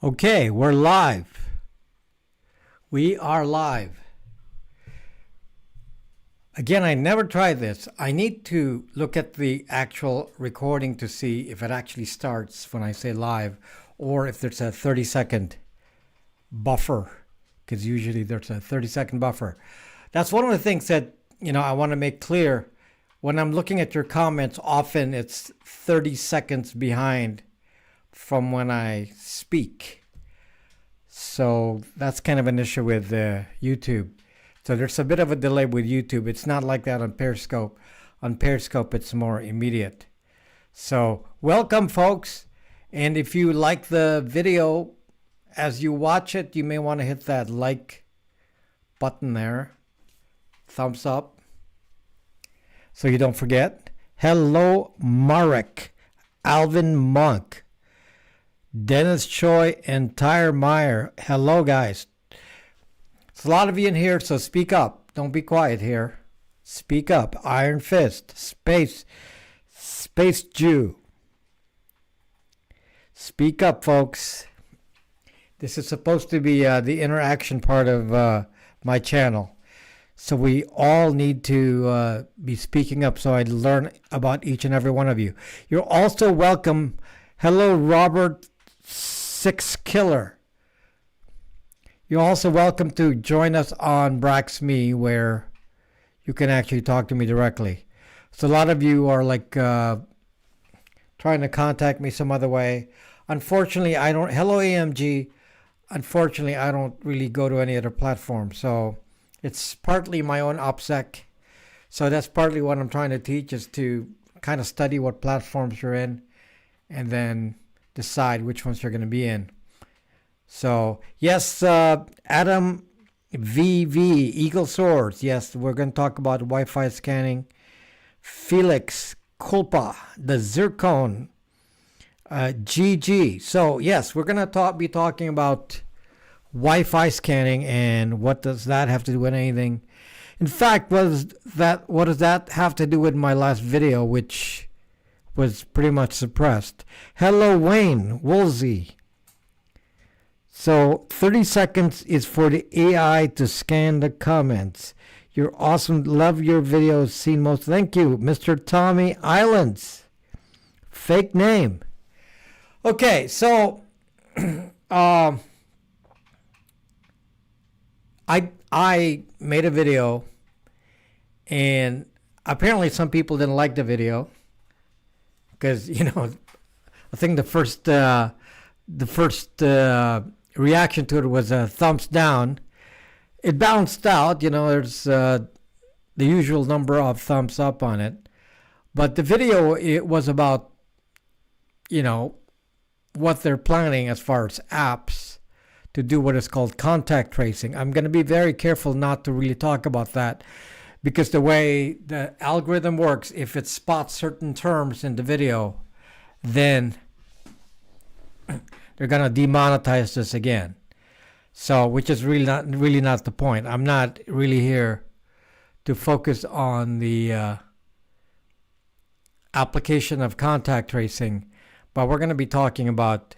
Okay, we're live. We are live. Again, I never tried this. I need to look at the actual recording to see if it actually starts when I say live or if there's a 30-second buffer, because usually there's a 30-second buffer. That's one of the things that, I want to make clear. When I'm looking at your comments, often it's 30 seconds behind from when I speak. So that's kind of an issue with YouTube. So there's a bit of a delay with YouTube. It's not like that on Periscope. On Periscope, it's more immediate. So welcome, folks. And if you like the video, as you watch it, you may want to hit that like button there. Thumbs up. So you don't forget. Hello, Marek, Alvin Monk, Dennis Choi, and Tyre Meyer. Hello, guys. There's a lot of you in here, so speak up. Don't be quiet here. Speak up. Iron Fist, Space Jew. Speak up, folks. This is supposed to be the interaction part of my channel. So we all need to be speaking up so I learn about each and every one of you. You're also welcome. Hello, Robert Six Killer. You're also welcome to join us on BraxMe, where you can actually talk to me directly. So a lot of you are like trying to contact me some other way. Unfortunately, I don't. Hello, AMG. Unfortunately, I don't really go to any other platform. So it's partly my own OPSEC. So that's partly what I'm trying to teach, is to kind of study what platforms you're in and then decide which ones you're going to be in. So, yes, Adam VV, Eagle Swords. Yes, we're going to talk about Wi-Fi scanning. Felix Culpa, the Zircon, GG. So, yes, we're going to be talking about Wi-Fi scanning and what does that have to do with anything. In fact, what does that have to do with my last video, which was pretty much suppressed? Hello, Wayne Woolsey. So 30 seconds is for the AI to scan the comments. You're awesome. Love your videos. Seen most. Thank you, Mr. Tommy Islands. Fake name. Okay, so I made a video, and apparently some people didn't like the video because I think the first reaction to it was a thumbs down. It bounced out. There's the usual number of thumbs up on it, but the video, it was about what they're planning as far as apps to do what is called contact tracing. I'm going to be very careful not to really talk about that, because the way the algorithm works, if it spots certain terms in the video, then they're going to demonetize this again. So, which is really not the point. I'm not really here to focus on the application of contact tracing, but we're going to be talking about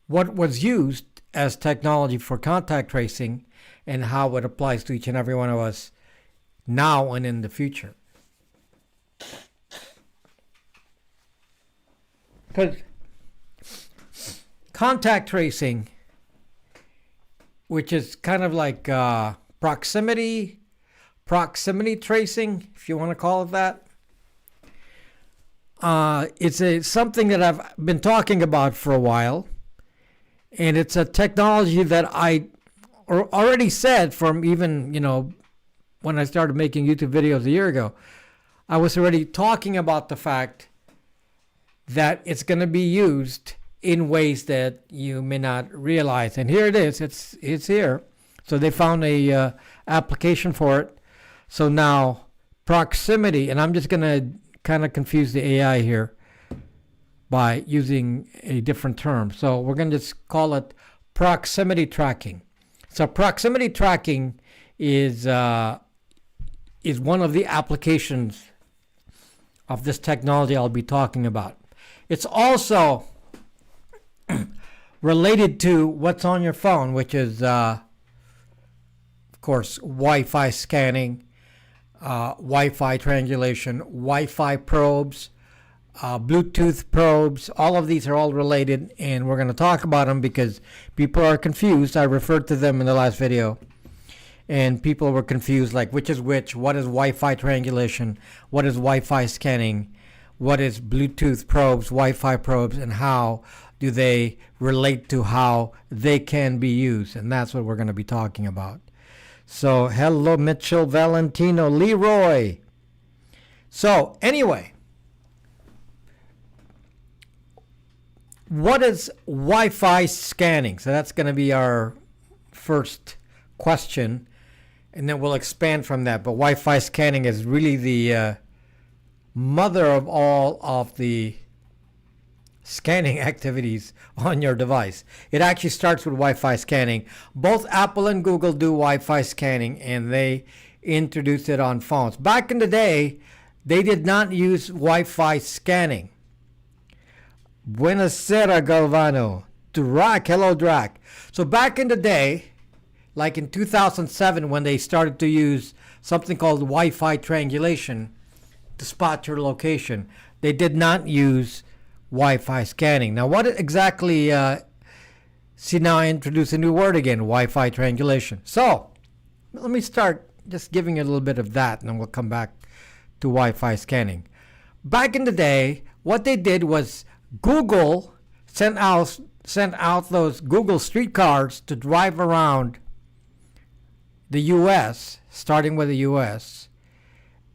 what was used as technology for contact tracing and how it applies to each and every one of us now and in the future. Because contact tracing, which is kind of like proximity tracing, if you want to call it that, it's something that I've been talking about for a while. And it's a technology that I already said from even, when I started making YouTube videos a year ago. I was already talking about the fact that it's going to be used in ways that you may not realize. And here it is. It's here. So they found a application for it. So now proximity, and I'm just going to kind of confuse the AI here by using a different term. So we're going to just call it proximity tracking. So proximity tracking is one of the applications of this technology I'll be talking about. It's also related to what's on your phone, which is, of course, Wi-Fi scanning, Wi-Fi triangulation, Wi-Fi probes, Bluetooth probes. All of these are all related, and we're going to talk about them because people are confused. I referred to them in the last video, and people were confused, like which is which. What is Wi-Fi triangulation? What is Wi-Fi scanning? What is Bluetooth probes, Wi-Fi probes, and how do they relate to how they can be used? And that's what we're going to be talking about. So, hello, Mitchell, Valentino, Leroy. So, anyway, what is Wi-Fi scanning? So that's going to be our first question, and then we'll expand from that. But Wi-Fi scanning is really the mother of all of the scanning activities on your device. It actually starts with Wi-Fi scanning. Both Apple and Google do Wi-Fi scanning, and they introduced it on phones. Back in the day, they did not use Wi-Fi scanning. Buonasera, Galvano. Drac, hello, Drac. So back in the day, like in 2007, when they started to use something called Wi-Fi triangulation to spot your location, they did not use Wi-Fi scanning. Now, what exactly, see, now I introduce a new word again, Wi-Fi triangulation. So, let me start just giving you a little bit of that, and then we'll come back to Wi-Fi scanning. Back in the day, what they did was Google sent out those Google streetcars to drive around the U.S., starting with the U.S.,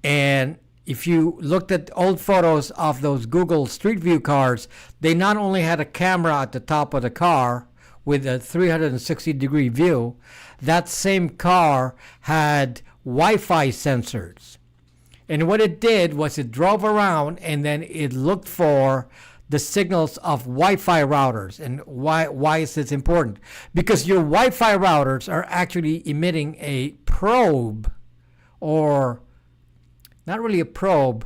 and if you looked at old photos of those Google Street View cars, they not only had a camera at the top of the car with a 360-degree view, that same car had Wi-Fi sensors. And what it did was it drove around and then it looked for the signals of Wi-Fi routers. And why is this important? Because your Wi-Fi routers are actually emitting a probe, or not really a probe,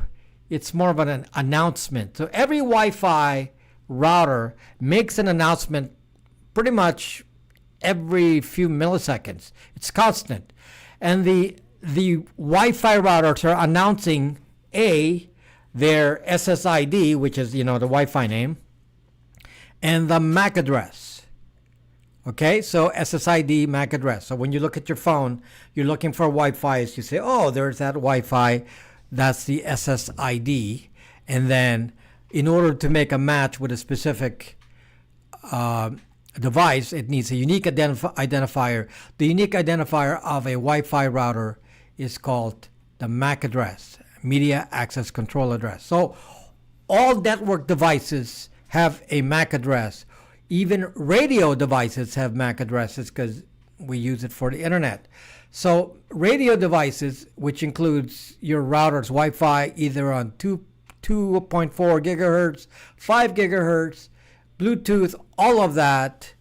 it's more of an announcement. So every Wi-Fi router makes an announcement pretty much every few milliseconds. It's constant. And the Wi-Fi routers are announcing their SSID, which is, the Wi-Fi name, and the MAC address. Okay, so SSID, MAC address. So when you look at your phone, you're looking for Wi-Fi. You say, oh, there's that Wi-Fi. That's the SSID. And then in order to make a match with a specific device, it needs a unique identifier. The unique identifier of a Wi-Fi router is called the MAC address, Media Access Control Address. So all network devices have a MAC address. Even radio devices have MAC addresses because we use it for the internet. So radio devices, which includes your router's Wi-Fi either on 2.4 gigahertz, 5 gigahertz, Bluetooth, all of that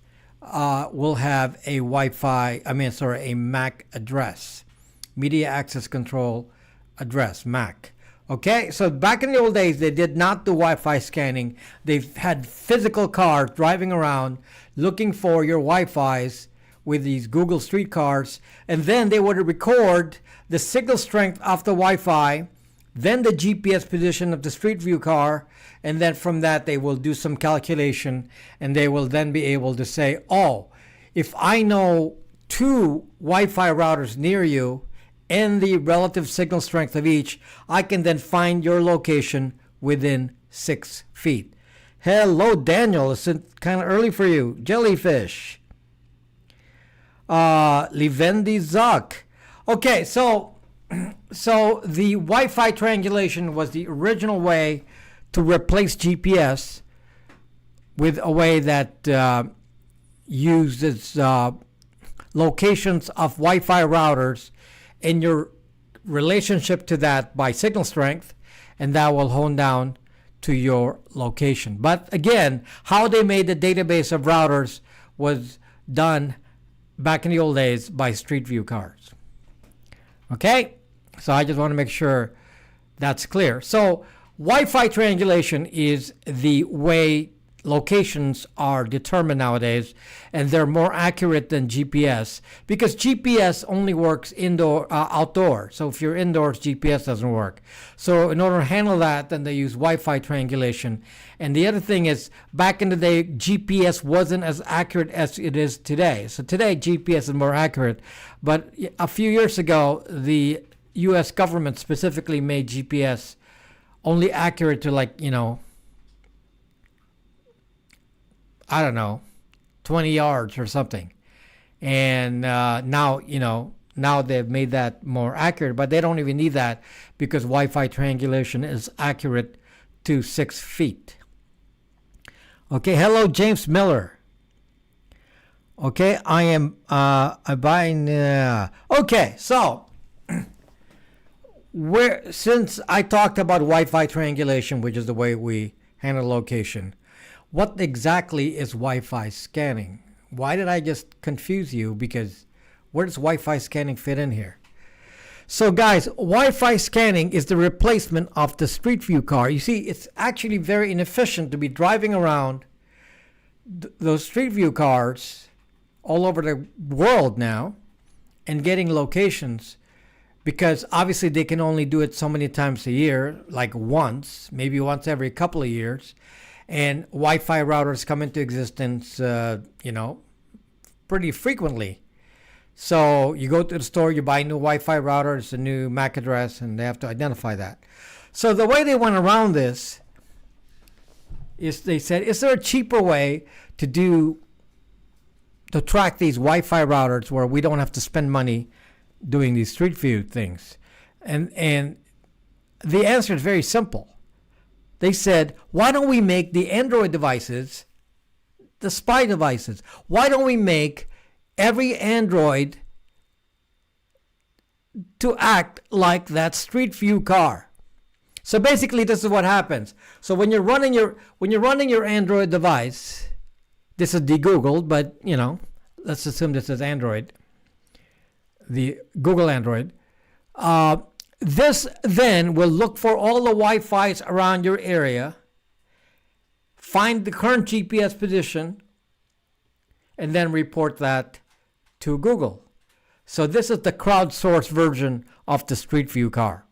will have a a MAC address, Media Access Control Address, MAC. Okay, so back in the old days, they did not do Wi-Fi scanning. They had physical cars driving around looking for your Wi-Fis with these Google Street cars, and then they would record the signal strength of the Wi-Fi, then the GPS position of the Street View car, and then from that they will do some calculation, and they will then be able to say, oh, if I know 2 Wi-Fi routers near you and the relative signal strength of each, I can then find your location within 6 feet. Hello, Daniel. It's kind of early for you. Jellyfish. Livendi Zuck. Okay, so the Wi-Fi triangulation was the original way to replace GPS with a way that uses locations of Wi-Fi routers and your relationship to that by signal strength, and that will hone down to your location. But again, how they made the database of routers was done back in the old days by Street View cars. Okay, so I just want to make sure that's clear. So Wi-Fi triangulation is the way locations are determined nowadays, and they're more accurate than GPS, because GPS only works outdoor. So if you're indoors, GPS doesn't work. So in order to handle that, then they use Wi-Fi triangulation. And the other thing is, back in the day, GPS wasn't as accurate as it is today. So today, GPS is more accurate. But a few years ago, the U.S. government specifically made GPS only accurate to, like, I don't know, 20 yards or something. And now they've made that more accurate, but they don't even need that, because Wi-Fi triangulation is accurate to 6 feet. Okay, hello, James Miller. Okay, I am buying. Okay, so since I talked about Wi-Fi triangulation, which is the way we handle location, what exactly is Wi-Fi scanning? Why did I just confuse you? Because where does Wi-Fi scanning fit in here? So guys, Wi-Fi scanning is the replacement of the Street View car. You see, it's actually very inefficient to be driving around those Street View cars all over the world now and getting locations, because obviously they can only do it so many times a year, like once, maybe once every couple of years. And Wi-Fi routers come into existence, pretty frequently. So you go to the store, you buy a new Wi-Fi router, it's a new MAC address, and they have to identify that. So the way they went around this is they said, is there a cheaper way to track these Wi-Fi routers where we don't have to spend money doing these Street View things? And the answer is very simple. They said, why don't we make the Android devices the spy devices? Why don't we make every Android to act like that Street View car? So basically, this is what happens. So when you're running your Android device, this is de-Googled, but let's assume this is Android, the Google Android. This then will look for all the Wi-Fis around your area, find the current GPS position, and then report that to Google. So this is the crowdsourced version of the Street View car.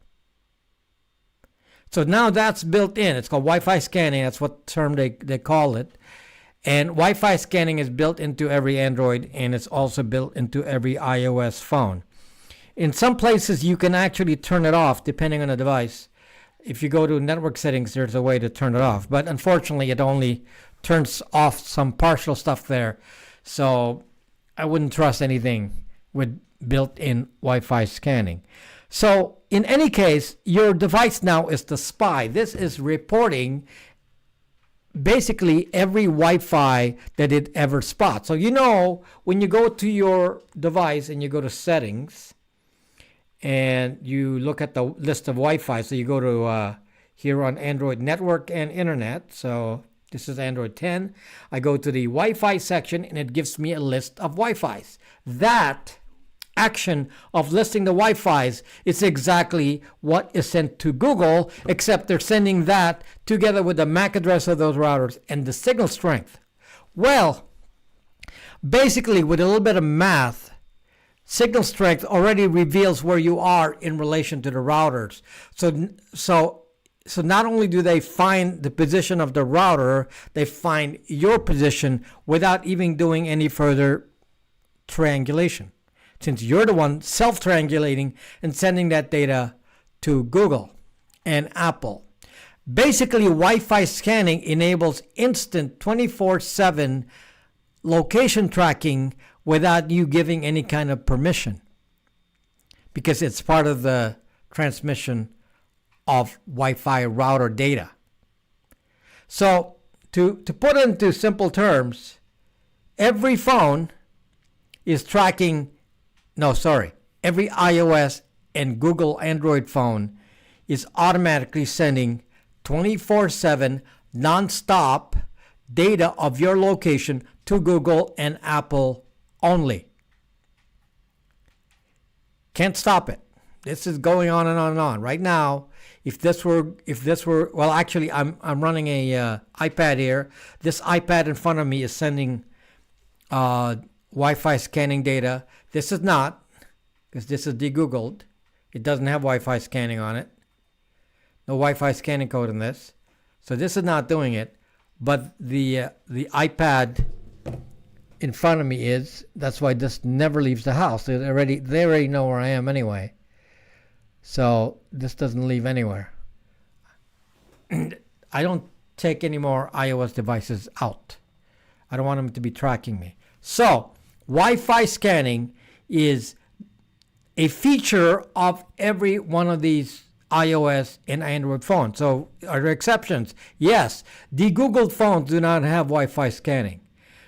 So now that's built in. It's called Wi-Fi scanning. That's what term they call it. And Wi-Fi scanning is built into every Android, and it's also built into every iOS phone. In some places, you can actually turn it off depending on the device. If you go to network settings, there's a way to turn it off. But unfortunately, it only turns off some partial stuff there. So I wouldn't trust anything with built-in Wi-Fi scanning. So in any case, your device now is the spy. This is reporting basically every Wi-Fi that it ever spots. So when you go to your device and you go to settings, and you look at the list of Wi-Fi. So you go to here on Android Network and Internet. So this is Android 10. I go to the Wi-Fi section, and it gives me a list of Wi-Fis. That action of listing the Wi-Fis is exactly what is sent to Google, except they're sending that together with the MAC address of those routers and the signal strength. Well, basically, with a little bit of math, signal strength already reveals where you are in relation to the routers. So not only do they find the position of the router, they find your position without even doing any further triangulation, since you're the one self-triangulating and sending that data to Google and Apple. Basically, Wi-Fi scanning enables instant 24/7 location tracking without you giving any kind of permission, because it's part of the transmission of Wi-Fi router data. So to put it into simple terms, every phone is tracking, every iOS and Google Android phone is automatically sending 24/7 non-stop data of your location to Google and Apple only. Can't stop it. This is going on and on and on. Right now, if this were, well, actually, I'm running a iPad here. This iPad in front of me is sending Wi-Fi scanning data. This is not, because this is de-Googled. It doesn't have Wi-Fi scanning on it. No Wi-Fi scanning code in this. So this is not doing it. But the iPad in front of me is. That's why this never leaves the house. They already know where I am anyway. So this doesn't leave anywhere. I don't take any more iOS devices out. I don't want them to be tracking me. So Wi-Fi scanning is a feature of every one of these iOS and Android phones. So are there exceptions? Yes. De-Googled phones do not have Wi-Fi scanning.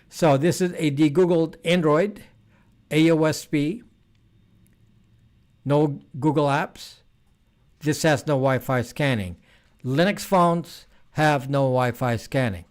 So this is a de-Googled Android, AOSP, no Google apps. This has no Wi-Fi scanning. Linux phones have no Wi-Fi scanning.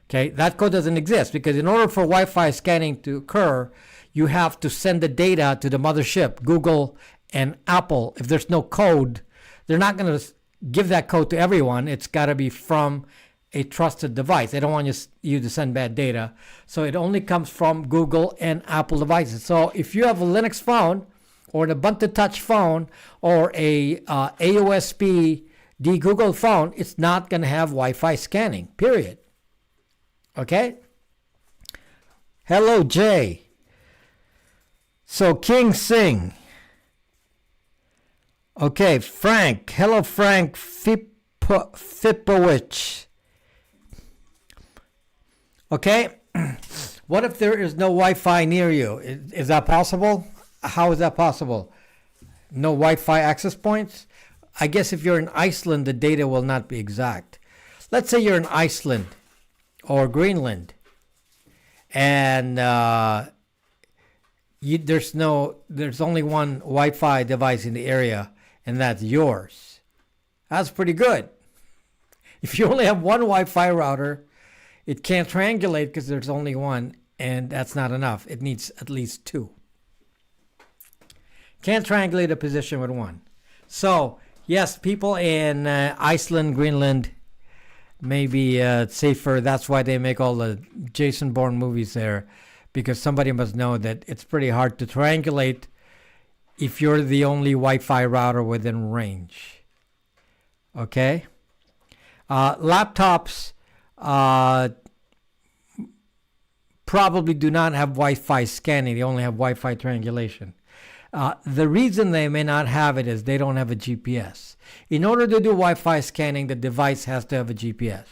Okay, that code doesn't exist because in order for Wi-Fi scanning to occur, you have to send the data to the mothership, Google and Apple. If there's no code, they're not going to give that code to everyone. It's got to be from a trusted device. They don't want you to send bad data. So it only comes from Google and Apple devices. So if you have a Linux phone or an Ubuntu Touch phone or a AOSP de-Googled phone, it's not going to have Wi-Fi scanning, period. Okay? Hello, Jay. So King Sing. Okay, Frank. Hello, Frank Fipowicz. Okay, what if there is no Wi-Fi near you? Is that possible? How is that possible? No Wi-Fi access points? I guess if you're in Iceland, the data will not be exact. Let's say you're in Iceland or Greenland, and there's only one Wi-Fi device in the area, and that's yours. That's pretty good. If you only have one Wi-Fi router, it can't triangulate because there's only one, and that's not enough. It needs at least two. Can't triangulate a position with one. So, yes, people in Iceland, Greenland may be safer. That's why they make all the Jason Bourne movies there, because somebody must know that it's pretty hard to triangulate if you're the only Wi-Fi router within range. Okay? Laptops probably do not have Wi-Fi scanning. They only have Wi-Fi triangulation. The reason they may not have it is they don't have a GPS. In order to do Wi-Fi scanning, the device has to have a GPS.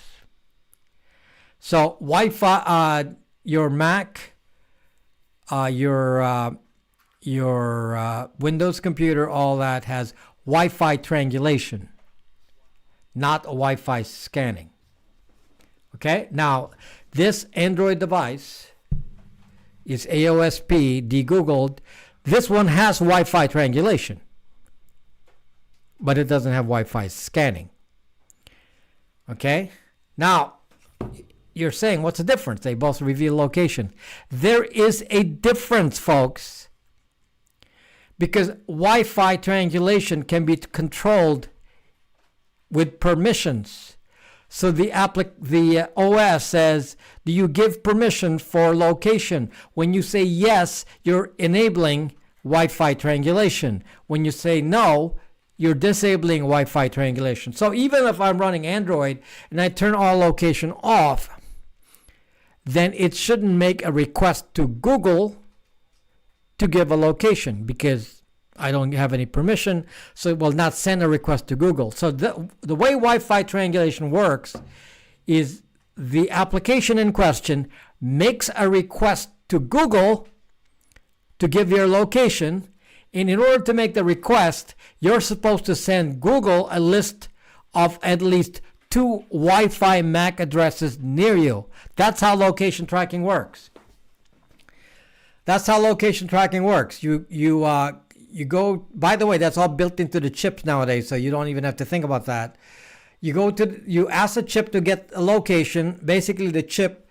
So Wi-Fi, your Mac, your Windows computer, all that has Wi-Fi triangulation, not a Wi-Fi scanning. Okay, now this Android device is AOSP, de-Googled. This one has Wi-Fi triangulation, but it doesn't have Wi-Fi scanning. Okay, now you're saying, what's the difference? They both reveal location. There is a difference, folks, because Wi-Fi triangulation can be controlled with permissions. So the OS says, do you give permission for location? When you say yes, you're enabling Wi-Fi triangulation. When you say no, you're disabling Wi-Fi triangulation. So even if I'm running Android and I turn all location off, then it shouldn't make a request to Google to give a location because I don't have any permission, so it will not send a request to Google. So the way Wi-Fi triangulation works is the application in question makes a request to Google to give your location, and in order to make the request, you're supposed to send Google a list of at least 2 Wi-Fi MAC addresses near you. That's how location tracking works. That's how location tracking works. You go, by the way, that's all built into the chips nowadays, so you don't even have to think about that. You ask the chip to get a location. Basically, the chip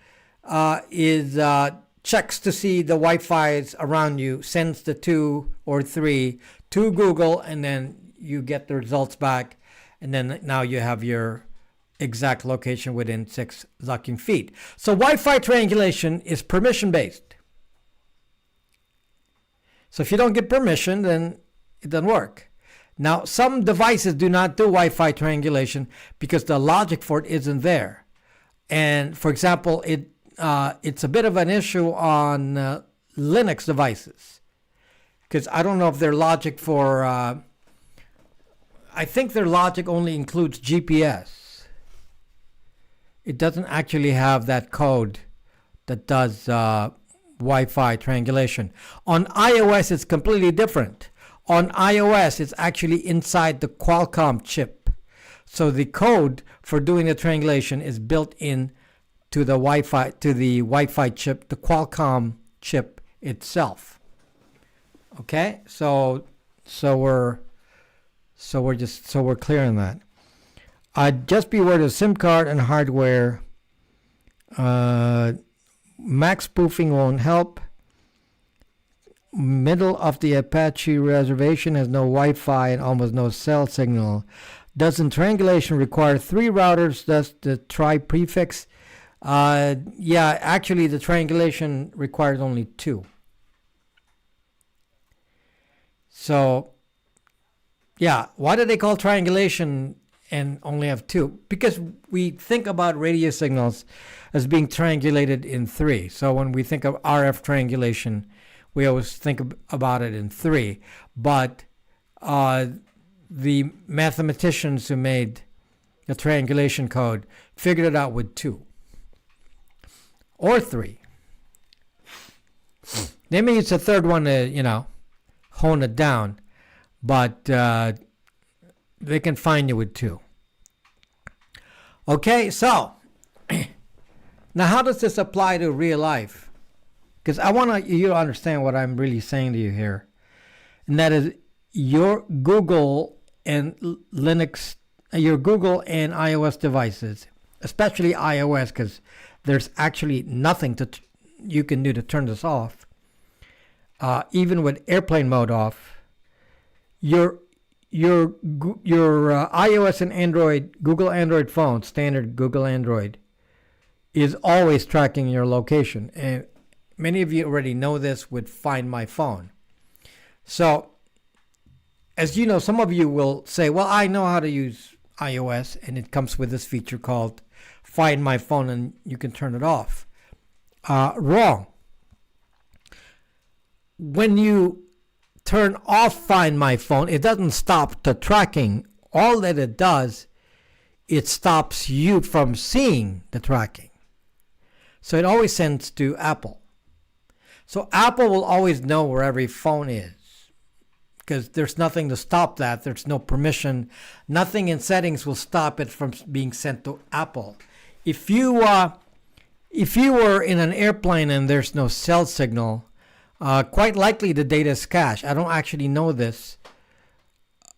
checks to see the Wi-Fi's around you, sends the 2 or 3 to Google, and then you get the results back, and then now you have your exact location within 6 zucking feet. So Wi-Fi triangulation is permission based. So if you don't get permission, then it doesn't work. Now, some devices do not do Wi-Fi triangulation because the logic for it isn't there. And for example, it's a bit of an issue on Linux devices, because I don't know if their logic for, I think their logic only includes GPS. It doesn't actually have that code that does Wi-Fi triangulation. On iOS, it's completely different. On iOS, it's actually inside the Qualcomm chip. So the code for doing the triangulation is built in to the Wi-Fi chip, the Qualcomm chip itself. Okay, so we're clear on that. Just be aware of SIM card and hardware. Mac spoofing won't help. Middle of the Apache reservation has no Wi-Fi and almost no cell signal. Doesn't triangulation require 3 routers? Thus the try prefix. Yeah, actually the triangulation requires only 2. So, yeah, why do they call triangulation and only have 2? Because we think about radio signals as being triangulated in 3. So when we think of RF triangulation, we always think about it in 3. But the mathematicians who made the triangulation code figured it out with 2 or 3. They may use a third one to, hone it down, but they can find you with 2. Okay, so now how does this apply to real life? Because I want you to understand what I'm really saying to you here, and that is your Google and Linux, your Google and iOS devices, especially iOS, because there's actually nothing you can do to turn this off. Even with airplane mode off, your iOS and Android, Google Android phone, standard Google Android, is always tracking your location. And many of you already know this with Find My Phone. So, as you know, some of you will say, well, I know how to use iOS, and it comes with this feature called Find My Phone, and you can turn it off. Wrong. When you turn off Find My Phone, it doesn't stop the tracking. All that it does, it stops you from seeing the tracking. So it always sends to Apple. So Apple will always know where every phone is, because there's nothing to stop that. There's no permission. Nothing in settings will stop it from being sent to Apple. If you were in an airplane and there's no cell signal, quite likely the data is cached. I don't actually know this,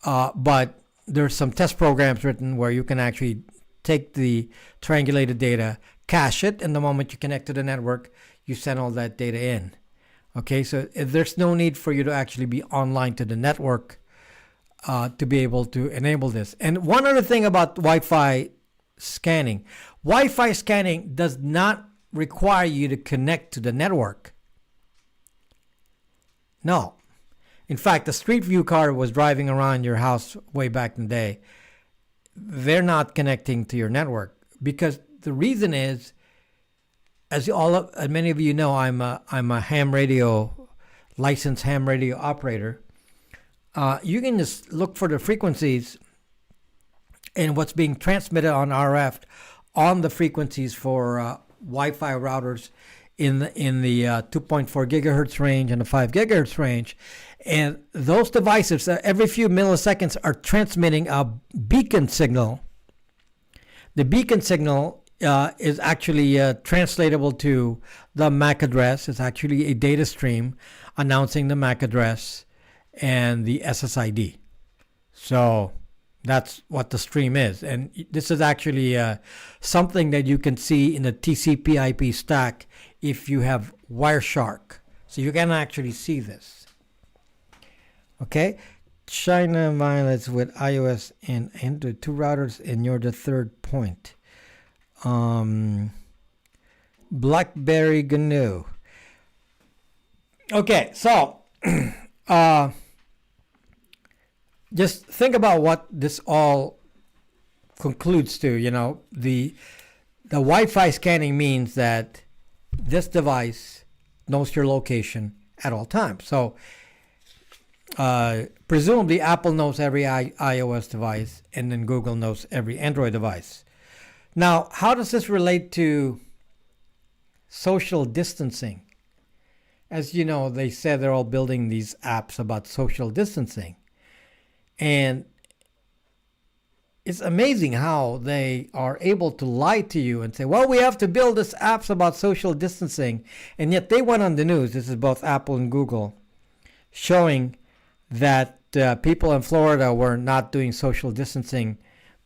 but there's some test programs written where you can actually take the triangulated data, cache it, and the moment you connect to the network, you send all that data in. Okay, so there's no need for you to actually be online to the network to be able to enable this. And one other thing about Wi-Fi scanning. Wi-Fi scanning does not require you to connect to the network. No. In fact, the Street View car was driving around your house way back in the day. They're not connecting to your network, because the reason is, as many of you know, I'm a licensed ham radio operator. You can just look for the frequencies and what's being transmitted on RF on the frequencies for Wi-Fi routers in the 2.4 gigahertz range and the 5 gigahertz range. And those devices, every few milliseconds, are transmitting a beacon signal. The beacon signal is actually translatable to the MAC address. It's actually a data stream announcing the MAC address and the SSID. So that's what the stream is. And this is actually something that you can see in the TCP/IP stack if you have Wireshark. So you can actually see this. Okay? China violates with iOS and Android 2 routers, and you're the third point. BlackBerry GNU. Okay, so just think about what this all concludes to. The Wi-Fi scanning means that this device knows your location at all times. So presumably Apple knows every iOS device, and then Google knows every Android device. Now, how does this relate to social distancing? As you know, they said they're all building these apps about social distancing. And it's amazing how they are able to lie to you and say, well, we have to build this apps about social distancing. And yet they went on the news, this is both Apple and Google, showing that people in Florida were not doing social distancing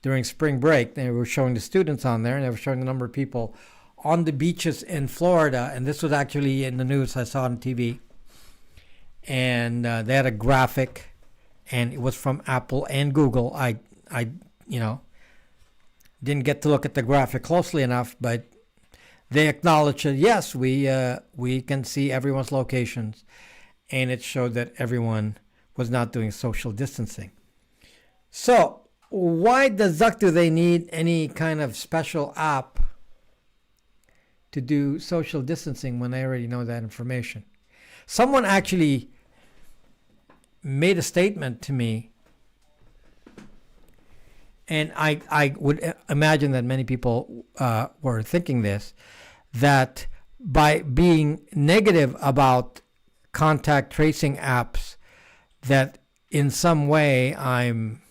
during spring break. They were showing the students on there, and they were showing the number of people on the beaches in Florida. And this was actually in the news. I saw it on TV. And they had a graphic, and it was from Apple and Google. I didn't get to look at the graphic closely enough, but they acknowledged that, yes, we can see everyone's locations. And it showed that everyone was not doing social distancing. So why the zuck do they need any kind of special app to do social distancing when they already know that information? Someone actually made a statement to me, and I would imagine that many people were thinking this, that by being negative about contact tracing apps, that in some way I'm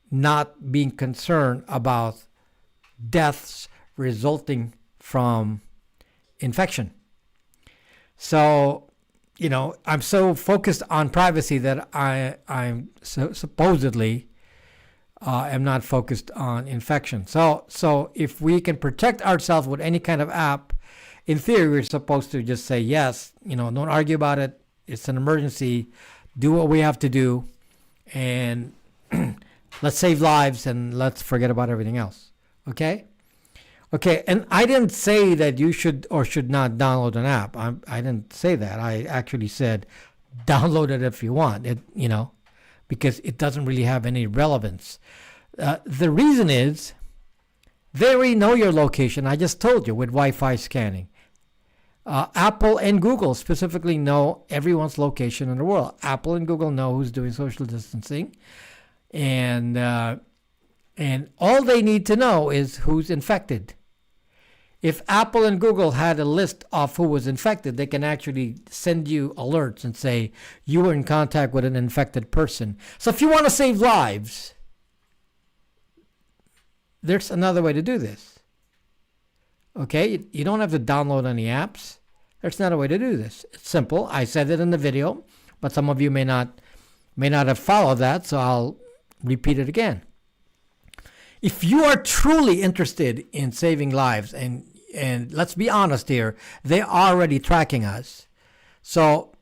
not being concerned about deaths resulting from infection. So, I'm so focused on privacy that I'm supposedly am not focused on infection. So if we can protect ourselves with any kind of app, in theory, we're supposed to just say yes, don't argue about it. It's an emergency. Do what we have to do, and let's save lives, and let's forget about everything else. Okay? Okay, and I didn't say that you should or should not download an app. I didn't say that. I actually said download it if you want, because it doesn't really have any relevance. The reason is they already know your location. I just told you with Wi-Fi scanning. Apple and Google specifically know everyone's location in the world. Apple and Google know who's doing social distancing, and all they need to know is who's infected. If Apple and Google had a list of who was infected, they can actually send you alerts and say you were in contact with an infected person. So if you want to save lives, there's another way to do this. Okay, you don't have to download any apps. There's another way to do this. It's simple. I said it in the video, but some of you may not have followed that, so I'll repeat it again. If you are truly interested in saving lives, and let's be honest here, they are already tracking us. So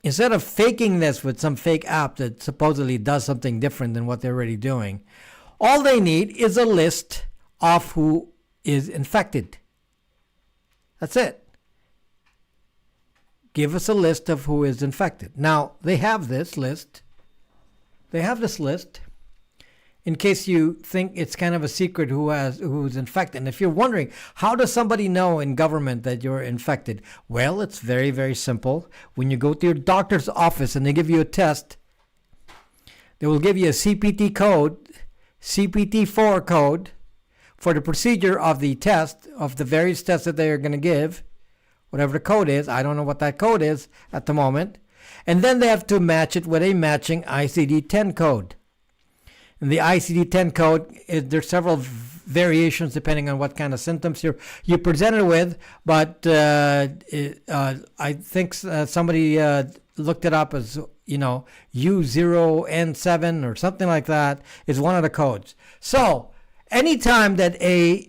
instead of faking this with some fake app that supposedly does something different than what they're already doing, all they need is a list of who is infected. That's it. Give us a list of who is infected. Now, they have this list. In case you think it's kind of a secret who's infected. And if you're wondering, how does somebody know in government that you're infected? Well, it's very, very simple. When you go to your doctor's office and they give you a test, they will give you a CPT code, CPT4 code, for the procedure of the test, of the various tests that they are going to give, whatever the code is. I don't know what that code is at the moment. And then they have to match it with a matching ICD-10 code. And the ICD-10 code, there's several variations depending on what kind of symptoms you're presented with. But I think somebody looked it up as, U0N7 or something like that is one of the codes. So anytime that a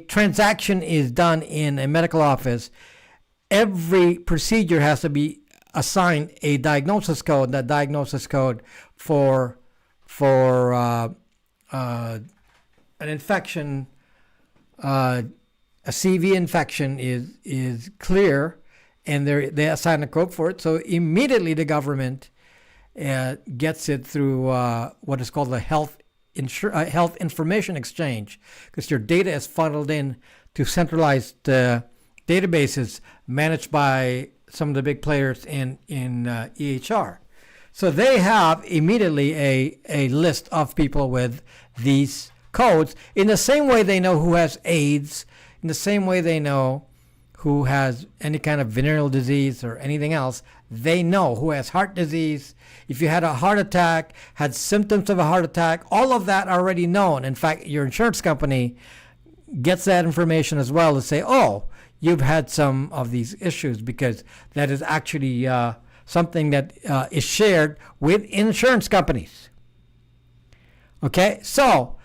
transaction is done in a medical office, every procedure has to be assign a diagnosis code. That diagnosis code for an infection, a CV infection is clear, and they assign a code for it. So immediately the government gets it through what is called the health information exchange, because your data is funneled in to centralized databases managed by some of the big players in EHR. So they have immediately a list of people with these codes, in the same way they know who has AIDS, in the same way they know who has any kind of venereal disease or anything else. They know who has heart disease. If you had a heart attack, had symptoms of a heart attack, all of that already known. In fact, your insurance company gets that information as well to say, oh, you've had some of these issues, because that is actually something that is shared with insurance companies. Okay, so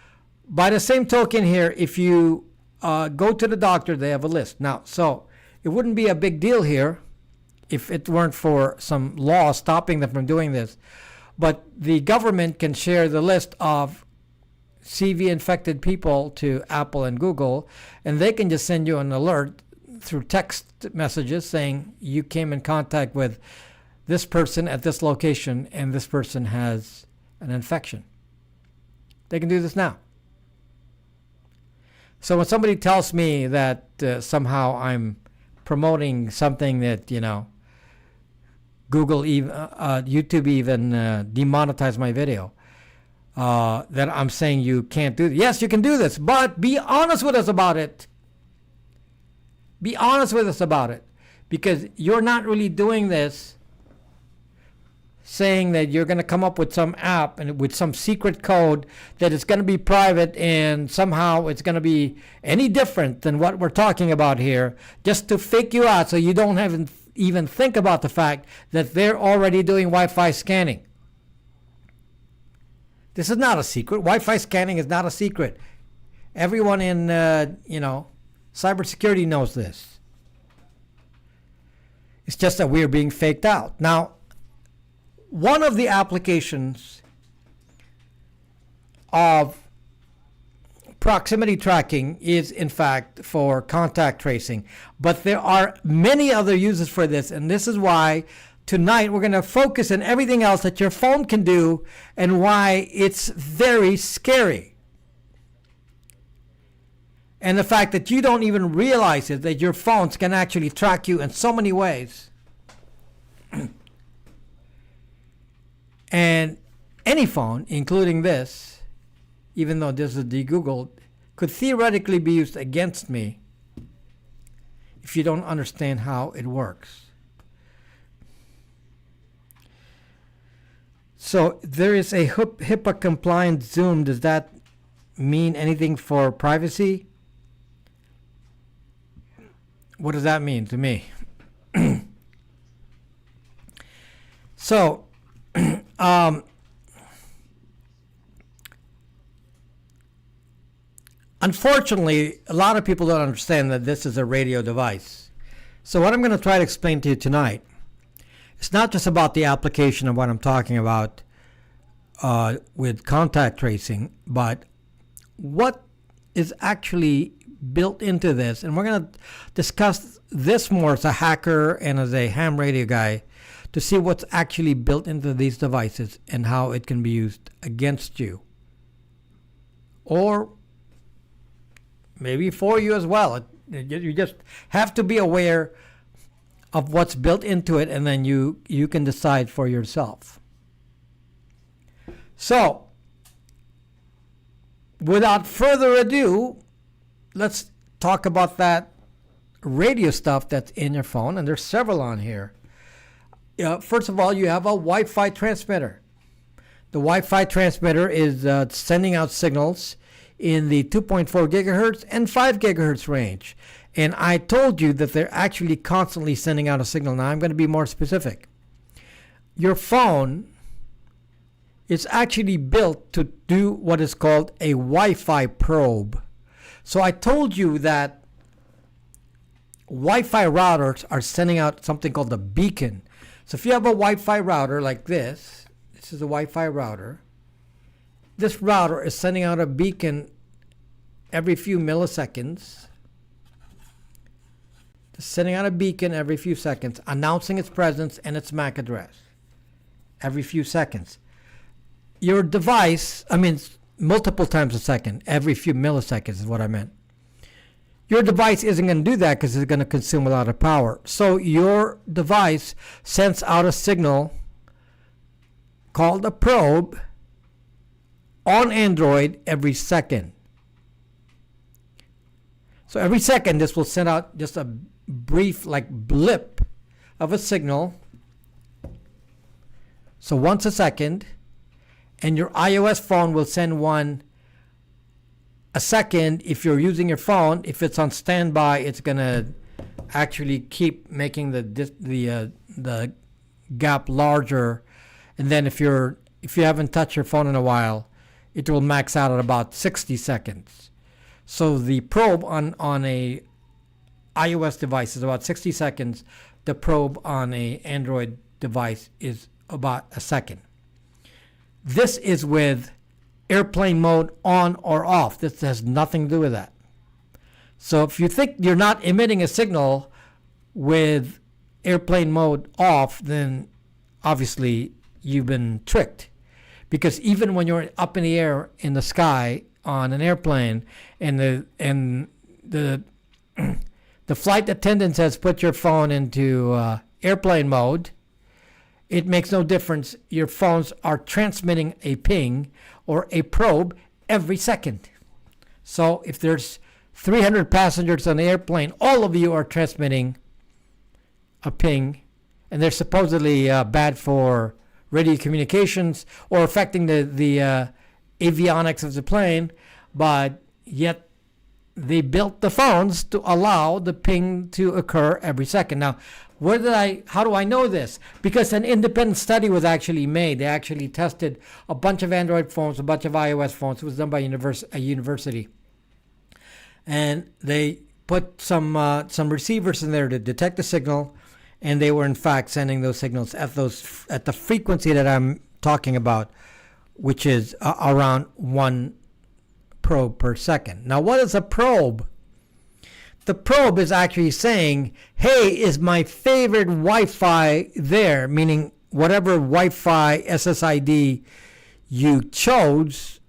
by the same token here, if you go to the doctor, they have a list. Now, so it wouldn't be a big deal here if it weren't for some law stopping them from doing this. But the government can share the list of CV infected people to Apple and Google, and they can just send you an alert through text messages saying you came in contact with this person at this location and this person has an infection. They can do this now. So when somebody tells me that somehow I'm promoting something that, Google, even YouTube even demonetized my video, that I'm saying you can't do this. Yes, you can do this, but be honest with us about it. Be honest with us about it, because you're not really doing this saying that you're going to come up with some app and with some secret code that is going to be private and somehow it's going to be any different than what we're talking about here, just to fake you out so you don't even think about the fact that they're already doing Wi-Fi scanning. This is not a secret. Wi-Fi scanning is not a secret. Everyone in, cybersecurity knows this. It's just that we're being faked out. Now, one of the applications of proximity tracking is, in fact, for contact tracing. But there are many other uses for this, and this is why tonight we're going to focus on everything else that your phone can do and why it's very scary. And the fact that you don't even realize it, that your phones can actually track you in so many ways. And any phone, including this, even though this is de-Googled, could theoretically be used against me if you don't understand how it works. So there is a HIPAA compliant Zoom. Does that mean anything for privacy? What does that mean to me? So, unfortunately, a lot of people don't understand that this is a radio device. So what I'm going to try to explain to you tonight, it's not just about the application of what I'm talking about with contact tracing, but what is actually built into this. And we're going to discuss this more as a hacker and as a ham radio guy to see what's actually built into these devices and how it can be used against you. Or maybe for you as well. You just have to be aware of what's built into it, and then you can decide for yourself. So, without further ado, let's talk about that radio stuff that's in your phone, and there's several on here. First of all, you have a Wi-Fi transmitter. The Wi-Fi transmitter is sending out signals in the 2.4 gigahertz and 5 gigahertz range. And I told you that they're actually constantly sending out a signal. Now I'm going to be more specific. Your phone is actually built to do what is called a Wi-Fi probe. So I told you that Wi-Fi routers are sending out something called a beacon. So if you have a Wi-Fi router like this is a Wi-Fi router. This router is sending out a beacon every few milliseconds. It's sending out a beacon every few seconds, announcing its presence and its MAC address every few seconds. Your device, multiple times a second, every few milliseconds is what I meant. Your device isn't going to do that because it's going to consume a lot of power. So your device sends out a signal called a probe on Android every second. So every second this will send out just a brief blip of a signal. So once a second, and your iOS phone will send one a second if you're using your phone. If it's on standby, it's gonna actually keep making the gap larger, and then if you haven't touched your phone in a while, it will max out at about 60 seconds. So the probe on a iOS device is about 60 seconds. The probe on a Android device is about a second. This is with airplane mode on or off. This has nothing to do with that. So if you think you're not emitting a signal with airplane mode off, then obviously you've been tricked. Because even when you're up in the air in the sky on an airplane and the flight attendant says put your phone into airplane mode, it makes no difference. Your phones are transmitting a ping or a probe every second. So if there's 300 passengers on the airplane, all of you are transmitting a ping, and they're supposedly bad for radio communications or affecting the avionics of the plane, but yet they built the phones to allow the ping to occur every second. Now, how do I know this? Because an independent study was actually made. They actually tested a bunch of Android phones, a bunch of iOS phones. It was done by a university. And they put some receivers in there to detect the signal, and they were in fact sending those signals at the frequency that I'm talking about, which is around 1 probe per second. Now, what is a probe? The probe is actually saying, hey, is my favorite Wi-Fi there? Meaning whatever Wi-Fi SSID you chose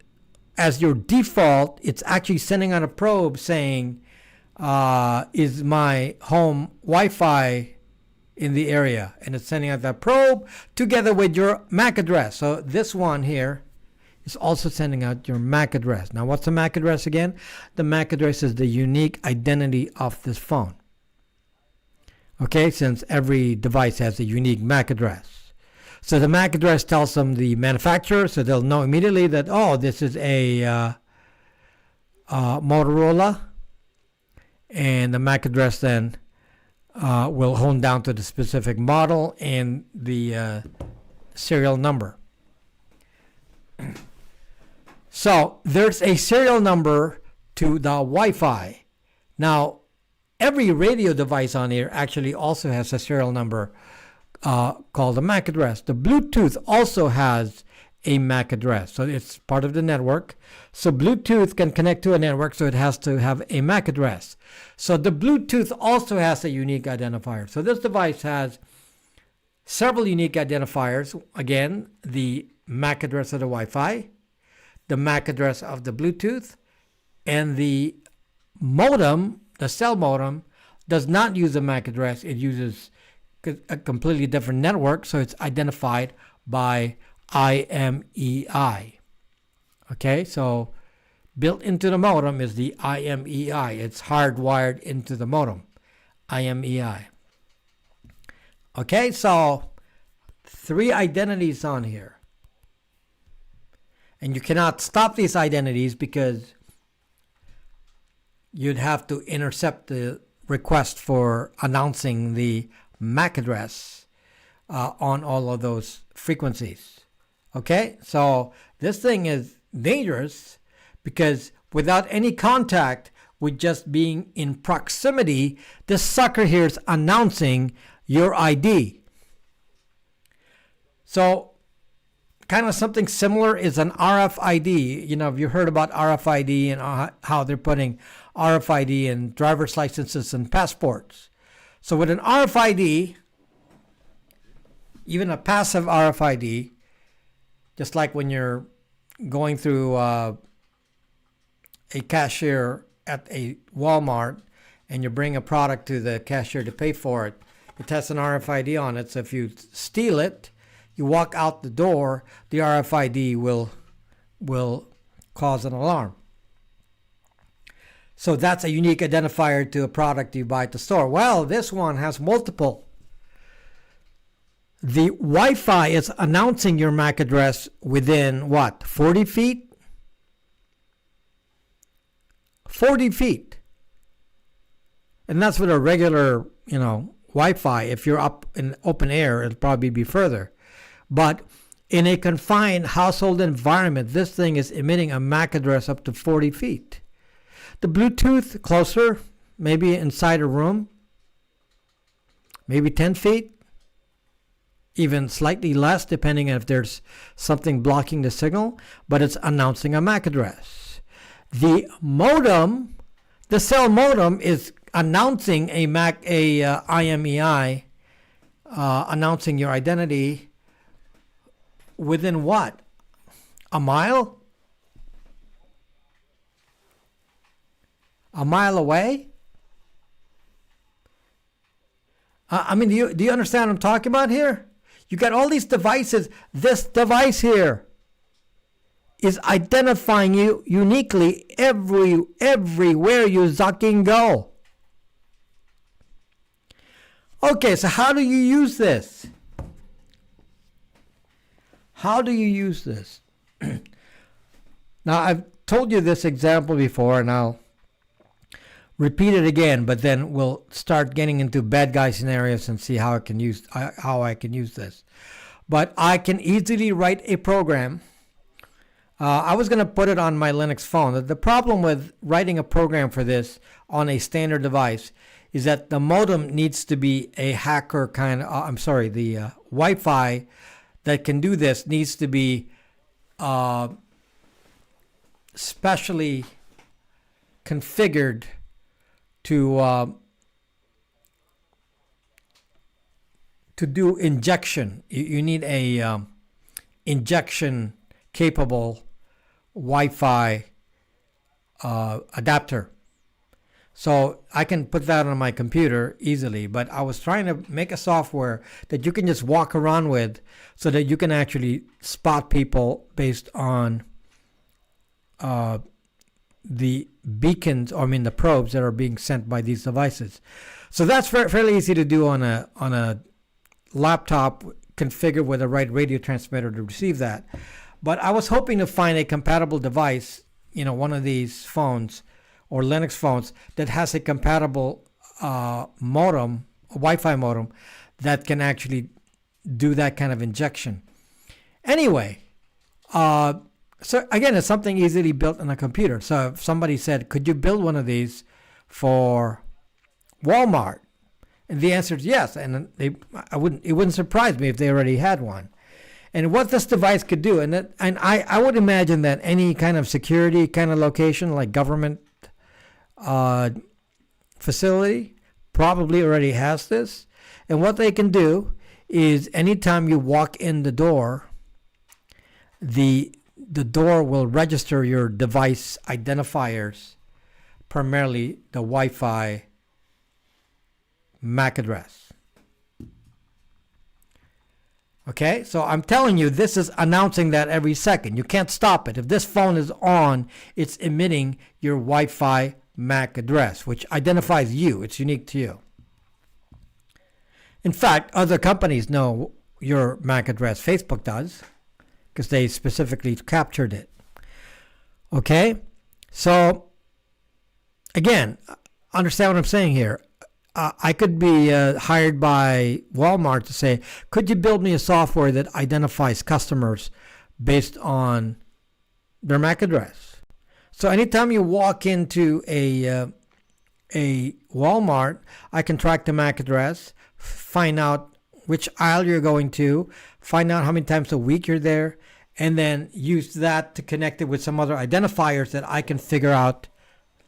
as your default, it's actually sending out a probe saying, is my home Wi-Fi in the area? And it's sending out that probe together with your MAC address. So this one here is also sending out your MAC address. Now, what's the MAC address again? The MAC address is the unique identity of this phone. Okay, since every device has a unique MAC address. So the MAC address tells them the manufacturer, so they'll know immediately that, oh, this is a Motorola. And the MAC address then will hone down to the specific model and the serial number. So there's a serial number to the Wi-Fi. Now, every radio device on here actually also has a serial number called a MAC address. The Bluetooth also has a MAC address, so it's part of the network. So Bluetooth can connect to a network, so it has to have a MAC address. So the Bluetooth also has a unique identifier. So this device has several unique identifiers. Again, the MAC address of the Wi-Fi, the MAC address of the Bluetooth, and the modem, the cell modem, does not use a MAC address. It uses a completely different network, so it's identified by IMEI. Okay, so built into the modem is the IMEI. It's hardwired into the modem, IMEI. Okay, so 3 identities on here. And you cannot stop these identities because you'd have to intercept the request for announcing the MAC address on all of those frequencies. Okay, so this thing is dangerous because without any contact, with just being in proximity, this sucker here is announcing your ID. So kind of something similar is an RFID. You know, have you heard about RFID and how they're putting RFID in driver's licenses and passports? So with an RFID, even a passive RFID, just like when you're going through a cashier at a Walmart and you bring a product to the cashier to pay for it, it has an RFID on it. So if you steal it, you walk out the door, the RFID will cause an alarm. So that's a unique identifier to a product you buy at the store. Well, this one has multiple. The Wi-Fi is announcing your MAC address within what? 40 feet? 40 feet. And that's with a regular, Wi-Fi. If you're up in open air, it'll probably be further. But in a confined household environment, this thing is emitting a MAC address up to 40 feet. The Bluetooth, closer, maybe inside a room, maybe 10 feet, even slightly less, depending on if there's something blocking the signal, but it's announcing a MAC address. The modem, the cell modem, is announcing a IMEI, announcing your identity within what? A mile? A mile away? Do you understand what I'm talking about here? You got all these devices. This device here is identifying you uniquely everywhere you zucking go. Okay, so how do you use this? How do you use this? Now, I've told you this example before, and I'll repeat it again, but then we'll start getting into bad guy scenarios and see how I can use this. But I can easily write a program. I was going to put it on my Linux phone. The problem with writing a program for this on a standard device is that the modem needs to be a hacker kind of, the Wi-Fi that can do this needs to be specially configured to do injection. You need a injection capable Wi-Fi adapter. So I can put that on my computer easily, but I was trying to make a software that you can just walk around with so that you can actually spot people based on the beacons, the probes that are being sent by these devices. So that's fairly easy to do on a laptop configured with the right radio transmitter to receive that. But I was hoping to find a compatible device, one of these phones or Linux phones that has a compatible modem, a Wi-Fi modem, that can actually do that kind of injection. Anyway, so again, it's something easily built on a computer. So if somebody said, could you build one of these for Walmart? And the answer is yes. And it wouldn't surprise me if they already had one. And what this device could do, and I would imagine that any kind of security kind of location, like government facility, probably already has this. And what they can do is anytime you walk in the door, the door will register your device identifiers, primarily the Wi-Fi MAC address. Okay, so I'm telling you, this is announcing that every second. You can't stop it. If this phone is on, it's emitting your Wi-Fi MAC address, which identifies you. It's unique to you. In fact, other companies know your MAC address. Facebook does, because they specifically captured it. Okay, so again, understand what I'm saying here. I could be hired by Walmart to say, could you build me a software that identifies customers based on their MAC address? So anytime you walk into a Walmart, I can track the MAC address, find out which aisle you're going to, find out how many times a week you're there, and then use that to connect it with some other identifiers that I can figure out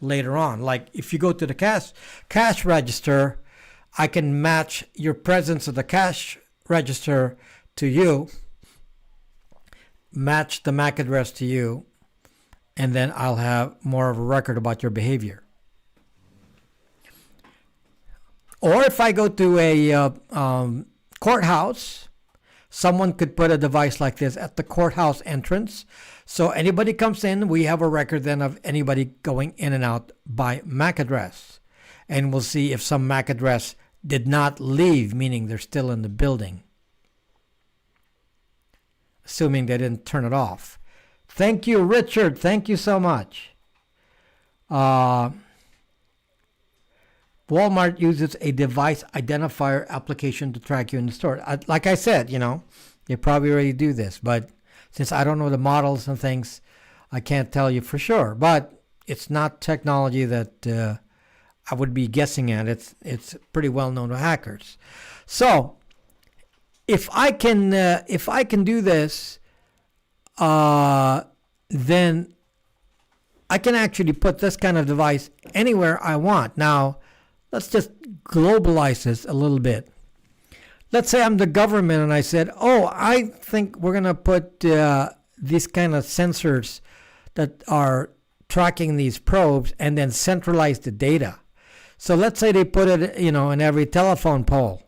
later on. Like if you go to the cash register, I can match your presence at the cash register to you, match the MAC address to you, and then I'll have more of a record about your behavior. Or if I go to a courthouse, someone could put a device like this at the courthouse entrance. So anybody comes in, we have a record then of anybody going in and out by MAC address. And we'll see if some MAC address did not leave, meaning they're still in the building, assuming they didn't turn it off. Thank you, Richard. Thank you so much. Walmart uses a device identifier application to track you in the store. Like I said, they probably already do this, but since I don't know the models and things, I can't tell you for sure. But it's not technology that I would be guessing at. It's pretty well known to hackers. So if I can do this, then I can actually put this kind of device anywhere I want. Now, let's just globalize this a little bit. Let's say I'm the government and I said, I think we're going to put these kind of sensors that are tracking these probes and then centralize the data. So let's say they put it, in every telephone pole.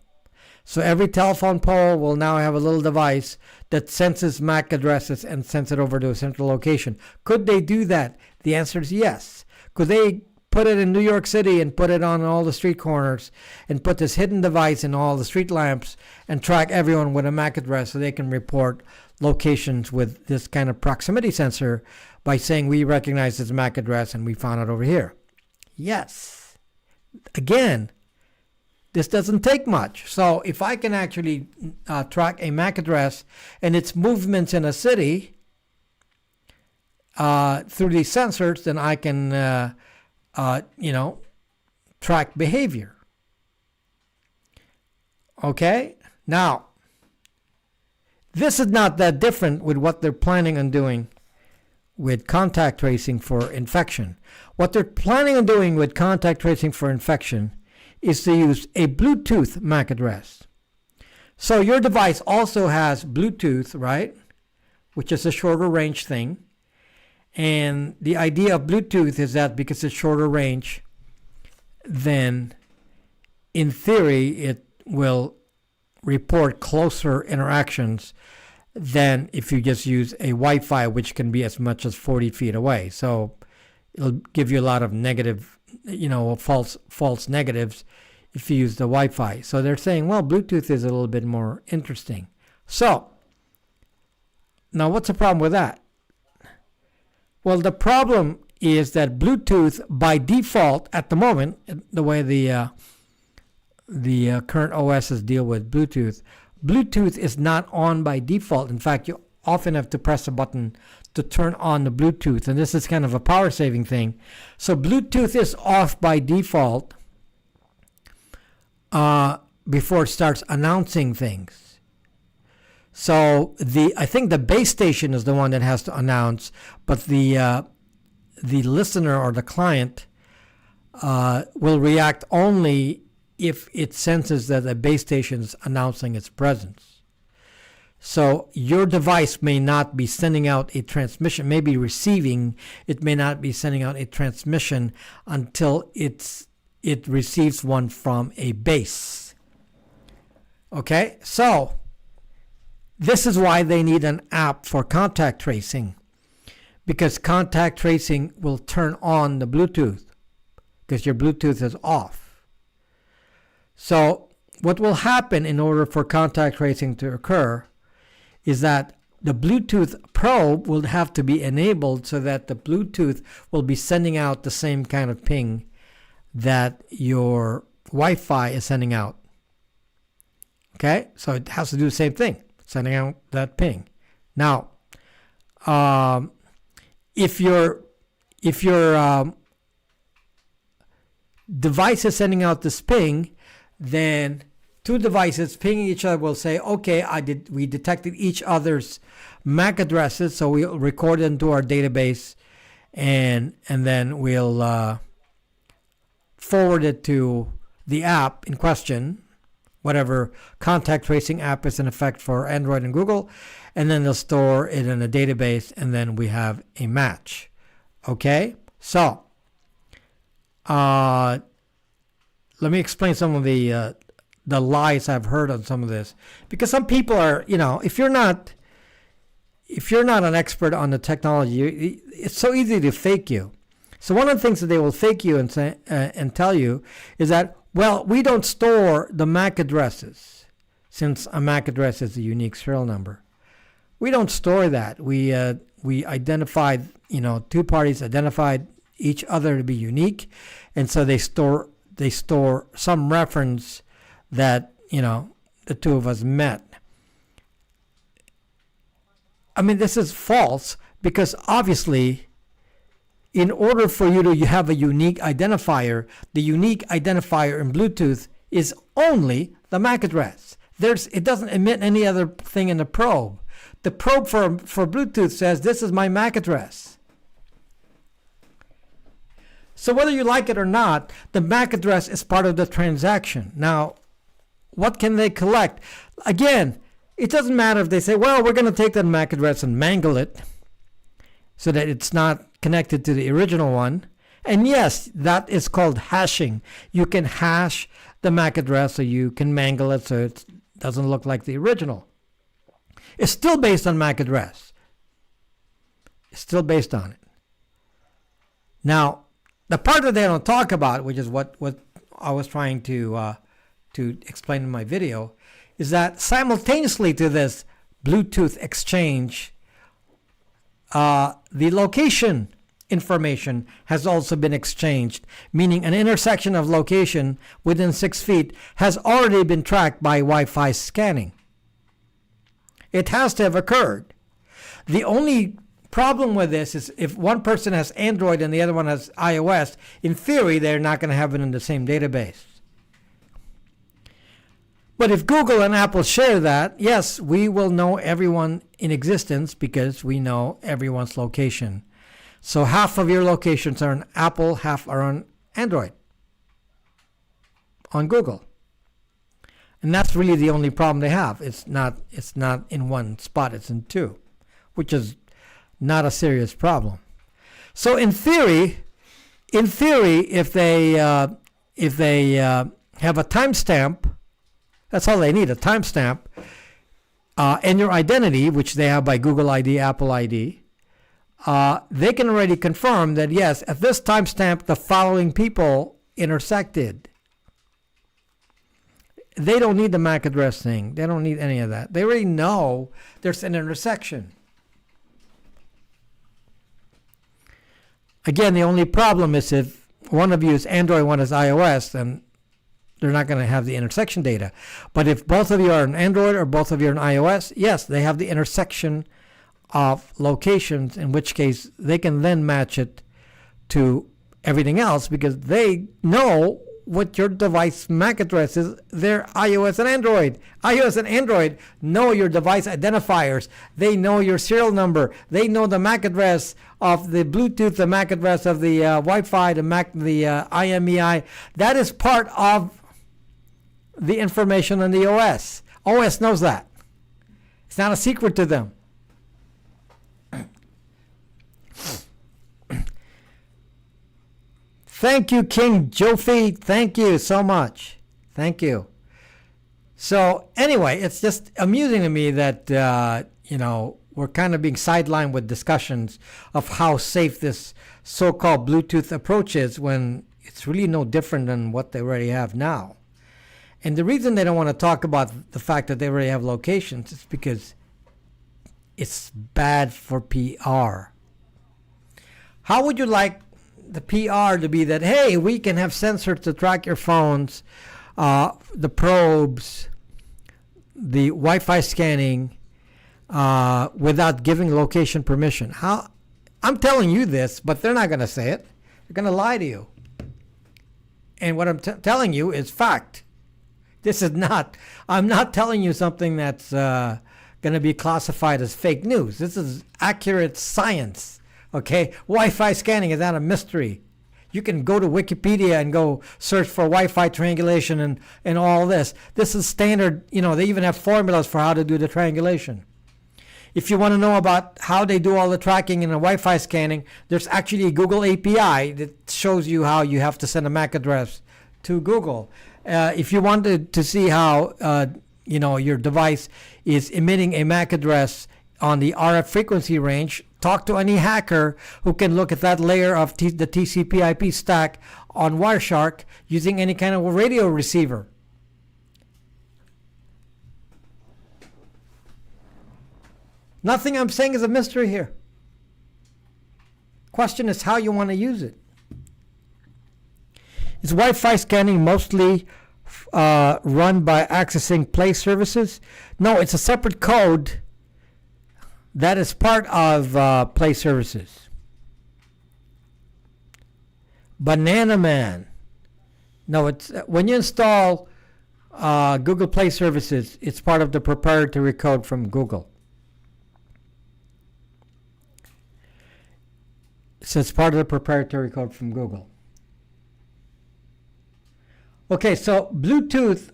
So every telephone pole will now have a little device that senses MAC addresses and sends it over to a central location. Could they do that? The answer is yes. Could they put it in New York City and put it on all the street corners and put this hidden device in all the street lamps and track everyone with a MAC address so they can report locations with this kind of proximity sensor by saying we recognize this MAC address and we found it over here? Yes. Again, this doesn't take much. So if I can actually track a MAC address and its movements in a city through these sensors, then I can track behavior. Okay? Now, this is not that different with what they're planning on doing with contact tracing for infection. What they're planning on doing with contact tracing for infection is to use a Bluetooth MAC address. So your device also has Bluetooth, right? Which is a shorter range thing. And the idea of Bluetooth is that because it's shorter range, then in theory it will report closer interactions than if you just use a Wi-Fi, which can be as much as 40 feet away. So it'll give you a lot of negative, false negatives if you use the Wi-Fi. So they're saying, well, Bluetooth is a little bit more interesting. So now what's the problem with that? Well, the problem is that Bluetooth, by default, at the moment, the way the current OSs deal with Bluetooth, Bluetooth is not on by default. In fact, you often have to press a button to turn on the Bluetooth, and this is kind of a power-saving thing. So Bluetooth is off by default before it starts announcing things. So I think the base station is the one that has to announce, but the listener or the client will react only if it senses that the base station is announcing its presence. So your device may not be sending out a transmission, may be receiving, it may not be sending out a transmission until it receives one from a base. Okay, so this is why they need an app for contact tracing, because contact tracing will turn on the Bluetooth because your Bluetooth is off. So what will happen in order for contact tracing to occur is that the Bluetooth probe will have to be enabled so that the Bluetooth will be sending out the same kind of ping that your Wi-Fi is sending out. Okay, so it has to do the same thing, sending out that ping. Now, if your device is sending out this ping, then two devices pinging each other will say, okay, we detected each other's MAC addresses, so we'll record it into our database, and then we'll forward it to the app in question, whatever contact tracing app is in effect for Android and Google, and then they'll store it in a database, and then we have a match. Okay? So, let me explain some of the lies I've heard on some of this, because some people are, if you're not an expert on the technology, it's so easy to fake you. So one of the things that they will fake you and say and tell you is that, well, we don't store the MAC addresses, since a MAC address is a unique serial number. We don't store that. We identified, two parties identified each other to be unique, and so they store some reference that the two of us met. I mean, this is false, because obviously, in order for you to have a unique identifier, the unique identifier in Bluetooth is only the MAC address. It doesn't emit any other thing in the probe. The probe for Bluetooth says, this is my MAC address. So whether you like it or not, the MAC address is part of the transaction. Now, what can they collect? Again, it doesn't matter if they say, well, we're going to take that MAC address and mangle it so that it's not connected to the original one. And yes, that is called hashing. You can hash the MAC address, so you can mangle it so it doesn't look like the original. It's still based on MAC address. It's still based on it. Now, the part that they don't talk about, which is what I was trying to explain in my video, is that simultaneously to this Bluetooth exchange, the location information has also been exchanged, meaning an intersection of location within 6 feet has already been tracked by Wi-Fi scanning. It has to have occurred. The only problem with this is if one person has Android and the other one has iOS, in theory, they're not going to have it in the same database. But if Google and Apple share that, yes, we will know everyone in existence because we know everyone's location. So half of your locations are on Apple, half are on Android, on Google. And that's really the only problem they have. It's not in one spot, it's in two, which is not a serious problem. So in theory, if they have a timestamp, that's all they need, a timestamp, and your identity, which they have by Google ID, Apple ID, they can already confirm that, yes, at this timestamp, the following people intersected. They don't need the MAC address thing. They don't need any of that. They already know there's an intersection. Again, the only problem is if one of you is Android, one is iOS, then they're not going to have the intersection data. But if both of you are on Android or both of you are on iOS, yes, they have the intersection of locations, in which case they can then match it to everything else because they know what your device MAC address is. They're iOS and Android. iOS and Android know your device identifiers. They know your serial number. They know the MAC address of the Bluetooth, the MAC address of the Wi-Fi, the IMEI. That is part of the information on the OS. OS knows that. It's not a secret to them. Thank you, King Jofi. Thank you so much. Thank you. So anyway, it's just amusing to me that, we're kind of being sidelined with discussions of how safe this so-called Bluetooth approach is when it's really no different than what they already have now. And the reason they don't want to talk about the fact that they already have locations is because it's bad for PR. How would you like the PR to be that, hey, we can have sensors to track your phones, the probes, the Wi-Fi scanning, without giving location permission? I'm telling you this, but they're not going to say it. They're going to lie to you. And what I'm telling you is fact. This is not, I'm not telling you something that's going to be classified as fake news. This is accurate science. Okay? Wi-Fi scanning is not a mystery. You can go to Wikipedia and go search for Wi-Fi triangulation and all this. This is standard. They even have formulas for how to do the triangulation. If you want to know about how they do all the tracking in the Wi-Fi scanning, there's actually a Google API that shows you how you have to send a MAC address to Google. If you wanted to see how your device is emitting a MAC address on the RF frequency range, talk to any hacker who can look at that layer of the TCP/IP stack on Wireshark using any kind of a radio receiver. Nothing I'm saying is a mystery here. Question is how you want to use it. Is Wi-Fi scanning mostly run by accessing Play services? No, it's a separate code that is part of Play services. Banana Man. No, it's when you install Google Play services, it's part of the proprietary code from Google. So it's part of the proprietary code from Google. Okay, so Bluetooth,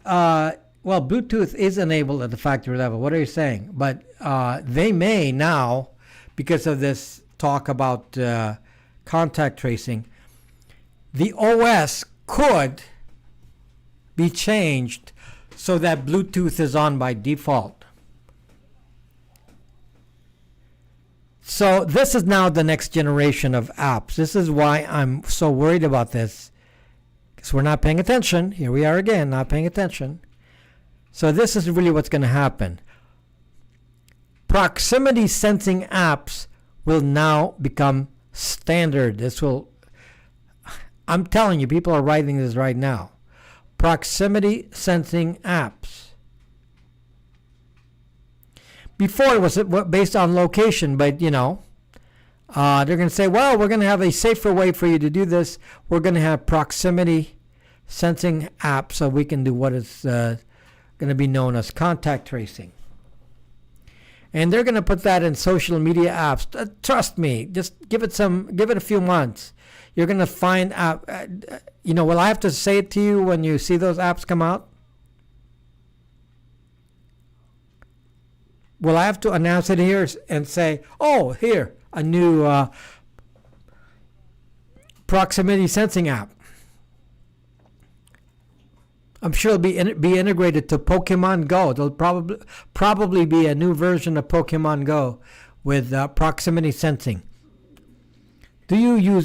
Bluetooth is enabled at the factory level. What are you saying? But they may now, because of this talk about contact tracing, the OS could be changed so that Bluetooth is on by default. So this is now the next generation of apps. This is why I'm so worried about this. Because we're not paying attention. Here we are again, not paying attention. So this is really what's going to happen. Proximity sensing apps will now become standard. I'm telling you, people are writing this right now. Proximity sensing apps. Before it was based on location, but they're going to say, well, we're going to have a safer way for you to do this. We're going to have proximity sensing apps so we can do what is going to be known as contact tracing. And they're going to put that in social media apps. Trust me, just give it a few months. You're going to find out, will I have to say it to you when you see those apps come out? Will I have to announce it here and say, oh, here, a new proximity sensing app? I'm sure it'll be integrated to Pokemon Go. There'll probably be a new version of Pokemon Go with proximity sensing. Do you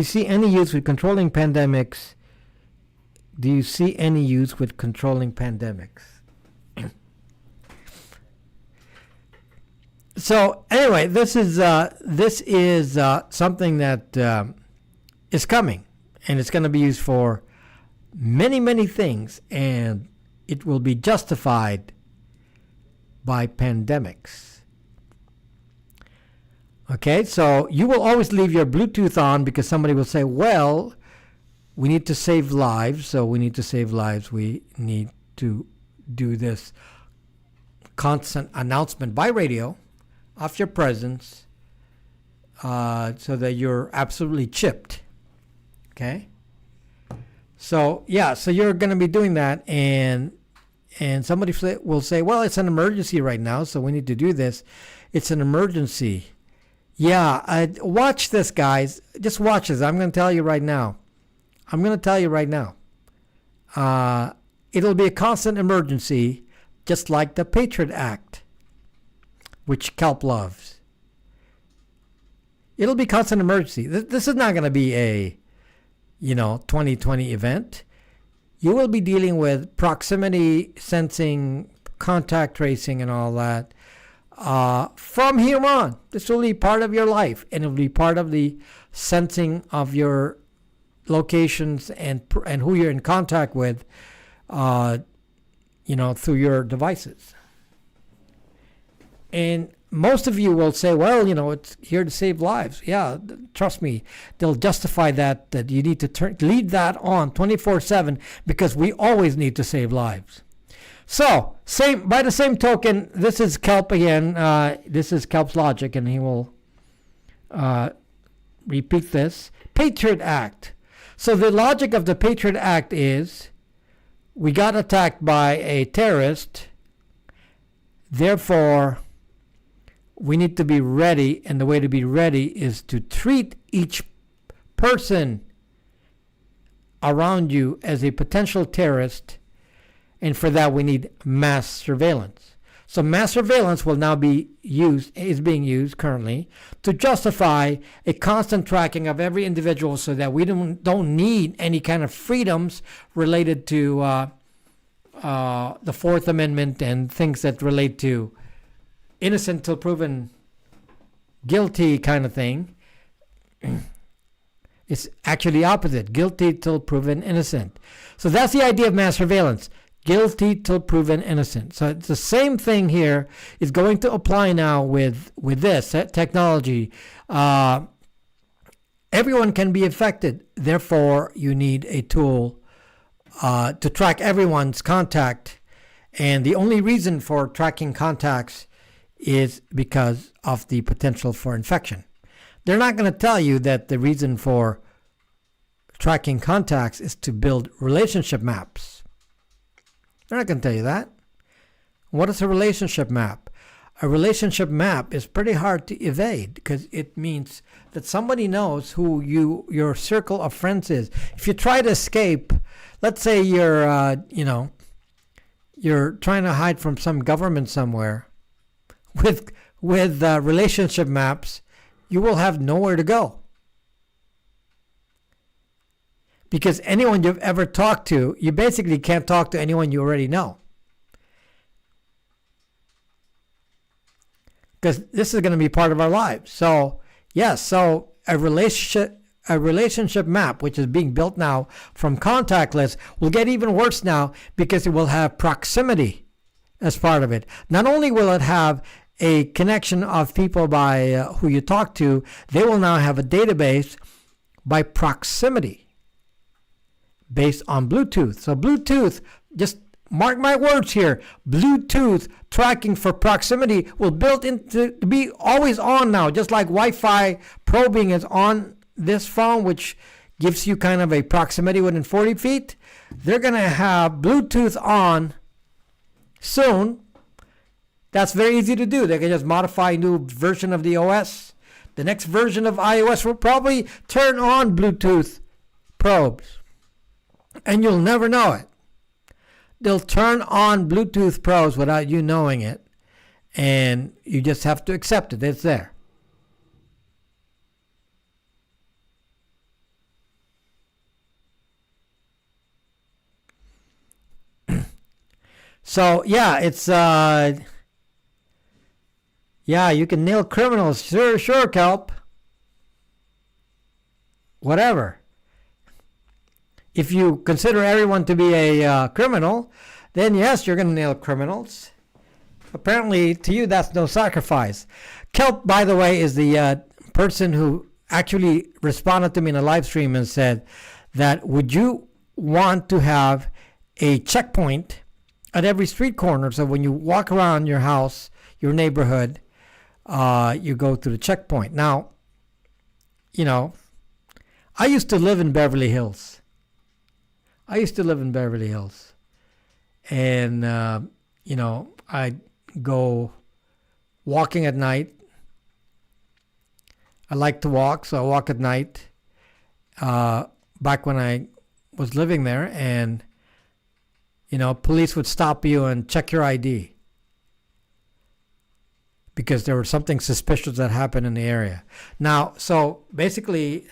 see any use with controlling pandemics? So anyway, this is something that is coming, and it's going to be used for many, many things, and it will be justified by pandemics. Okay, so you will always leave your Bluetooth on because somebody will say, well, we need to save lives, so we need to do this constant announcement by radio of your presence so that you're absolutely chipped. Okay? So, so you're going to be doing that, and somebody will say, well, it's an emergency right now, so we need to do this. It's an emergency. Yeah, watch this, guys. Just watch this. I'm going to tell you right now. It'll be a constant emergency, just like the Patriot Act, which Kelp loves. It'll be constant emergency. This is not going to be a 2020 event. You will be dealing with proximity sensing, contact tracing, and all that from here on. This will be part of your life, and it will be part of the sensing of your locations and who you're in contact with, through your devices. And most of you will say, well, it's here to save lives. Yeah, trust me, they'll justify that you need to leave that on 24/7 because we always need to save lives. So, by the same token, this is Kelp again. This is Kelp's logic, and he will repeat this. Patriot Act. So the logic of the Patriot Act is we got attacked by a terrorist, therefore we need to be ready, and the way to be ready is to treat each person around you as a potential terrorist, and for that we need mass surveillance. So mass surveillance will now is being used currently to justify a constant tracking of every individual so that we don't need any kind of freedoms related to the Fourth Amendment and things that relate to innocent till proven guilty kind of thing. It's actually opposite. Guilty till proven innocent. So that's the idea of mass surveillance. Guilty till proven innocent. So it's the same thing here is going to apply now with this technology. Everyone can be affected. Therefore, you need a tool to track everyone's contact. And the only reason for tracking contacts is because of the potential for infection. They're not going to tell you that the reason for tracking contacts is to build relationship maps. They're not going to tell you that. What is a relationship map? A relationship map is pretty hard to evade because it means that somebody knows who your circle of friends is. If you try to escape, let's say you're trying to hide from some government somewhere, with relationship maps, you will have nowhere to go. Because anyone you've ever talked to, you basically can't talk to anyone you already know. Because this is going to be part of our lives. So, yes, so a relationship map, which is being built now from contactless, will get even worse now because it will have proximity as part of it. Not only will it have a connection of people by who you talk to, they will now have a database by proximity based on Bluetooth. So Bluetooth, just mark my words here, Bluetooth tracking for proximity will built into to be always on now, just like Wi-Fi probing is on this phone, which gives you kind of a proximity within 40 feet. They're going to have Bluetooth on soon. That's very easy to do. They can just modify a new version of the OS. The next version of iOS will probably turn on Bluetooth probes. And you'll never know it. They'll turn on Bluetooth probes without you knowing it. And you just have to accept it. It's there. So, yeah, it's... yeah, you can nail criminals. Sure, Kelp. Whatever. If you consider everyone to be a criminal, then yes, you're going to nail criminals. Apparently, to you, that's no sacrifice. Kelp, by the way, is the person who actually responded to me in a live stream and said that would you want to have a checkpoint at every street corner, so when you walk around your house, your neighborhood, you go to the checkpoint. Now, I used to live in Beverly Hills. And, I'd go walking at night. I like to walk, so I walk at night. Back when I was living there, and, police would stop you and check your ID because there was something suspicious that happened in the area. Now, so basically,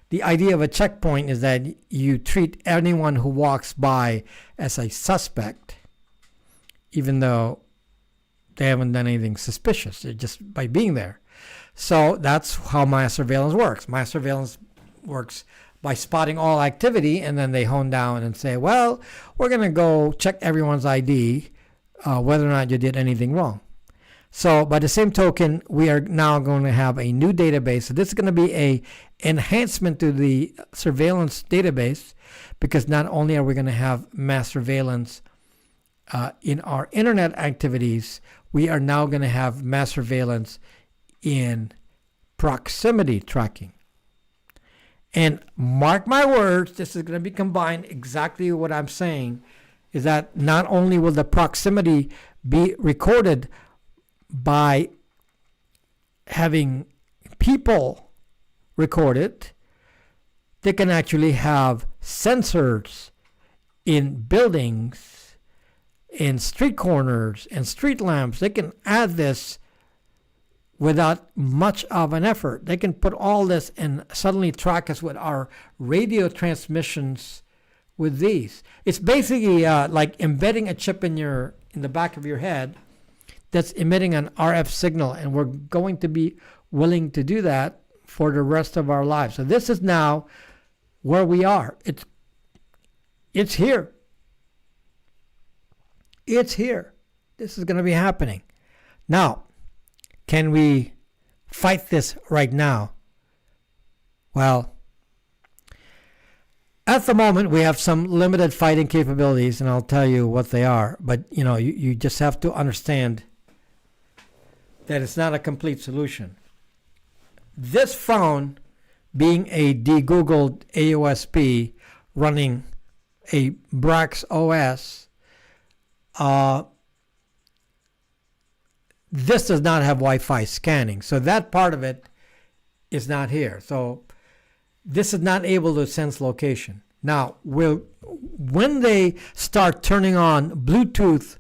the idea of a checkpoint is that you treat anyone who walks by as a suspect, even though they haven't done anything suspicious, just by being there. So that's how mass surveillance works. Mass surveillance works by spotting all activity, and then they hone down and say, well, we're going to go check everyone's ID, whether or not you did anything wrong. So by the same token, we are now going to have a new database. So this is going to be a enhancement to the surveillance database, because not only are we going to have mass surveillance in our internet activities, we are now going to have mass surveillance in proximity tracking. And mark my words, this is going to be combined. Exactly what I'm saying is that not only will the proximity be recorded by having people record it, they can actually have sensors in buildings, in street corners, and street lamps. They can add this without much of an effort. They can put all this and suddenly track us with our radio transmissions with these. It's basically like embedding a chip in the back of your head that's emitting an RF signal, and we're going to be willing to do that for the rest of our lives. So this is now where we are. It's here. It's here. This is going to be happening. Now, can we fight this right now? Well, at the moment, we have some limited fighting capabilities, and I'll tell you what they are. But, you just have to understand that it's not a complete solution. This phone, being a de-Googled AOSP running a Brax OS, this does not have Wi-Fi scanning. So that part of it is not here. So this is not able to sense location. Now, when they start turning on Bluetooth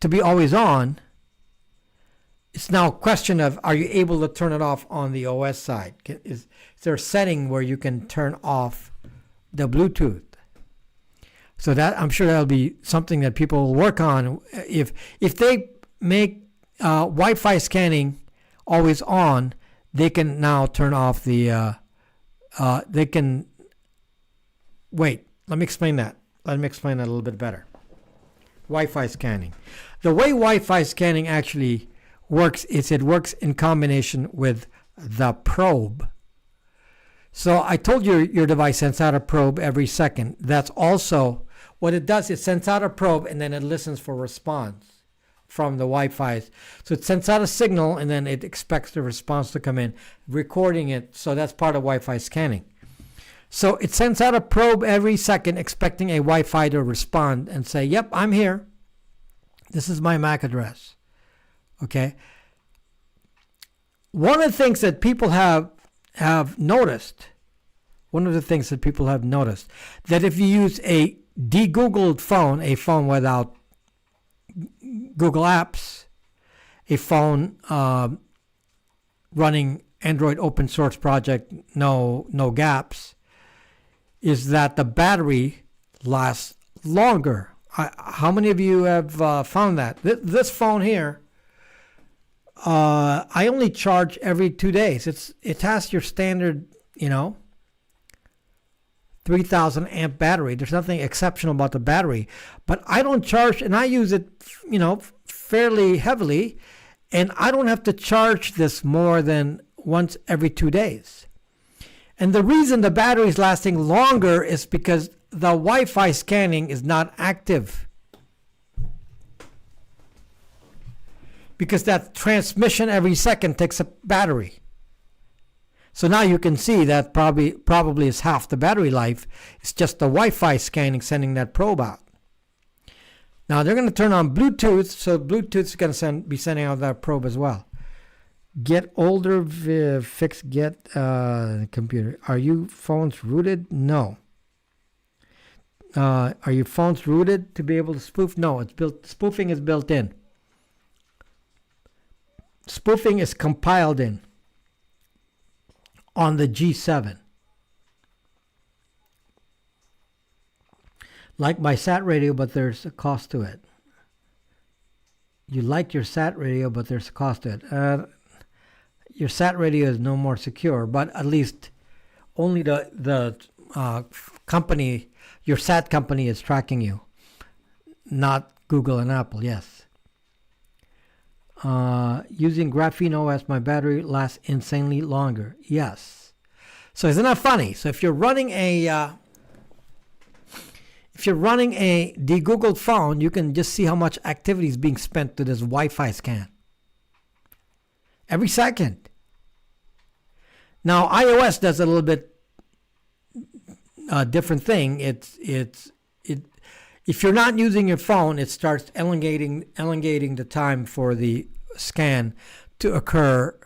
to be always on, it's now a question of, are you able to turn it off on the OS side? Is there a setting where you can turn off the Bluetooth? So that, I'm sure that'll be something that people will work on. If they make Wi-Fi scanning always on, they can now turn off the, wait, let me explain that. Let me explain that a little bit better. Wi-Fi scanning. The way Wi-Fi scanning actually works is it works in combination with the probe. So I told you your device sends out a probe every second. That's also what it does. It sends out a probe and then it listens for response from the Wi-Fi. So it sends out a signal and then it expects the response to come in, recording it. So that's part of Wi-Fi scanning. So it sends out a probe every second, expecting a Wi-Fi to respond and say, yep, I'm here. This is my MAC address. Okay. One of the things that people have noticed, that if you use a de-Googled phone, a phone without Google Apps, a phone running Android open source project, no gaps, is that the battery lasts longer. How many of you have found that? This phone here, I only charge every 2 days. It has your standard, 3,000 amp battery. There's nothing exceptional about the battery, but I don't charge, and I use it, fairly heavily, and I don't have to charge this more than once every 2 days. And the reason the battery is lasting longer is because the Wi-Fi scanning is not active. Because that transmission every second takes a battery. So now you can see that probably is half the battery life. It's just the Wi-Fi scanning sending that probe out. Now they're going to turn on Bluetooth, so Bluetooth is going to be sending out that probe as well. Get older, fix, get computer. Are you phones rooted? No. Are your phones rooted to be able to spoof? No, it's built. Spoofing is built in. Spoofing is compiled in on the G7. Like my sat radio, but there's a cost to it. You like your sat radio, but there's a cost to it. Your sat radio is no more secure, but at least only the company, your sat company, is tracking you, not Google and Apple. Yes. Using Graphene OS, my battery lasts insanely longer. Yes. So isn't that funny? So if you're running a de-Googled phone, you can just see how much activity is being spent to this Wi-Fi scan. Every second. Now iOS does a little bit different thing. If you're not using your phone, it starts elongating the time for the scan to occur,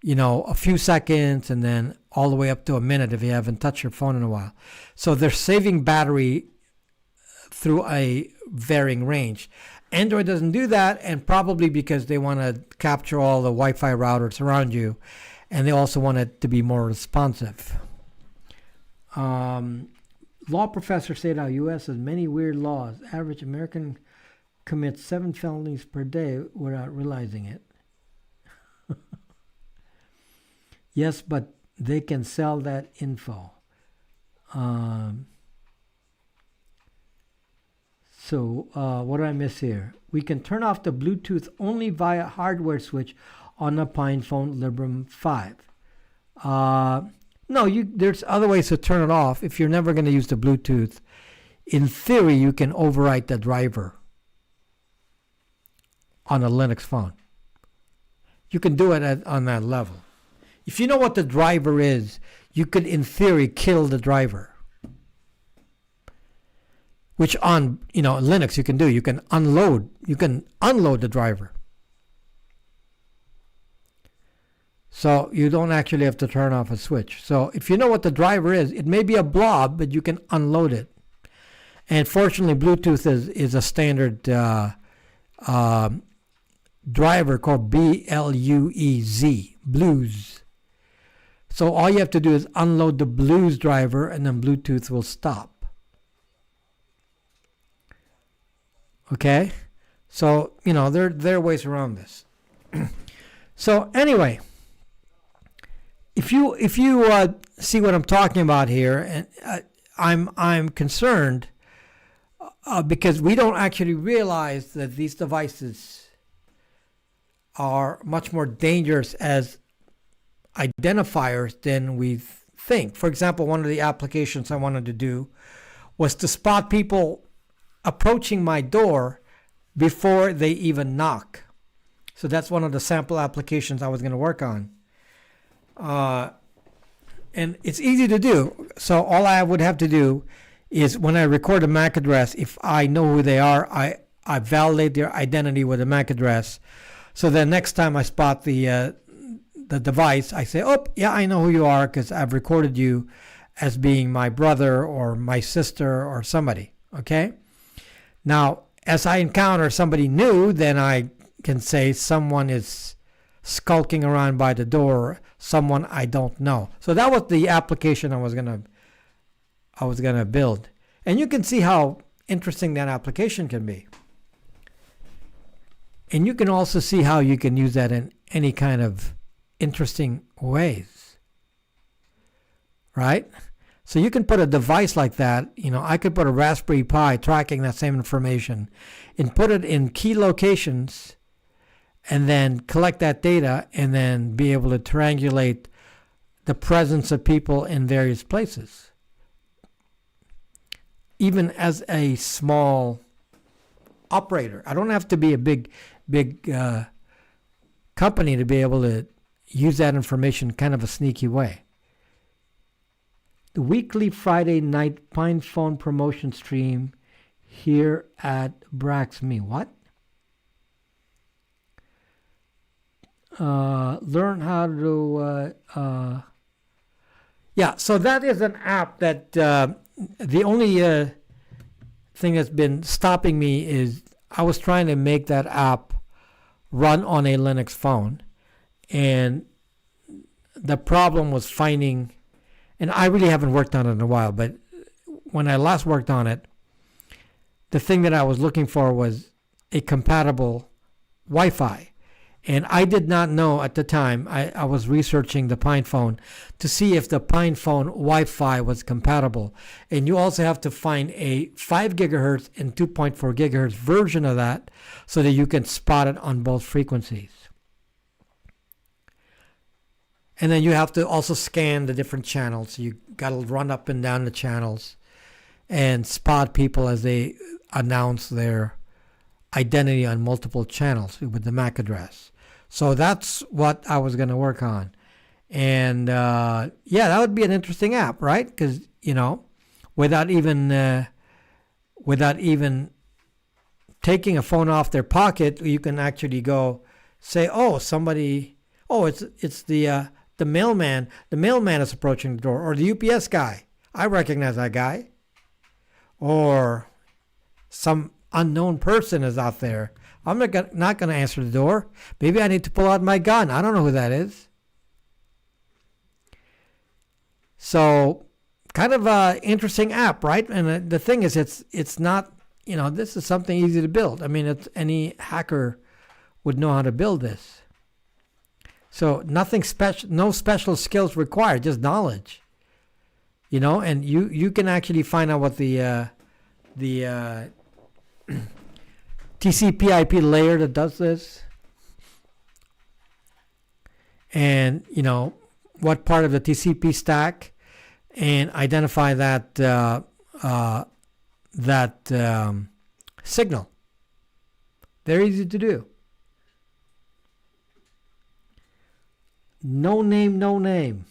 a few seconds and then all the way up to a minute if you haven't touched your phone in a while. So they're saving battery through a varying range. Android doesn't do that, and probably because they want to capture all the Wi-Fi routers around you, and they also want it to be more responsive. Law professor said our U.S. has many weird laws. Average American commits 7 felonies per day without realizing it. Yes, but they can sell that info. So what did I miss here? We can turn off the Bluetooth only via hardware switch on a PinePhone Librem 5. No, there's other ways to turn it off. If you're never going to use the Bluetooth, in theory, you can overwrite the driver on a Linux phone. You can do it on that level. If you know what the driver is, you could, in theory, kill the driver. Which on Linux you can do. You can unload the driver. So you don't actually have to turn off a switch. So if you know what the driver is, it may be a blob, but you can unload it. And fortunately, Bluetooth is a standard driver called BLUEZ, Blues. So all you have to do is unload the Blues driver, and then Bluetooth will stop. Okay, so there are ways around this. So anyway, if you see what I'm talking about here, and I'm concerned because we don't actually realize that these devices are much more dangerous as identifiers than we think. For example, one of the applications I wanted to do was to spot people approaching my door before they even knock. So that's one of the sample applications I was going to work on. And it's easy to do. So all I would have to do is when I record a MAC address, if I know who they are, I validate their identity with a MAC address. So then next time I spot the device, I say, oh, yeah, I know who you are because I've recorded you as being my brother or my sister or somebody. Okay? Now, as I encounter somebody new, then I can say someone is skulking around by the door, someone I don't know. So that was the application I was gonna build. And you can see how interesting that application can be. And you can also see how you can use that in any kind of interesting ways. Right? So you can put a device like that, I could put a Raspberry Pi tracking that same information and put it in key locations and then collect that data and then be able to triangulate the presence of people in various places. Even as a small operator. I don't have to be a big company to be able to use that information kind of a sneaky way. The weekly Friday night PinePhone promotion stream here at Braxme. What? Learn how to... yeah, so that is an app that the only thing that's been stopping me is I was trying to make that app run on a Linux phone. And the problem was finding... And I really haven't worked on it in a while, but when I last worked on it, the thing that I was looking for was a compatible Wi-Fi. And I did not know at the time. I was researching the PinePhone to see if the PinePhone Wi-Fi was compatible. And you also have to find a 5 gigahertz and 2.4 gigahertz version of that so that you can spot it on both frequencies. And then you have to also scan the different channels. You got to run up and down the channels and spot people as they announce their identity on multiple channels with the MAC address. So that's what I was going to work on. And yeah, that would be an interesting app, right? Because, you know, without even taking a phone off their pocket, you can actually go say, oh, somebody, oh, it's the mailman. The mailman is approaching the door, or the UPS guy. I recognize that guy. Or some unknown person is out there. I'm not going to answer the door. Maybe I need to pull out my gun. I don't know who that is. So, kind of an interesting app, right? And the thing is, it's not, you know, this is something easy to build. I mean, any hacker would know how to build this. So, nothing special, no special skills required, just knowledge. You know, and you can actually find out what the TCP/IP layer that does this, and you know what part of the TCP stack, and identify that signal. Very easy to do. No name, no name.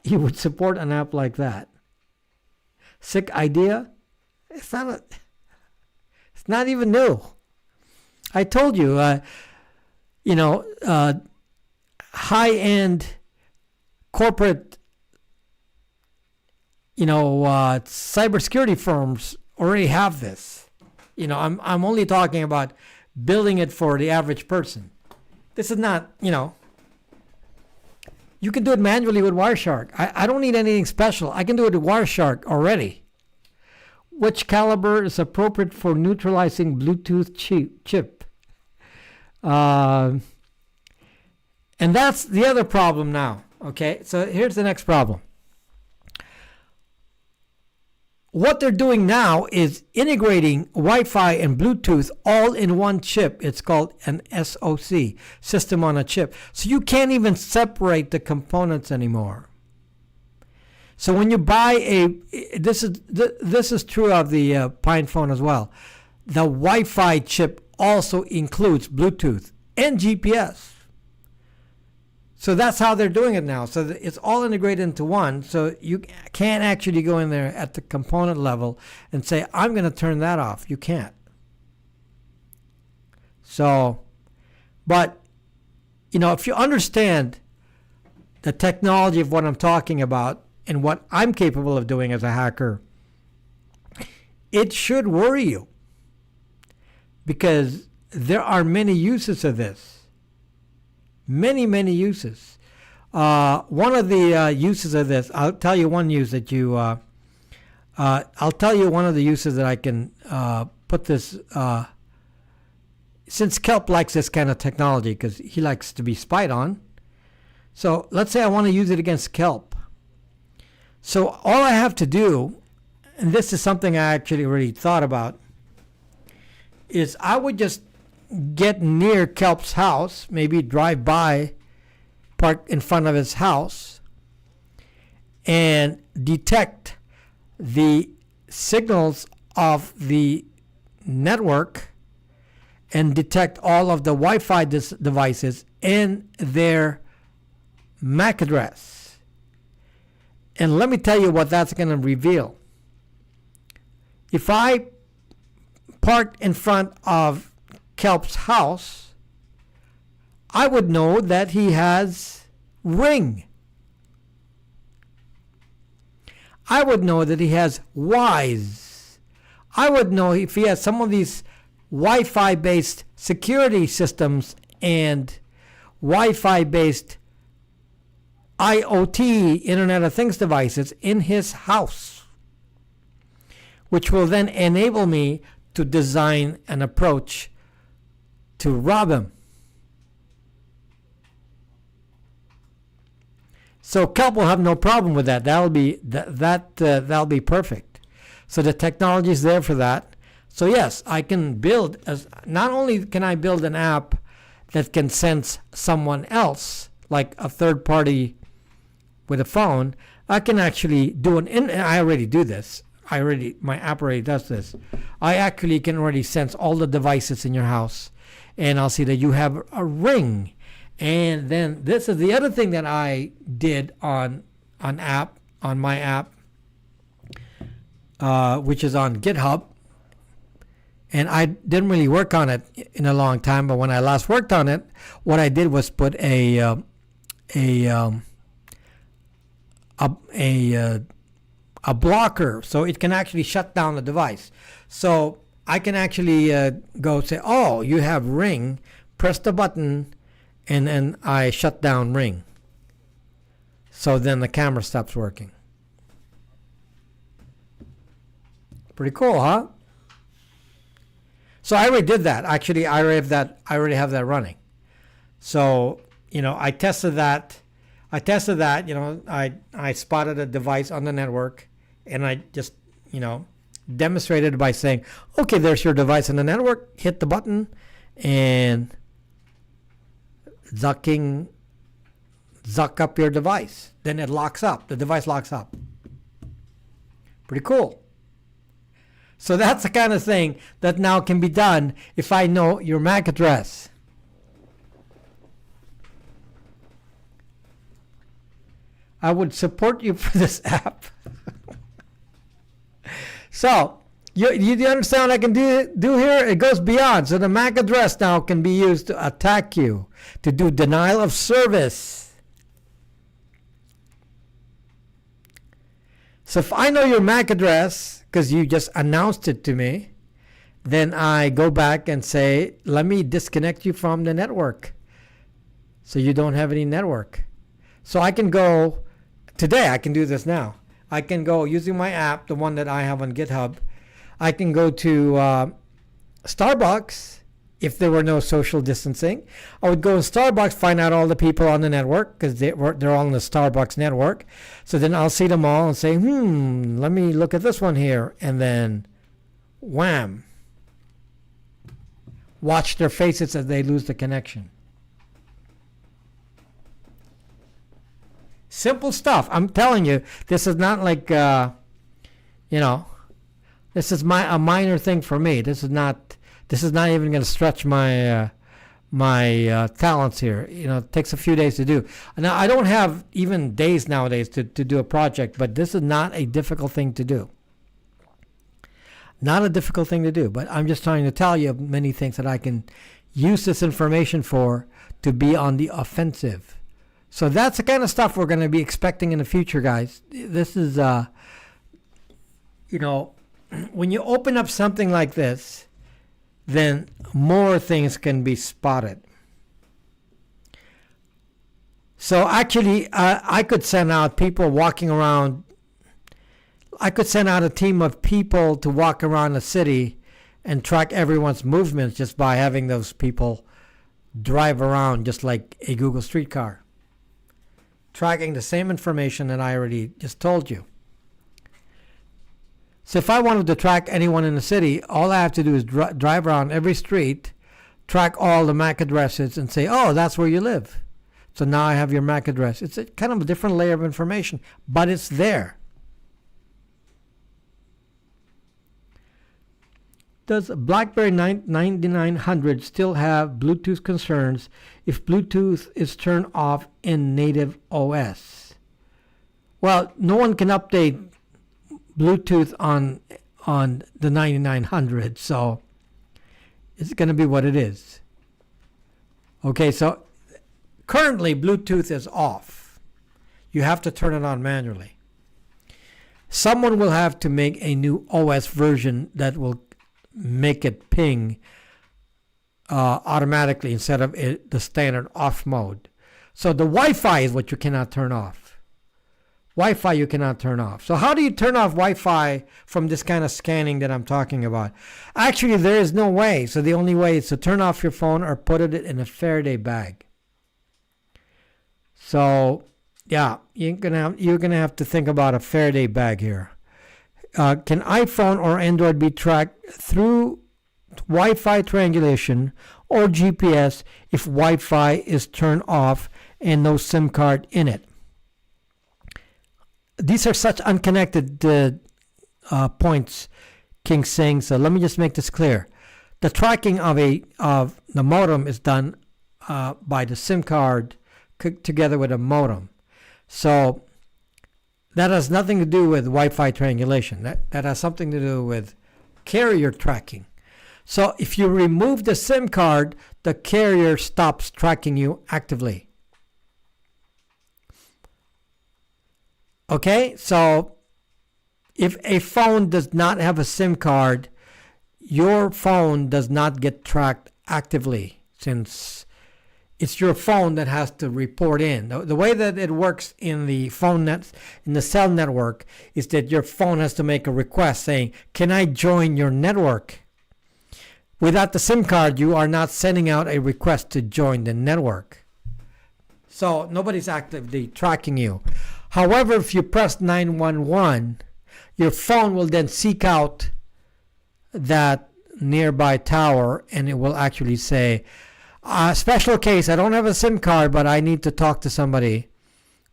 You would support an app like that. Sick idea? It's not even new. I told you, high-end corporate, cybersecurity firms already have this. You know, I'm only talking about building it for the average person. This is not, you can do it manually with Wireshark. I don't need anything special. I can do it with Wireshark already. Which caliber is appropriate for neutralizing Bluetooth chip? And that's the other problem now. Okay, so here's the next problem. What they're doing now is integrating Wi-Fi and Bluetooth all in one chip. It's called an SoC, system on a chip. So you can't even separate the components anymore. So when you buy this is true of the PinePhone as well. The Wi-Fi chip also includes Bluetooth and GPS. So that's how they're doing it now. So it's all integrated into one. So you can't actually go in there at the component level and say, I'm going to turn that off. You can't. So, but, if you understand the technology of what I'm talking about and what I'm capable of doing as a hacker, it should worry you. Because there are many uses of this. Many, many uses. One of the uses of this, I'll tell you one use that I'll tell you one of the uses that I can put this, since Kelp likes this kind of technology because he likes to be spied on. So let's say I want to use it against Kelp. So all I have to do, and this is something I actually already thought about, is I would just get near Kelp's house, maybe drive by, park in front of his house, and detect the signals of the network and detect all of the Wi-Fi devices and their MAC address. And let me tell you what that's going to reveal. If I parked in front of Kelp's house, I would know that he has Ring. I would know that he has Wise. I would know if he has some of these Wi-Fi based security systems and Wi-Fi based IoT, Internet of Things devices in his house, which will then enable me to design an approach to rob him. So Kelp will have no problem with that. That'll be perfect. So the technology is there for that. So yes, I can build not only can I build an app that can sense someone else, like a third party with a phone, I can actually do I already do this. My app already does this. I actually can already sense all the devices in your house, and I'll see that you have a Ring. And then this is the other thing that I did on my app, which is on GitHub. And I didn't really work on it in a long time, but when I last worked on it, what I did was put a blocker, so it can actually shut down the device. So I can actually go say, "Oh, you have Ring," press the button, and then I shut down Ring. So then the camera stops working. Pretty cool, huh? So I already did that. Actually, I already have that running. So, I tested that. I spotted a device on the network, and I just, demonstrated by saying, "Okay, there's your device on the network. Hit the button, and zuck up your device." Then it locks up. The device locks up. Pretty cool. So that's the kind of thing that now can be done if I know your MAC address. I would support you for this app. So, you understand what I can do here? It goes beyond. So the MAC address now can be used to attack you, to do denial of service. So if I know your MAC address, because you just announced it to me, then I go back and say, "Let me disconnect you from the network so you don't have any network." So I can go, today I can do this now. I can go using my app, the one that I have on GitHub. I can go to Starbucks if there were no social distancing. I would go to Starbucks, find out all the people on the network because they're all on the Starbucks network. So then I'll see them all and say, let me look at this one here. And then, wham. Watch their faces as they lose the connection. Simple stuff. I'm telling you, this is not like, this is a minor thing for me. This is not even going to stretch my talents here. It takes a few days to do. Now, I don't have even days nowadays to do a project, but this is not a difficult thing to do. Not a difficult thing to do, but I'm just trying to tell you many things that I can use this information for to be on the offensive. So that's the kind of stuff we're going to be expecting in the future, guys. This is, when you open up something like this, then more things can be spotted. So actually, I could send out people walking around. I could send out a team of people to walk around the city and track everyone's movements just by having those people drive around just like a Google streetcar, tracking the same information that I already just told you. So if I wanted to track anyone in the city, all I have to do is drive around every street, track all the MAC addresses, and say, "Oh, that's where you live." So now I have your MAC address. It's a kind of a different layer of information, but it's there. Does BlackBerry 9900 still have Bluetooth concerns if Bluetooth is turned off in native OS? Well, no one can update Bluetooth on the 9900, so it's going to be what it is. Okay, so currently Bluetooth is off. You have to turn it on manually. Someone will have to make a new OS version that will make it ping automatically instead of the standard off mode. So the Wi-Fi is what you cannot turn off. Wi-Fi you cannot turn off. So how do you turn off Wi-Fi from this kind of scanning that I'm talking about? Actually, there is no way. So the only way is to turn off your phone or put it in a Faraday bag. So yeah, you're gonna have to think about a Faraday bag here. Can iPhone or Android be tracked through Wi-Fi triangulation or GPS if Wi-Fi is turned off and no SIM card in it? These are such unconnected points, King saying. So let me just make this clear. The tracking of the modem is done by the SIM card together with a modem. So that has nothing to do with Wi-Fi triangulation. That has something to do with carrier tracking. So if you remove the SIM card, the carrier stops tracking you actively. Okay, so if a phone does not have a SIM card, your phone does not get tracked actively, since it's your phone that has to report in. The way that it works in the cell network is that your phone has to make a request saying, "Can I join your network?" Without the SIM card, you are not sending out a request to join the network. So nobody's actively tracking you. However, if you press 911, your phone will then seek out that nearby tower, and it will actually say, special case, I don't have a SIM card, but I need to talk to somebody.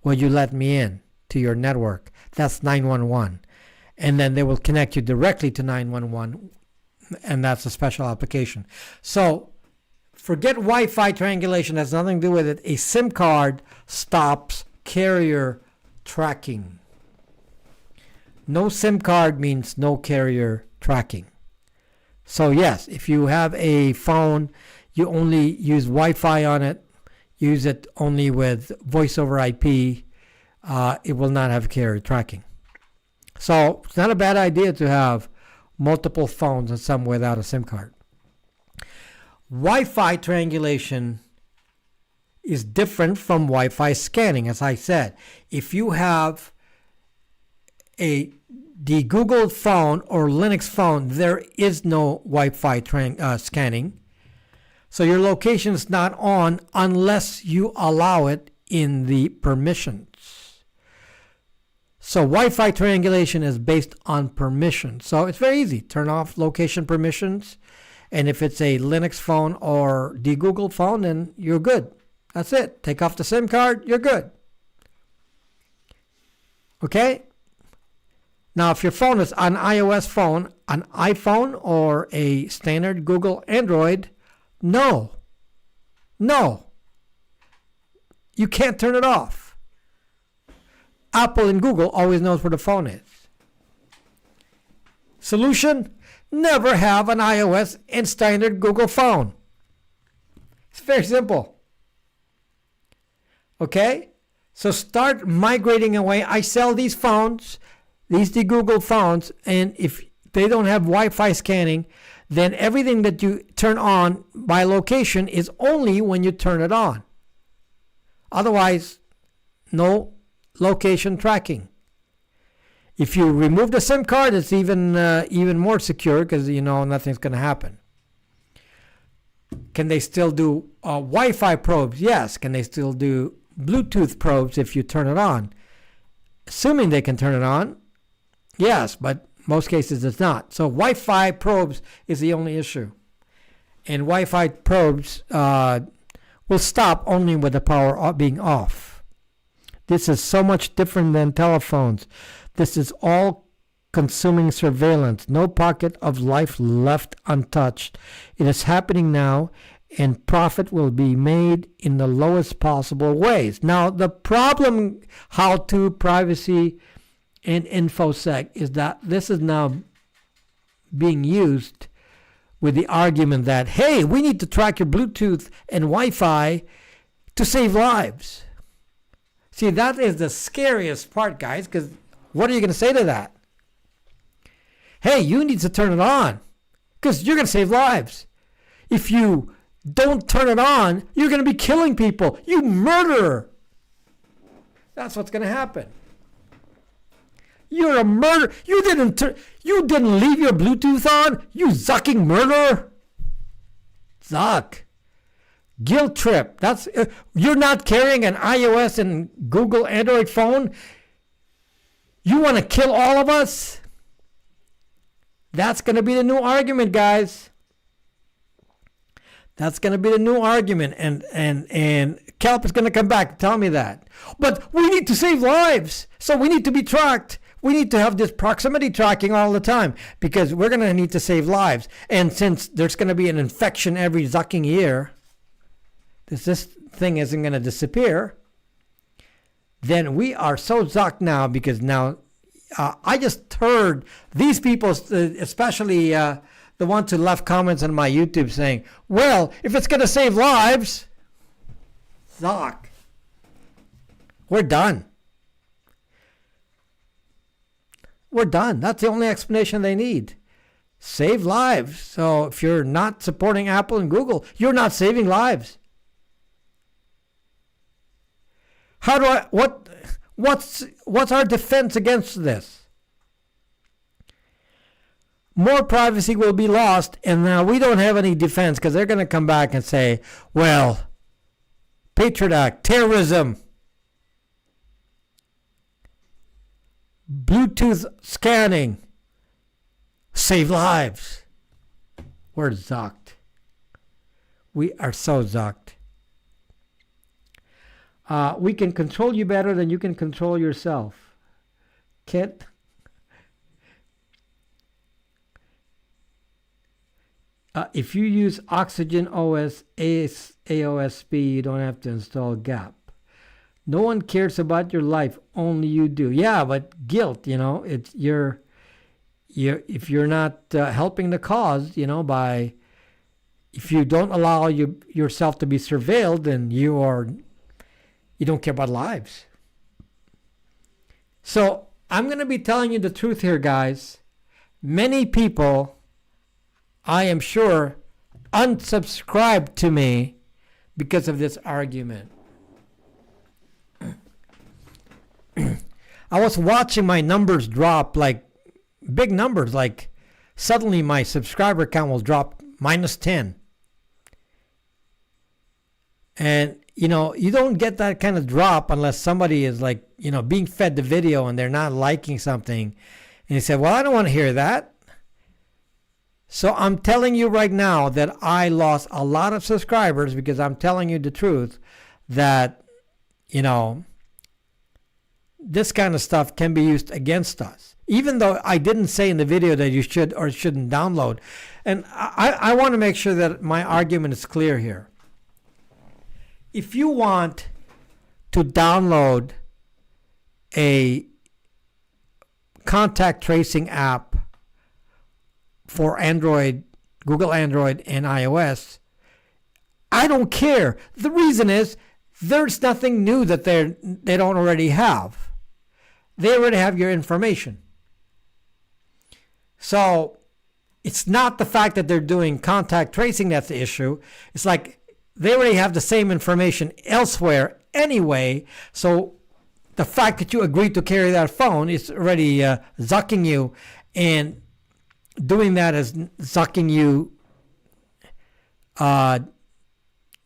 Will you let me in to your network? That's 911. And then they will connect you directly to 911, and that's a special application. So forget Wi-Fi triangulation, has nothing to do with it. A SIM card stops carrier tracking. No SIM card means no carrier tracking. So yes, if you have a phone, you only use Wi-Fi on it, use it only with voice over IP, it will not have carrier tracking. So it's not a bad idea to have multiple phones and some without a SIM card. Wi-Fi triangulation is different from Wi-Fi scanning. As I said, if you have the Google phone or Linux phone, there is no Wi-Fi scanning. So your location is not on unless you allow it in the permissions. So Wi-Fi triangulation is based on permissions. So it's very easy. Turn off location permissions. And if it's a Linux phone or the Google phone, then you're good. That's it. Take off the SIM card, you're good. Okay? Now, if your phone is an iOS phone, an iPhone, or a standard Google Android, no. You can't turn it off. Apple and Google always knows where the phone is. Solution? Never have an iOS and standard Google phone. It's very simple. Okay? So start migrating away. I sell these phones, the Google phones, and if they don't have Wi-Fi scanning, then everything that you turn on by location is only when you turn it on. Otherwise, no location tracking. If you remove the SIM card, it's even more secure because you know nothing's going to happen. Can they still do Wi-Fi probes? Yes. Can they still do Bluetooth probes if you turn it on? Assuming they can turn it on, yes, but most cases it's not. So Wi-Fi probes is the only issue. And Wi-Fi probes will stop only with the power being off. This is so much different than telephones. This is all consuming surveillance. No pocket of life left untouched. It is happening now, and profit will be made in the lowest possible ways. Now, the problem, how to privacy and InfoSec, is that this is now being used with the argument that, hey, we need to track your Bluetooth and Wi-Fi to save lives. See, that is the scariest part, guys, because what are you going to say to that? Hey, you need to turn it on because you're going to save lives. If you don't turn it on, you're going to be killing people. You murderer. That's what's going to happen. You're a murderer. You didn't leave your Bluetooth on. You zucking murderer. Zuck. Guilt trip. That's you're not carrying an iOS and Google Android phone. You want to kill all of us? That's going to be the new argument, guys. That's going to be the new argument, and Kelp is going to come back and tell me that. But we need to save lives, so we need to be tracked. We need to have this proximity tracking all the time because we're going to need to save lives. And since there's going to be an infection every zucking year, this thing isn't going to disappear, then we are so zucked now because now I just heard these people, especially the ones who left comments on my YouTube saying, well, if it's going to save lives, zuck. We're done. We're done. That's the only explanation they need. Save lives. So if you're not supporting Apple and Google, you're not saving lives. How do I, what's our defense against this? More privacy will be lost, and now we don't have any defense because they're going to come back and say, well, Patriot Act, terrorism, Bluetooth scanning, save lives. We're zucked. We are so zucked. We can control you better than you can control yourself. Kit. If you use Oxygen OS AOSP, you don't have to install GAP. No one cares about your life, only you do. Yeah, but guilt, it's if you're not helping the cause, if you don't allow yourself to be surveilled, then you don't care about lives. So I'm going to be telling you the truth here, guys. Many people, I am sure, unsubscribed to me because of this argument. I was watching my numbers drop, like big numbers, like suddenly my subscriber count will drop -10. And you don't get that kind of drop unless somebody is like, being fed the video and they're not liking something. And you say, well, I don't want to hear that. So I'm telling you right now that I lost a lot of subscribers because I'm telling you the truth that, this kind of stuff can be used against us. Even though I didn't say in the video that you should or shouldn't download. And I want to make sure that my argument is clear here. If you want to download a contact tracing app for Android, Google Android, and iOS, I don't care. The reason is there's nothing new that they don't already have. They already have your information. So it's not the fact that they're doing contact tracing that's the issue. It's like they already have the same information elsewhere anyway. So the fact that you agreed to carry that phone is already zucking you, and doing that is zucking you.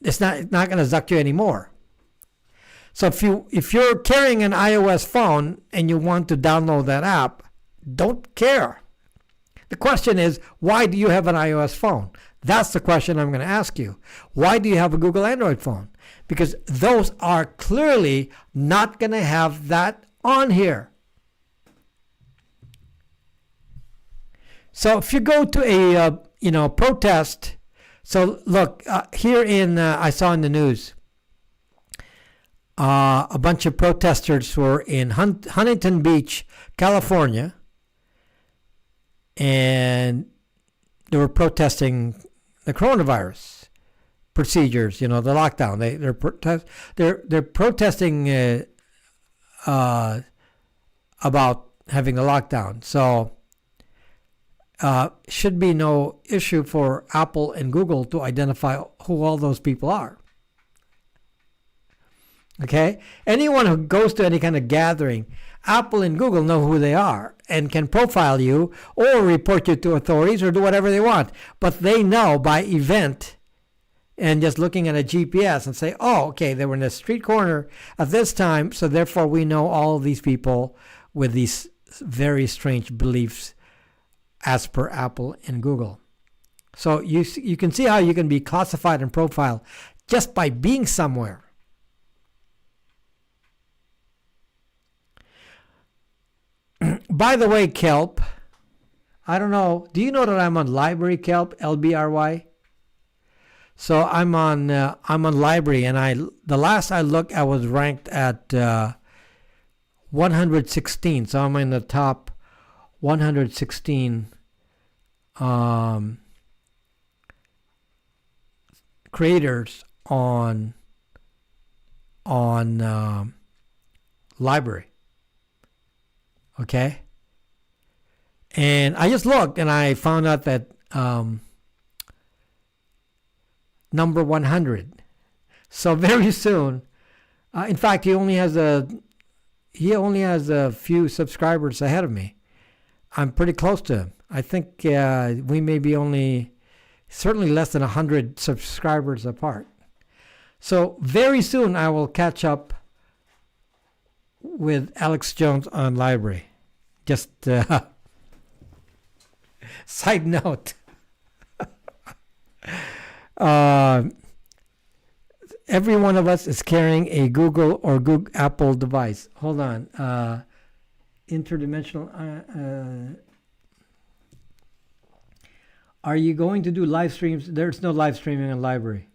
It's not going to zuck you anymore. So if you're carrying an iOS phone and you want to download that app, don't care. The question is, why do you have an iOS phone? That's the question I'm going to ask you. Why do you have a Google Android phone? Because those are clearly not going to have that on here. So if you go to a protest, so look here I saw in the news, a bunch of protesters were in Huntington Beach, California, and they were protesting the coronavirus procedures, the lockdown. They're protesting about having the lockdown. So should be no issue for Apple and Google to identify who all those people are. Okay? Anyone who goes to any kind of gathering, Apple and Google know who they are and can profile you or report you to authorities or do whatever they want. But they know by event and just looking at a GPS and say, oh, okay, they were in the street corner at this time, so therefore we know all these people with these very strange beliefs as per Apple and Google. So you can see how you can be classified and profiled just by being somewhere. By the way, Kelp, I don't know, do you know that I'm on Library, Kelp, LBRY? So I'm on Library, and the last I looked, I was ranked at 116. So I'm in the top 116 creators on Library. Okay, and I just looked and I found out that number 100. So very soon, in fact, he only has a few subscribers ahead of me. I'm pretty close to him. I think we may be certainly less than 100 subscribers apart. So very soon I will catch up with Alex Jones on Library. Just side note. Every one of us is carrying a Google or Apple device. Hold on. Interdimensional. Are you going to do live streams? There's no live streaming on Library.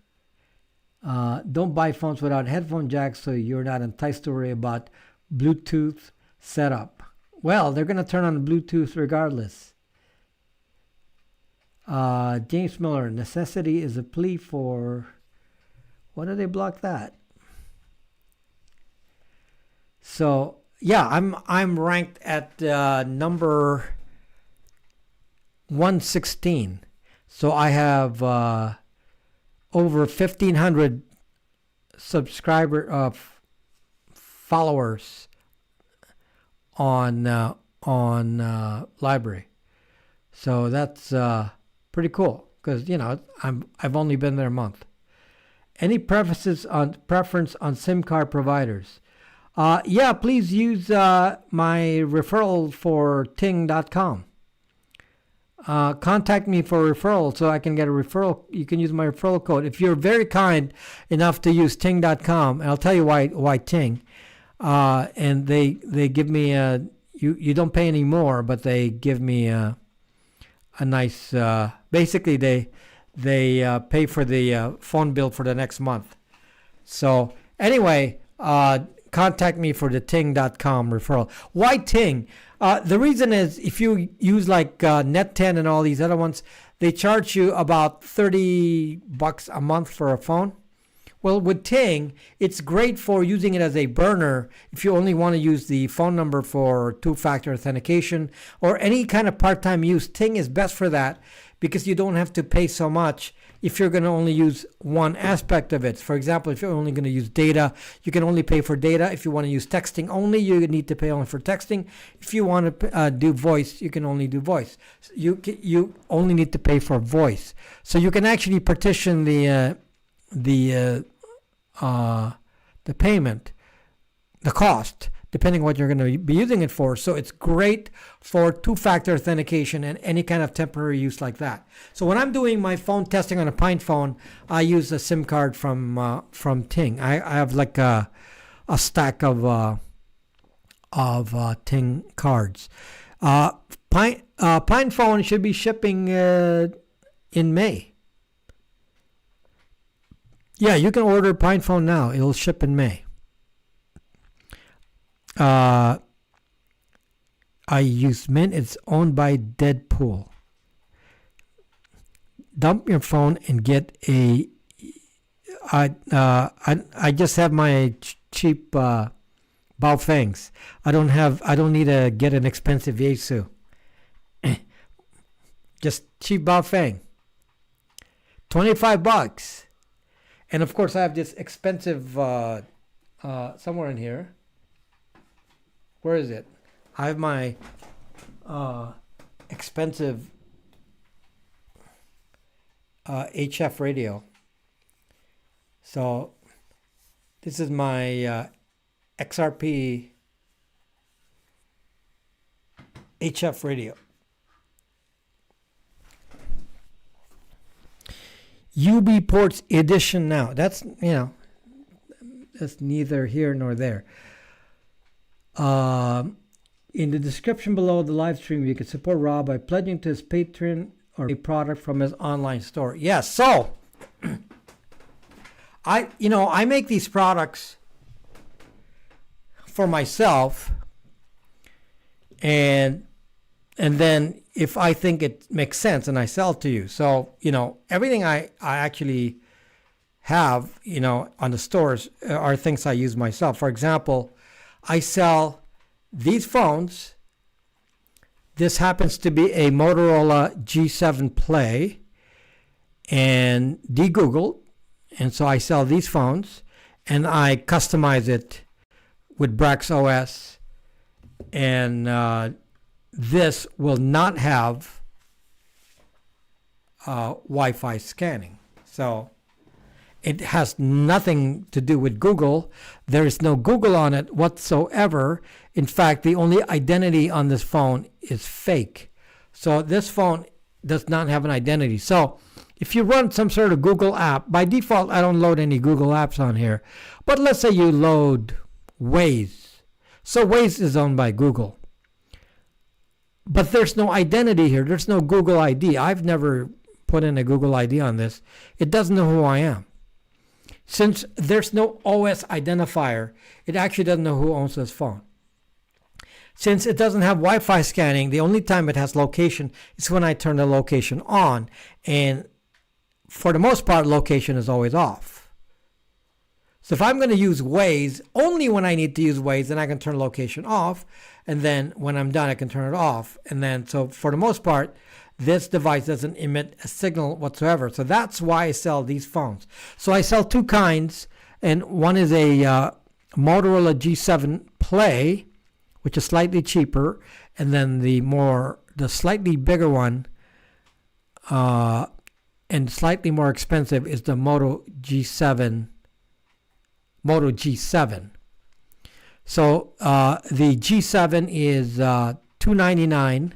Don't buy phones without headphone jacks so you're not enticed to worry about Bluetooth setup. Well, they're going to turn on Bluetooth regardless. James Miller, necessity is a plea for... Why did they block that? So, yeah, I'm ranked at number 116. So I have over 1,500 followers on Library. So that's pretty cool because I've only been there a month. Any preference on SIM card providers? Yeah, please use my referral for Ting.com. Contact me for referral so I can get a referral. You can use my referral code. If you're very kind enough to use Ting.com, and I'll tell you why Ting. And they give me you don't pay any more, but they give me a nice. Basically, they pay for the phone bill for the next month. So anyway, contact me for the Ting.com referral. Why Ting? The reason is if you use like Net10 and all these other ones, they charge you about $30 a month for a phone. Well, with Ting, it's great for using it as a burner if you only want to use the phone number for two-factor authentication or any kind of part-time use. Ting is best for that because you don't have to pay so much if you're going to only use one aspect of it. For example, if you're only going to use data, you can only pay for data. If you want to use texting only, you need to pay only for texting. If you want to do voice, you can only do voice. You only need to pay for voice. So you can actually partition the payment, the cost, depending on what you're going to be using it for. So it's great for two-factor authentication and any kind of temporary use like that. So when I'm doing my phone testing on a Pine phone, I use a SIM card from Ting. I have like a stack of Ting cards. Pine phone should be shipping in May. Yeah, you can order Pine phone now. It'll ship in May. I use Mint. It's owned by Deadpool. Dump your phone and get a. I just have my cheap Baofangs. I don't need to get an expensive Yaesu. Just cheap Baofeng. $25. And of course, I have this expensive somewhere in here. Where is it? I have my expensive HF radio. So this is my XRP HF radio. UB ports edition now. That's, that's neither here nor there. In the description below the live stream, you can support Rob by pledging to his Patreon or a product from his online store. Yes, so I make these products for myself, and then if I think it makes sense, and I sell to you. So everything I actually have on the stores are things I use myself. For example, I sell these phones. This happens to be a Motorola G7 Play and de-Googled. And so I sell these phones and I customize it with Brax OS. And this will not have Wi-Fi scanning. So it has nothing to do with Google. There is no Google on it whatsoever. In fact, the only identity on this phone is fake. So this phone does not have an identity. So if you run some sort of Google app, by default, I don't load any Google apps on here. But let's say you load Waze. So Waze is owned by Google. But there's no identity here. There's no Google ID. I've never put in a Google ID on this. It doesn't know who I am. Since there's no OS identifier, it actually doesn't know who owns this phone. Since it doesn't have Wi-Fi scanning, the only time it has location is when I turn the location on. And for the most part, location is always off. So if I'm going to use Waze, only when I need to use Waze, then I can turn location off. And then when I'm done, I can turn it off. And then, so for the most part, this device doesn't emit a signal whatsoever. So that's why I sell these phones. So I sell two kinds, and one is a Motorola G7 Play, which is slightly cheaper, and then the slightly bigger one and slightly more expensive is the Moto G7. So the G7 is $299,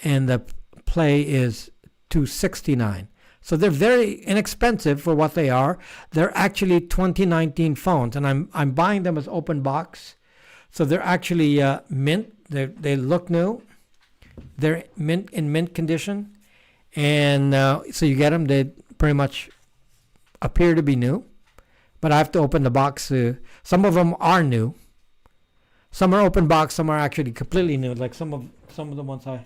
and the Play is $269. So they're very inexpensive for what they are. They're actually 2019 phones, and I'm buying them as open box. So they're actually mint. They look new. They're in mint condition, and so you get them. They pretty much appear to be new, but I have to open the box. Some of them are new. Some are open box. Some are actually completely new. Like some of the ones I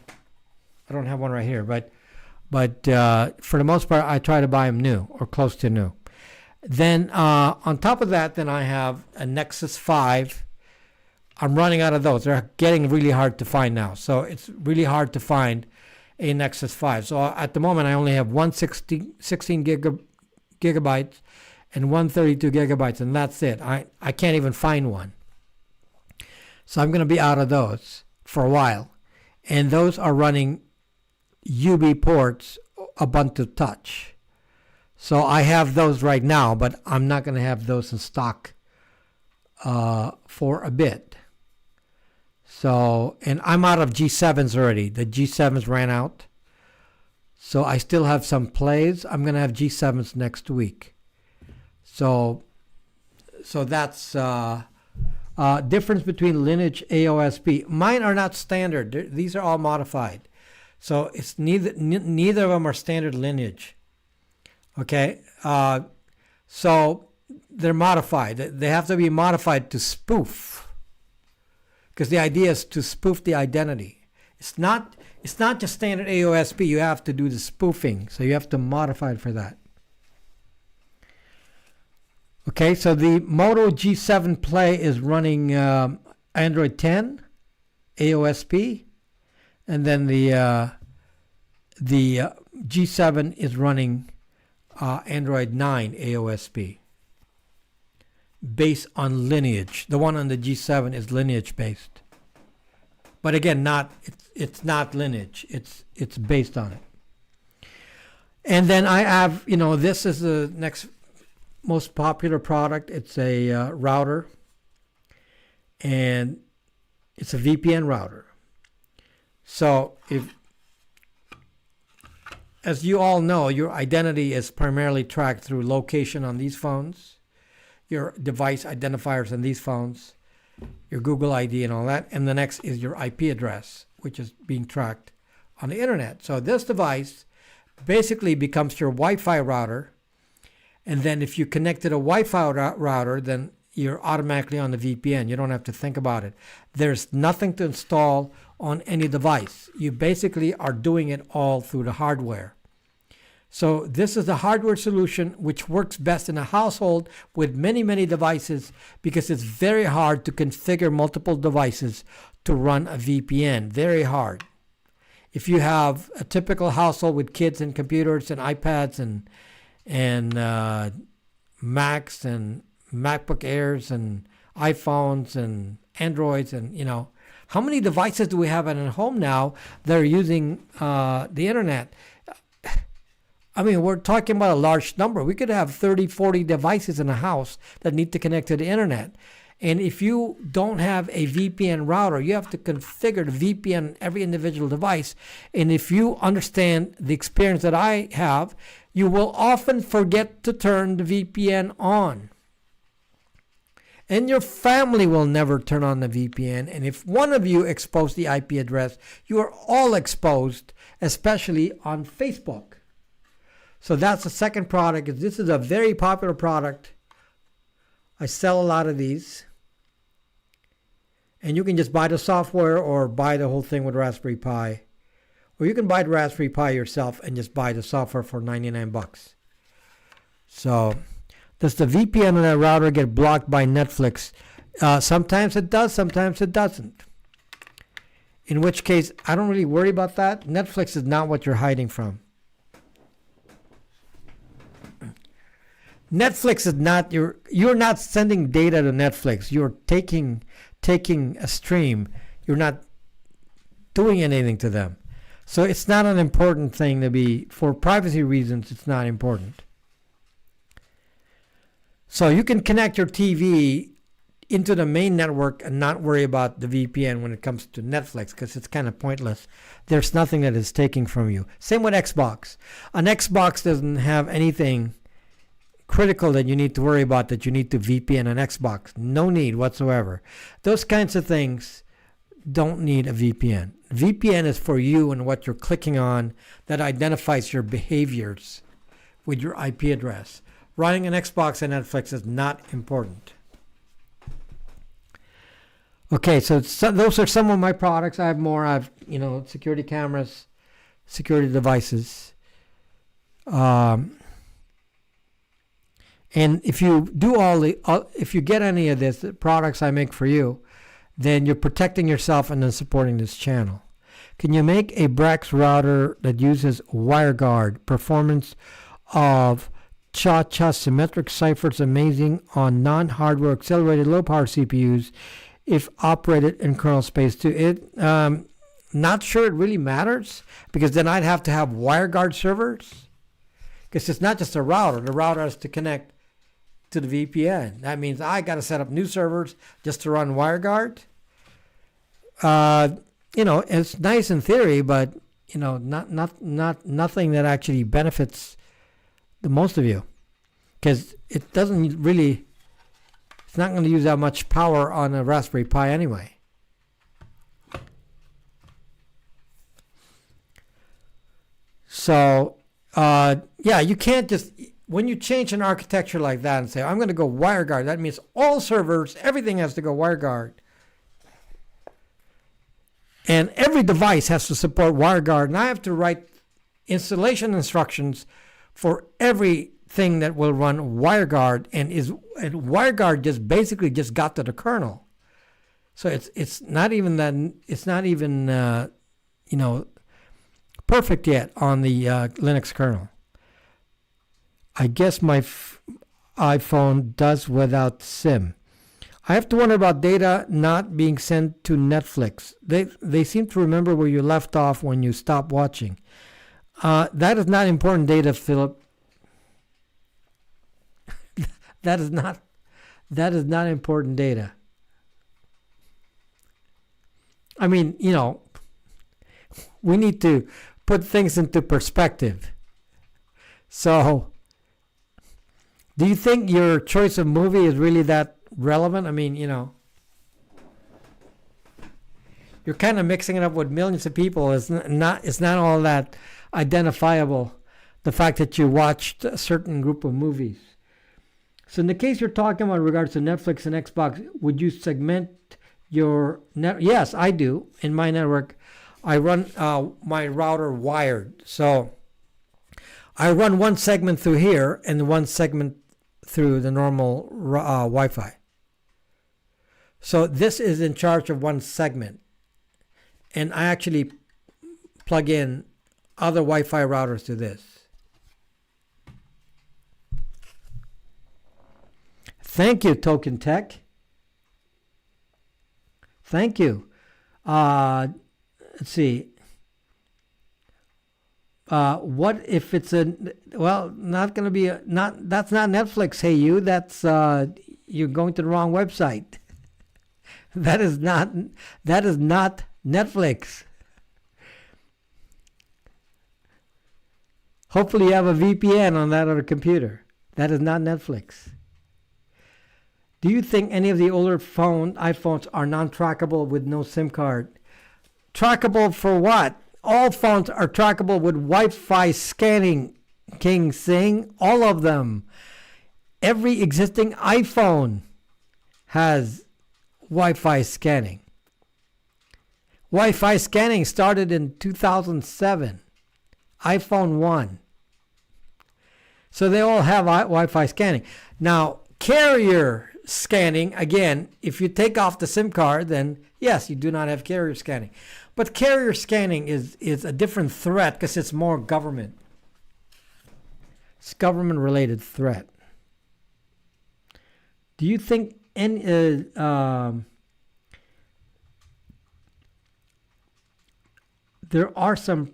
don't have one right here, but for the most part, I try to buy them new or close to new. Then on top of that, then I have a Nexus 5. I'm running out of those. They're getting really hard to find now. So it's really hard to find a Nexus 5. So at the moment, I only have 16 gigabytes and 132 gigabytes, and that's it. I can't even find one. So I'm going to be out of those for a while. And those are running UB ports, Ubuntu Touch. So I have those right now, but I'm not going to have those in stock for a bit. So, and I'm out of G7s already. The G7s ran out. So I still have some plays. I'm going to have G7s next week. So that's difference between Lineage AOSP. Mine are not standard. These are all modified. So it's neither of them are standard Lineage. Okay. So they're modified. They have to be modified to spoof, because the idea is to spoof the identity. It's not just standard AOSP. You have to do the spoofing. So you have to modify it for that. Okay, so the Moto G7 Play is running Android 10 AOSP, and then the G7 is running Android 9 AOSP. based on lineage. The one on the G7 is lineage based. But again, it's not lineage. It's based on it. And then I have, this is the next most popular product. It's a router, and it's a VPN router. So as you all know, your identity is primarily tracked through location on these phones, your device identifiers on these phones, your Google ID and all that. And the next is your IP address, which is being tracked on the internet. So this device basically becomes your Wi-Fi router. And then if you connect to the Wi-Fi router, then you're automatically on the VPN. You don't have to think about it. There's nothing to install on any device. You basically are doing it all through the hardware. So this is a hardware solution which works best in a household with many, many devices, because it's very hard to configure multiple devices to run a VPN. Very hard. If you have a typical household with kids and computers and iPads and Macs and MacBook Airs and iPhones and Androids, and how many devices do we have in a home now that are using the internet? I mean, we're talking about a large number. We could have 30, 40 devices in a house that need to connect to the internet. And if you don't have a VPN router, you have to configure the VPN on every individual device. And if you understand the experience that I have, you will often forget to turn the VPN on. And your family will never turn on the VPN. And if one of you exposed the IP address, you are all exposed, especially on Facebook. So that's the second product. This is a very popular product. I sell a lot of these. And you can just buy the software or buy the whole thing with Raspberry Pi. Or you can buy the Raspberry Pi yourself and just buy the software for $99. So does the VPN on that router get blocked by Netflix? Sometimes it does, sometimes it doesn't. In which case, I don't really worry about that. Netflix is not what you're hiding from. Netflix is not you're not sending data to Netflix. You're taking a stream. You're not doing anything to them. So it's not an important thing to be, for privacy reasons, it's not important. So you can connect your TV into the main network and not worry about the VPN when it comes to Netflix, because it's kind of pointless. There's nothing that is taking from you. Same with Xbox. An Xbox doesn't have anything critical that you need to worry about, that you need to VPN an Xbox. No need whatsoever. Those kinds of things don't need a VPN. VPN is for you and what you're clicking on that identifies your behaviors with your IP address. Running an Xbox and Netflix is not important. Okay, so those are some of my products. I have more. I have, security cameras, security devices. And if you do if you get any of this, the products I make for you, then you're protecting yourself and then supporting this channel. Can you make a Brax router that uses WireGuard? Performance of Cha-Cha symmetric ciphers amazing on non-hardware accelerated low-power CPUs if operated in kernel space too. Not sure it really matters, because then I'd have to have WireGuard servers, because it's not just a router. The router has to connect to the VPN. That means I got to set up new servers just to run WireGuard. It's nice in theory, but nothing that actually benefits the most of you, because it doesn't really. It's not going to use that much power on a Raspberry Pi anyway. So you can't just. When you change an architecture like that and say, I'm going to go WireGuard, that means all servers, everything has to go WireGuard. And every device has to support WireGuard. And I have to write installation instructions for everything that will run WireGuard. And WireGuard just basically just got to the kernel. So it's not even perfect yet on the Linux kernel. I guess iPhone does without SIM. I have to wonder about data not being sent to Netflix. They seem to remember where you left off when you stopped watching. That is not important data, Philip. That is not important data. I mean, we need to put things into perspective. So, do you think your choice of movie is really that relevant? I mean, you're kind of mixing it up with millions of people. It's not all that identifiable, the fact that you watched a certain group of movies. So in the case you're talking about in regards to Netflix and Xbox, would you segment your net? Yes, I do. In my network, I run my router wired. So I run one segment through here and one segment through the normal Wi-Fi. So this is in charge of one segment. And I actually plug in other Wi-Fi routers to this. Thank you, Token Tech. Thank you. Let's see. What if it's not going to be that's not Netflix. Hey, you, that's you're going to the wrong website. That is not Netflix. Hopefully you have a VPN on that other computer. That is not Netflix. Do you think any of the older iPhones are non-trackable with no SIM card? Trackable for what? All phones are trackable with Wi-Fi scanning, King Sing. All of them. Every existing iPhone has Wi-Fi scanning. Wi-Fi scanning started in 2007. iPhone 1. So they all have Wi-Fi scanning. Now, carrier scanning, again, if you take off the SIM card, then yes, you do not have carrier scanning. But carrier scanning is a different threat because it's more government. It's government-related threat. Do you think there are some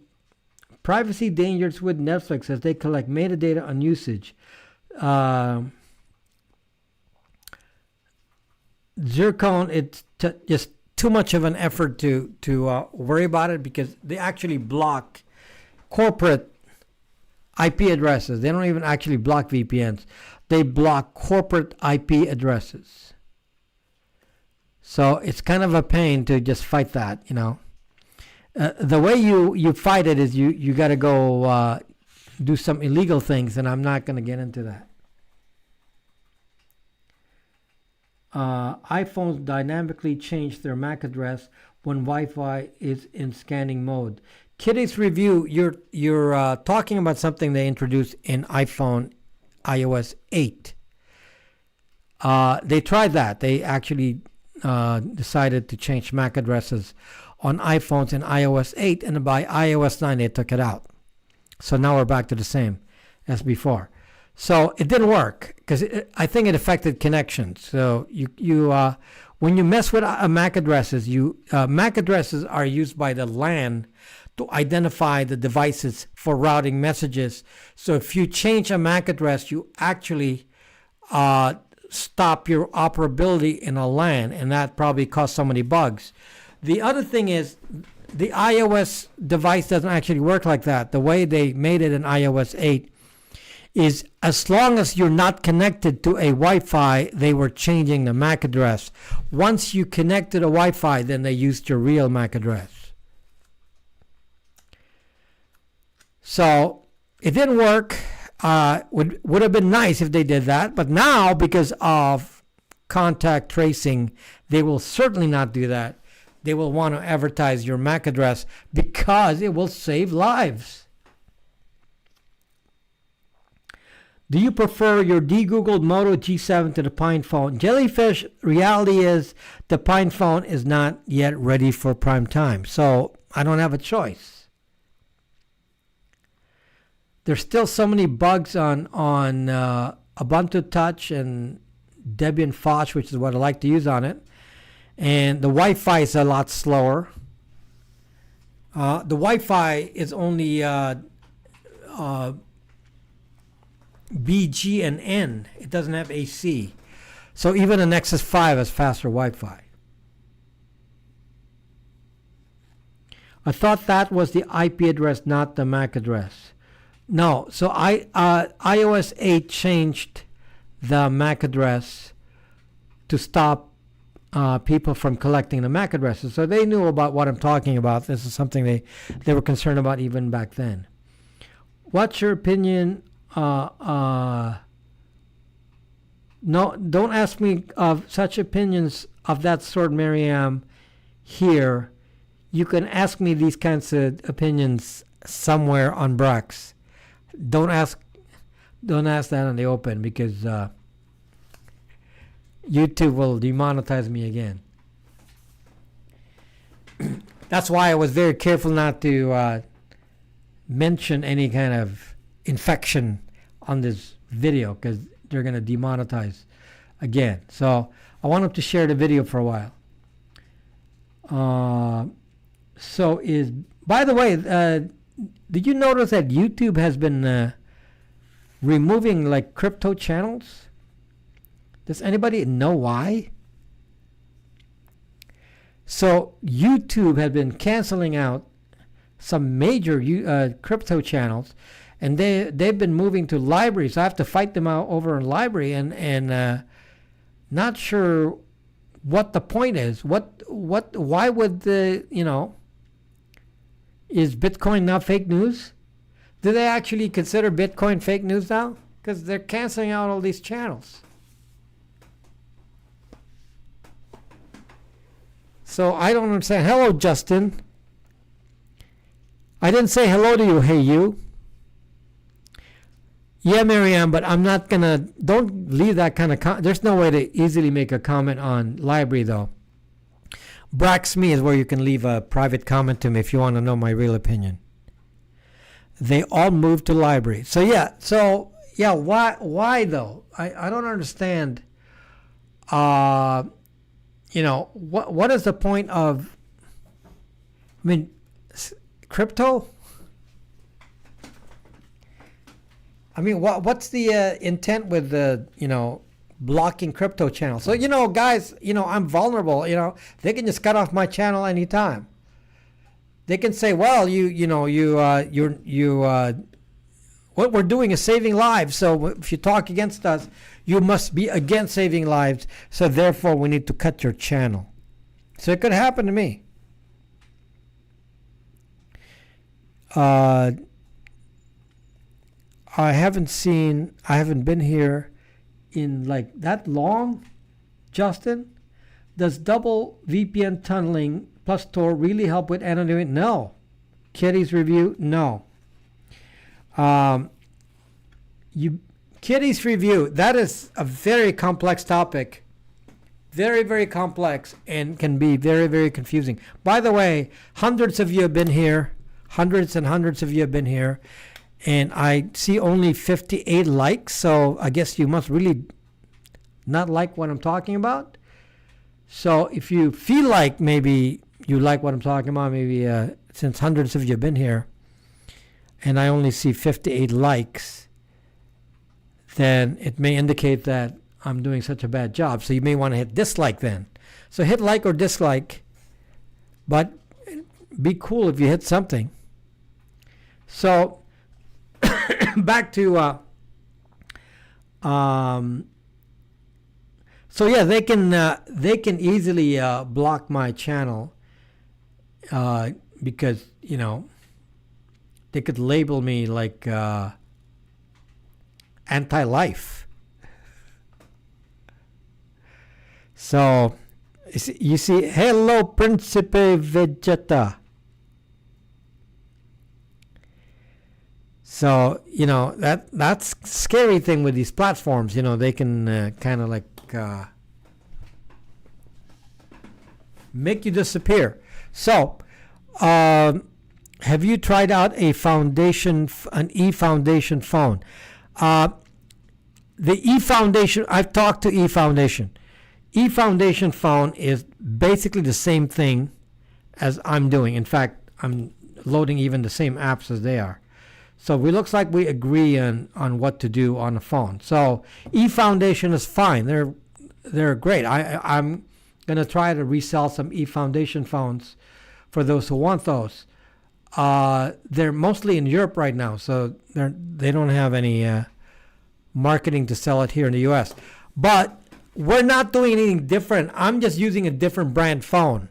privacy dangers with Netflix as they collect metadata on usage? Zircon, it's just too much of an effort to worry about it because they actually block corporate IP addresses. They don't even actually block VPNs. They block corporate IP addresses. So it's kind of a pain to just fight that, the way you fight it is you got to go do some illegal things, and I'm not going to get into that. iPhones dynamically change their MAC address when Wi-Fi is in scanning mode. Kitty's review, you're talking about something they introduced in iPhone iOS 8. They tried that. They actually decided to change MAC addresses on iPhones in iOS 8, and by iOS 9 they took it out. So now we're back to the same as before. So it didn't work because I think it affected connections. So when you mess with MAC addresses, MAC addresses are used by the LAN to identify the devices for routing messages. So if you change a MAC address, you actually stop your operability in a LAN, and that probably caused so many bugs. The other thing is the iOS device doesn't actually work like that. The way they made it in iOS 8 is as long as you're not connected to a Wi-Fi, they were changing the MAC address. Once you connected a Wi-Fi, then they used your real MAC address. So it didn't work. Would have been nice if they did that, but now because of contact tracing, they will certainly not do that. They will want to advertise your MAC address because it will save lives. Do you prefer your de-Googled Moto G7 to the Pine phone? Jellyfish, reality is the Pine phone is not yet ready for prime time, so I don't have a choice. There's still so many bugs on Ubuntu Touch and Debian Foch, which is what I like to use on it. And the Wi-Fi is a lot slower. The Wi-Fi is only BG and N. It doesn't have AC. So even a Nexus 5 has faster Wi-Fi. I thought that was the IP address, not the MAC address. No, so iOS 8 changed the MAC address to stop people from collecting the MAC addresses. So they knew about what I'm talking about. This is something they were concerned about even back then. What's your opinion? No, don't ask me of such opinions of that sort, Miriam, here. You can ask me these kinds of opinions somewhere on Brax. Don't ask that in the open, because YouTube will demonetize me again. That's why I was very careful not to mention any kind of infection on this video, because they're going to demonetize again. So I want them to share the video for a while. By the way, did you notice that YouTube has been removing like crypto channels? Does anybody know why? So YouTube had been canceling out some major crypto channels, and they've been moving to libraries. So I have to fight them out over in library, and not sure what the point is. Why would is Bitcoin now fake news? Do they actually consider Bitcoin fake news now? Because they're canceling out all these channels. So I don't understand. Hello, Justin. I didn't say hello to you, hey you. Yeah, Marianne, but I'm not going to... Don't leave that kind of... There's no way to easily make a comment on library, though. Brax.me is where you can leave a private comment to me if you want to know my real opinion. They all moved to library. So, yeah, why though? I don't understand. What is the point of... crypto? What's the intent with the, blocking crypto channels? So, guys, I'm vulnerable. They can just cut off my channel anytime. They can say, well, what we're doing is saving lives. So if you talk against us, you must be against saving lives. So therefore, we need to cut your channel. So it could happen to me. I haven't been here in like that long. Justin, does double VPN tunneling plus Tor really help with anonymity? No. Kitty's review? No. Kitty's review, that is a very complex topic. Very, very complex, and can be very, very confusing. By the way, hundreds of you have been here. Hundreds and hundreds of you have been here. And I see only 58 likes, so I guess you must really not like what I'm talking about. So if you feel like maybe you like what I'm talking about, maybe since hundreds of you have been here, and I only see 58 likes, then it may indicate that I'm doing such a bad job. So you may want to hit dislike then. So hit like or dislike, but be cool if you hit something. So back to they can easily block my channel because they could label me like anti-life. So you see, hello Principe Vegeta. So, that's scary thing with these platforms. They can kind of like make you disappear. So, have you tried out an eFoundation phone? the eFoundation, I've talked to eFoundation. eFoundation phone is basically the same thing as I'm doing. In fact, I'm loading even the same apps as they are. So it looks like we agree on what to do on the phone. So eFoundation is fine. They're great. I'm gonna try to resell some eFoundation phones for those who want those. They're mostly in Europe right now, so they don't have any marketing to sell it here in the U.S. But we're not doing anything different. I'm just using a different brand phone.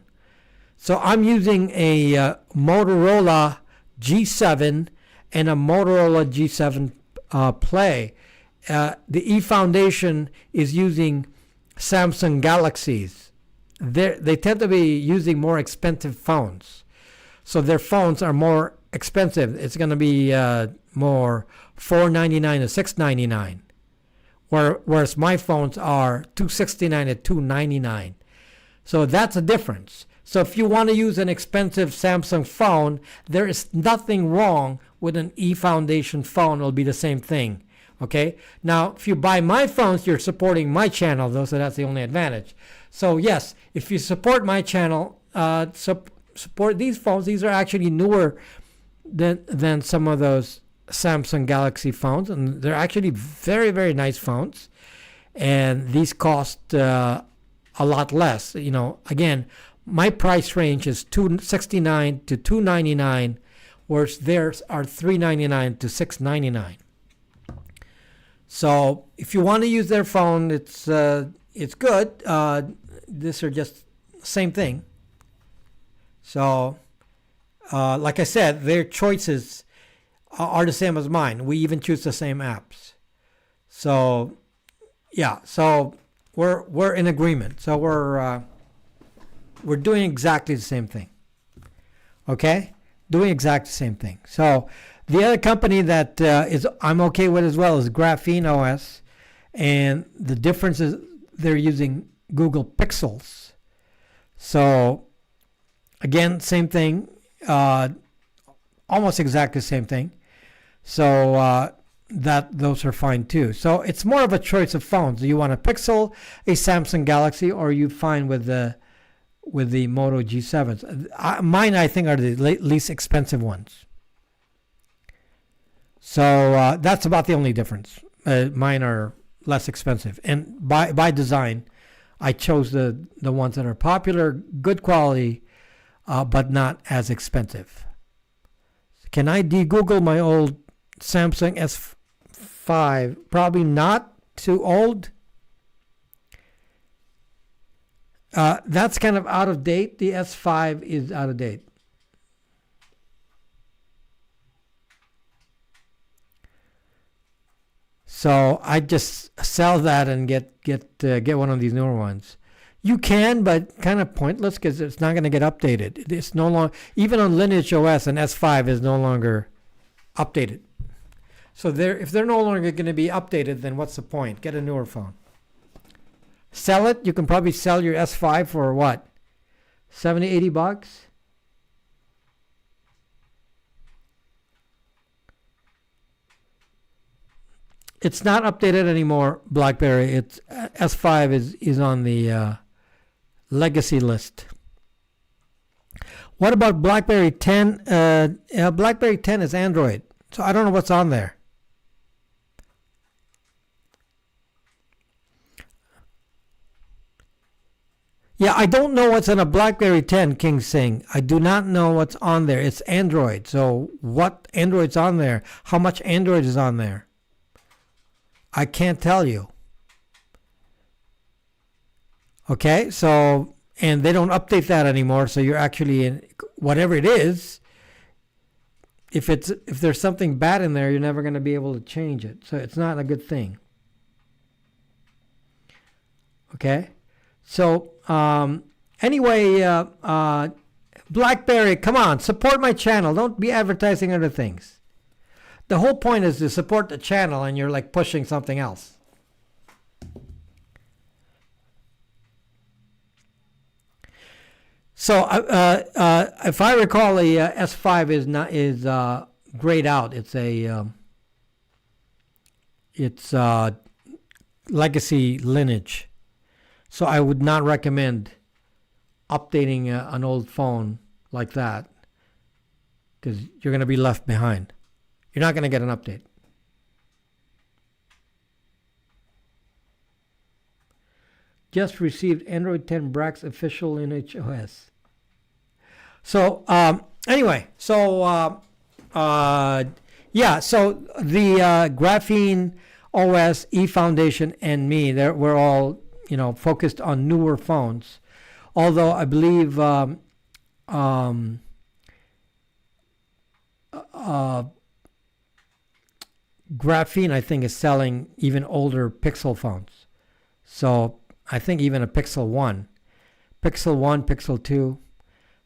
So I'm using a Motorola G7 and a Motorola G7 Play. The eFoundation is using Samsung Galaxies. They tend to be using more expensive phones. So their phones are more expensive. It's going to be more $499 to $699. Whereas my phones are $269 to $299. So that's a difference. So if you want to use an expensive Samsung phone, there is nothing wrong with an eFoundation phone. It'll be the same thing. Okay? Now, if you buy my phones, you're supporting my channel, though, so that's the only advantage. So yes, if you support my channel, support these phones. These are actually newer than some of those Samsung Galaxy phones, and they're actually very, very nice phones. And these cost a lot less. You know, again, my price range is $269 to $299, whereas theirs are $399 to $699. So if you want to use their phone, it's good. These are just same thing. So, like I said, their choices are the same as mine. We even choose the same apps. So, yeah. So we're in agreement. So we're doing exactly the same thing. Okay, doing exactly the same thing. So the other company that I'm okay with as well is Graphene OS, and the difference is they're using Google Pixels. So again, same thing, almost exactly the same thing. So those are fine too. So it's more of a choice of phones. Do you want a Pixel, a Samsung Galaxy, or are you fine with the Moto G7s? Mine, I think, are the least expensive ones. So that's about the only difference. Mine are less expensive, and by design, I chose the ones that are popular, good quality, but not as expensive. Can I de-Google my old Samsung S5? Probably not. Too old. That's kind of out of date. The S5 is out of date. So I just sell that and get one of these newer ones. You can, but kind of pointless because it's not going to get updated. It's no longer, even on Lineage OS, an S5 is no longer updated. So if they're no longer going to be updated, then what's the point? Get a newer phone. Sell it. You can probably sell your S5 for what? 70, 80 bucks? It's not updated anymore, BlackBerry. It's S5 is on the legacy list. What about BlackBerry 10? BlackBerry 10 is Android, so I don't know what's on there. Yeah, I don't know what's on a BlackBerry 10, King Singh. I do not know what's on there. It's Android. So what Android's on there? How much Android is on there? I can't tell you. Okay, so, and they don't update that anymore, so you're actually in, whatever it is, if there's something bad in there, you're never going to be able to change it. So it's not a good thing. Okay? So, anyway, BlackBerry, come on, support my channel. Don't be advertising other things. The whole point is to support the channel, and you're like pushing something else. So, if I recall, the S5 is grayed out. It's legacy lineage. So I would not recommend updating an old phone like that, because you're going to be left behind. You're not going to get an update. Just received Android 10 Brax official lineage OS. So anyway, so yeah, so the Graphene OS, eFoundation, and me, we're all focused on newer phones. Although I believe Graphene, I think, is selling even older Pixel phones. So I think even a Pixel 1, Pixel 2.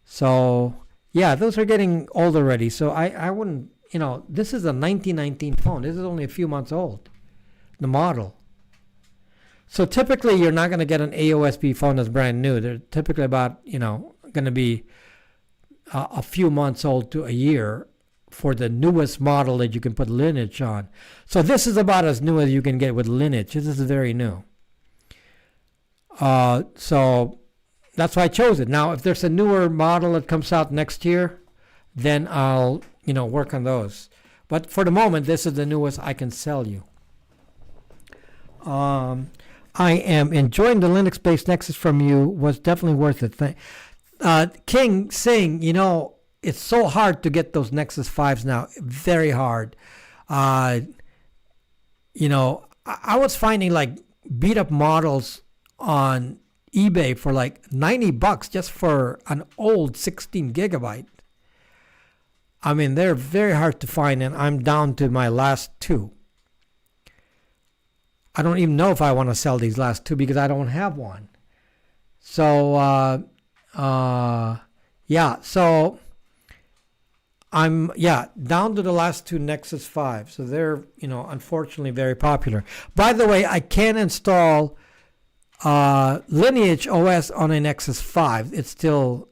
So yeah, those are getting old already. So I wouldn't, this is a 1919 phone. This is only a few months old, the model. So typically you're not going to get an AOSP phone that's brand new. They're typically about, going to be a few months old to a year for the newest model that you can put lineage on. So this is about as new as you can get with lineage. This is very new. So that's why I chose it. Now, if there's a newer model that comes out next year, then I'll, work on those. But for the moment, this is the newest I can sell you. I am enjoying the Linux-based Nexus from you. Was definitely worth it. King Singh, it's so hard to get those Nexus 5s now. Very hard. I was finding like beat up models on eBay for like $90 just for an old 16 gigabyte. I mean, they're very hard to find, and I'm down to my last two. I don't even know if I want to sell these last two because I don't have one. So, yeah. So I'm down to the last two Nexus 5. So they're unfortunately very popular. By the way, I can install Lineage OS on a Nexus 5. It's still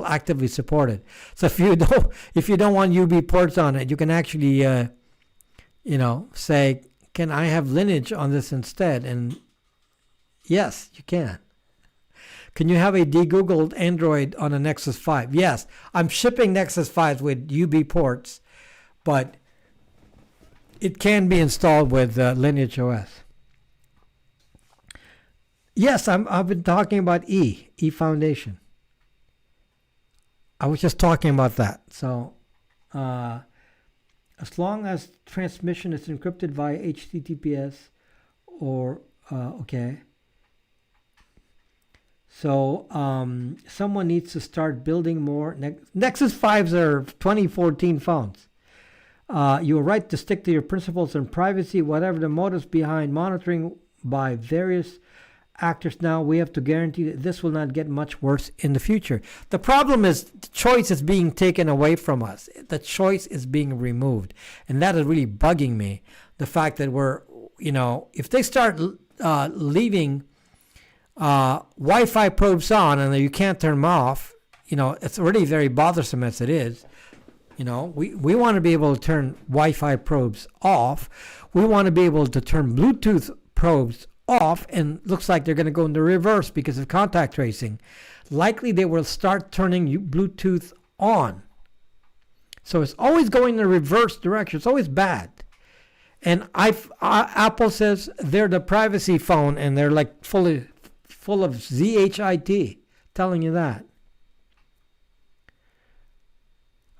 actively supported. So if you don't want UB ports on it, you can actually say, can I have Lineage on this instead? And yes, you can. Can you have a de-Googled Android on a Nexus 5? Yes, I'm shipping Nexus 5s with UB ports, but it can be installed with Lineage OS. Yes, I've been talking about eFoundation. I was just talking about that. So, as long as transmission is encrypted via HTTPS or, okay. So, someone needs to start building more. Nexus 5s are 2014 phones. You are right to stick to your principles and privacy, whatever the motives behind monitoring by various actors now. We have to guarantee that this will not get much worse in the future. The problem is the choice is being taken away from us. The choice is being removed. And that is really bugging me. The fact that we're, if they start leaving Wi-Fi probes on and you can't turn them off, it's already very bothersome as it is. We want to be able to turn Wi-Fi probes off. We want to be able to turn Bluetooth probes off, and looks like they're going to go in the reverse because of contact tracing. Likely they will start turning Bluetooth on. So it's always going in the reverse direction. It's always bad. And Apple says they're the privacy phone, and they're like full of ZHIT telling you that.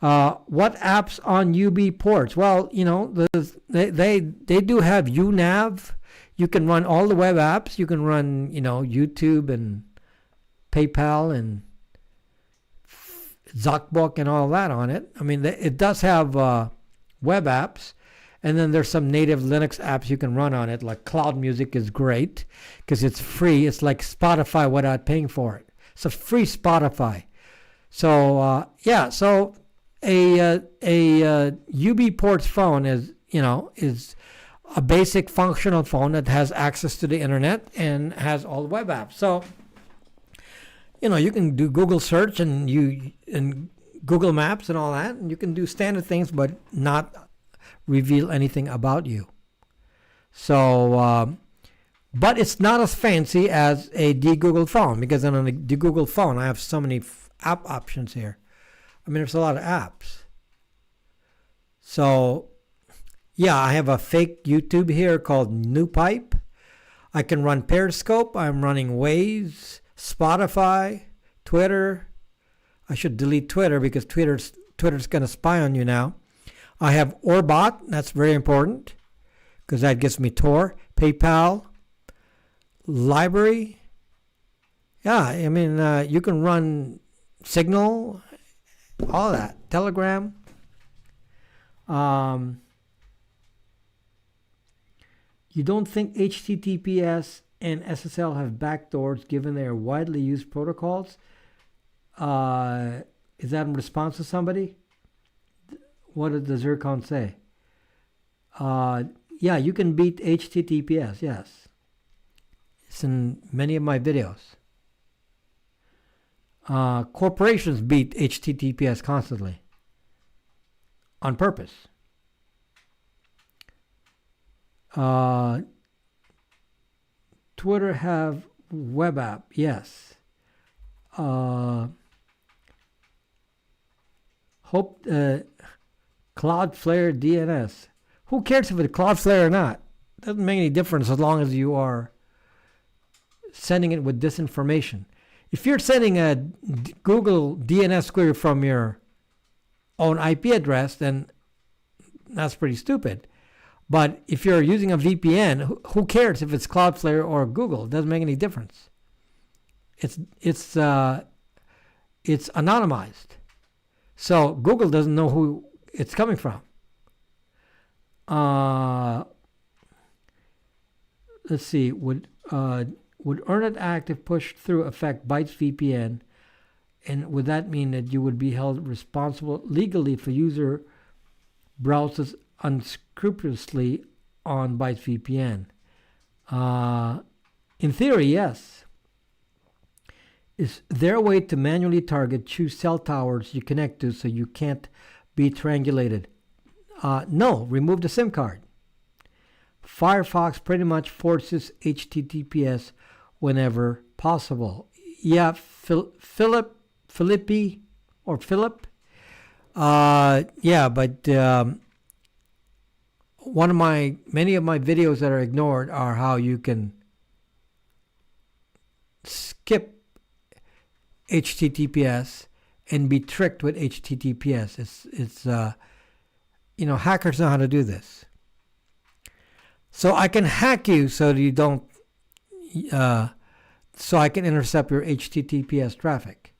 What apps on UB ports? Well, they do have UNAV. You can run all the web apps. You can run, YouTube and PayPal and ZocBook and all that on it. I mean, it does have web apps. And then there's some native Linux apps you can run on it, like Cloud Music is great because it's free. It's like Spotify without paying for it. It's a free Spotify. So, so a UB ports phone is a basic functional phone that has access to the internet and has all the web apps. So, you can do Google search and Google Maps and all that, and you can do standard things, but not reveal anything about you. So, But it's not as fancy as a de-Googled phone, because on a de-Googled phone, I have so many app options here. I mean, there's a lot of apps. So, yeah, I have a fake YouTube here called NewPipe. I can run Periscope. I'm running Waze, Spotify, Twitter. I should delete Twitter because Twitter's going to spy on you now. I have Orbot. That's very important because that gives me Tor, PayPal, library. Yeah, I mean, you can run Signal, all that. Telegram. You don't think HTTPS and SSL have backdoors given their widely used protocols? Is that in response to somebody? What did the Zircon say? Yeah, you can beat HTTPS, yes. It's in many of my videos. Corporations beat HTTPS constantly. On purpose. Twitter have web app, yes. Hope Cloudflare DNS. Who cares if it's Cloudflare or not? Doesn't make any difference as long as you are sending it with disinformation. If you're sending a Google DNS query from your own IP address, then that's pretty stupid. But if you're using a VPN, who cares if it's Cloudflare or Google? It doesn't make any difference. It's anonymized, so Google doesn't know who it's coming from. Let's see. Would Earn-It Act, if pushed through, affect Bytes VPN? And would that mean that you would be held responsible legally for user browsers unscrupulously on Bytes VPN? In theory, yes. Is there a way to manually choose cell towers you connect to so you can't be triangulated? No, remove the SIM card. Firefox pretty much forces HTTPS whenever possible. Yeah, Philip. Yeah, but many of my videos that are ignored are how you can skip HTTPS and be tricked with HTTPS. It's hackers know how to do this. So I can hack you so that you don't, so I can intercept your HTTPS traffic.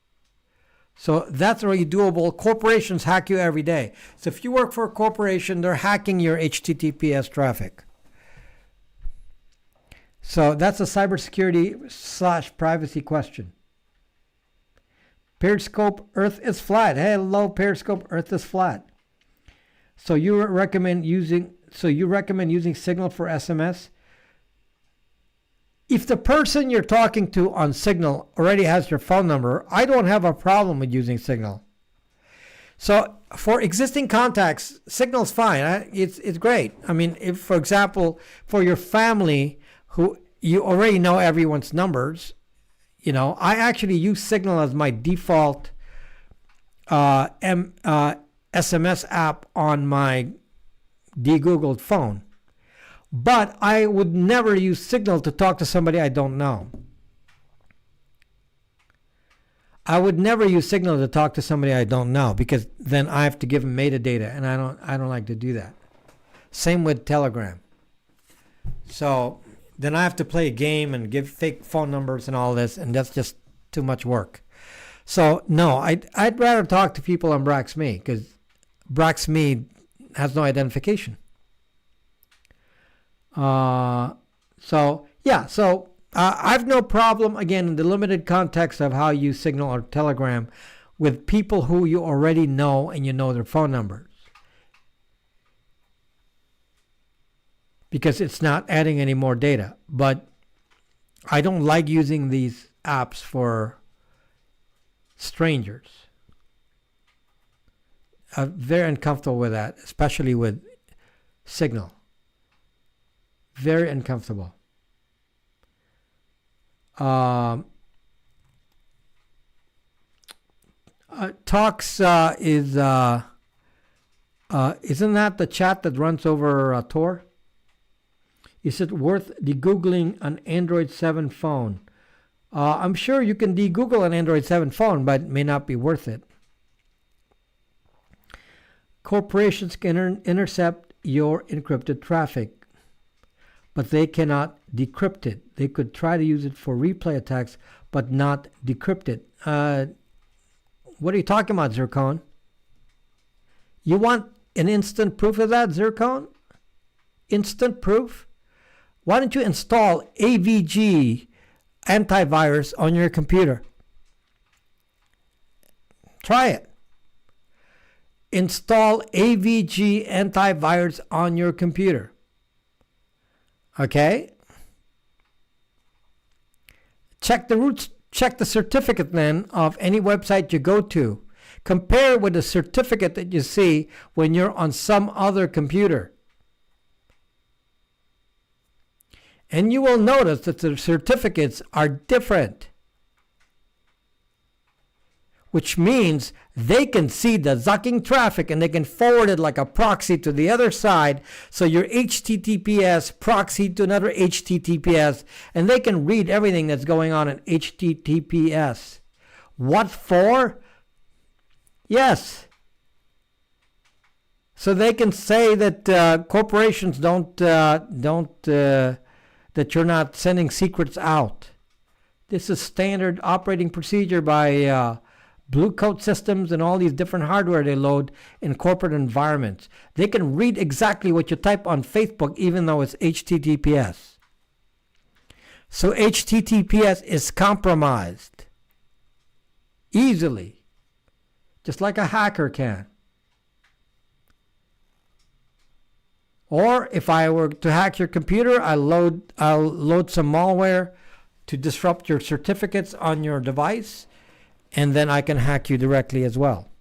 So that's already doable. Corporations hack you every day. So if you work for a corporation, they're hacking your HTTPS traffic. So that's a cybersecurity / privacy question. Periscope, Earth is flat. Hello, Periscope, Earth is flat. So you recommend using Signal for SMS? If the person you're talking to on Signal already has your phone number, I don't have a problem with using Signal. So for existing contacts, Signal's fine. It's great. I mean, if, for example, for your family, who you already know everyone's numbers, I actually use Signal as my default SMS app on my de-Googled phone. But I would never use Signal to talk to somebody I don't know. I would never use Signal to talk to somebody I don't know, because then I have to give them metadata, and I don't like to do that. Same with Telegram. So then I have to play a game and give fake phone numbers and all this, and that's just too much work. So no, I'd rather talk to people on BraxMe, because BraxMe has no identification. I have no problem, again, in the limited context of how you use Signal or Telegram, with people who you already know and you know their phone numbers. Because it's not adding any more data. But I don't like using these apps for strangers. I'm very uncomfortable with that, especially with Signal. Very uncomfortable. Talks isn't that the chat that runs over Tor? Is it worth de-googling an Android 7 phone? I'm sure you can de-google an Android 7 phone, but it may not be worth it. Corporations can intercept your encrypted traffic, but they cannot decrypt it. They could try to use it for replay attacks, but not decrypt it. What are you talking about, Zircon? You want an instant proof of that, Zircon? Instant proof? Why don't you install AVG antivirus on your computer? Try it. Install AVG antivirus on your computer. Okay? Check the certificate then of any website you go to. Compare it with the certificate that you see when you're on some other computer. And you will notice that the certificates are different, which means they can see the zucking traffic and they can forward it like a proxy to the other side. So your HTTPS proxy to another HTTPS, and they can read everything that's going on in HTTPS. What for? Yes. So they can say that corporations that you're not sending secrets out. This is standard operating procedure by Blue Coat Systems and all these different hardware they load in corporate environments. They can read exactly what you type on Facebook, even though it's HTTPS. So HTTPS is compromised easily, just like a hacker can. Or if I were to hack your computer, I'll load some malware to disrupt your certificates on your device, and then I can hack you directly as well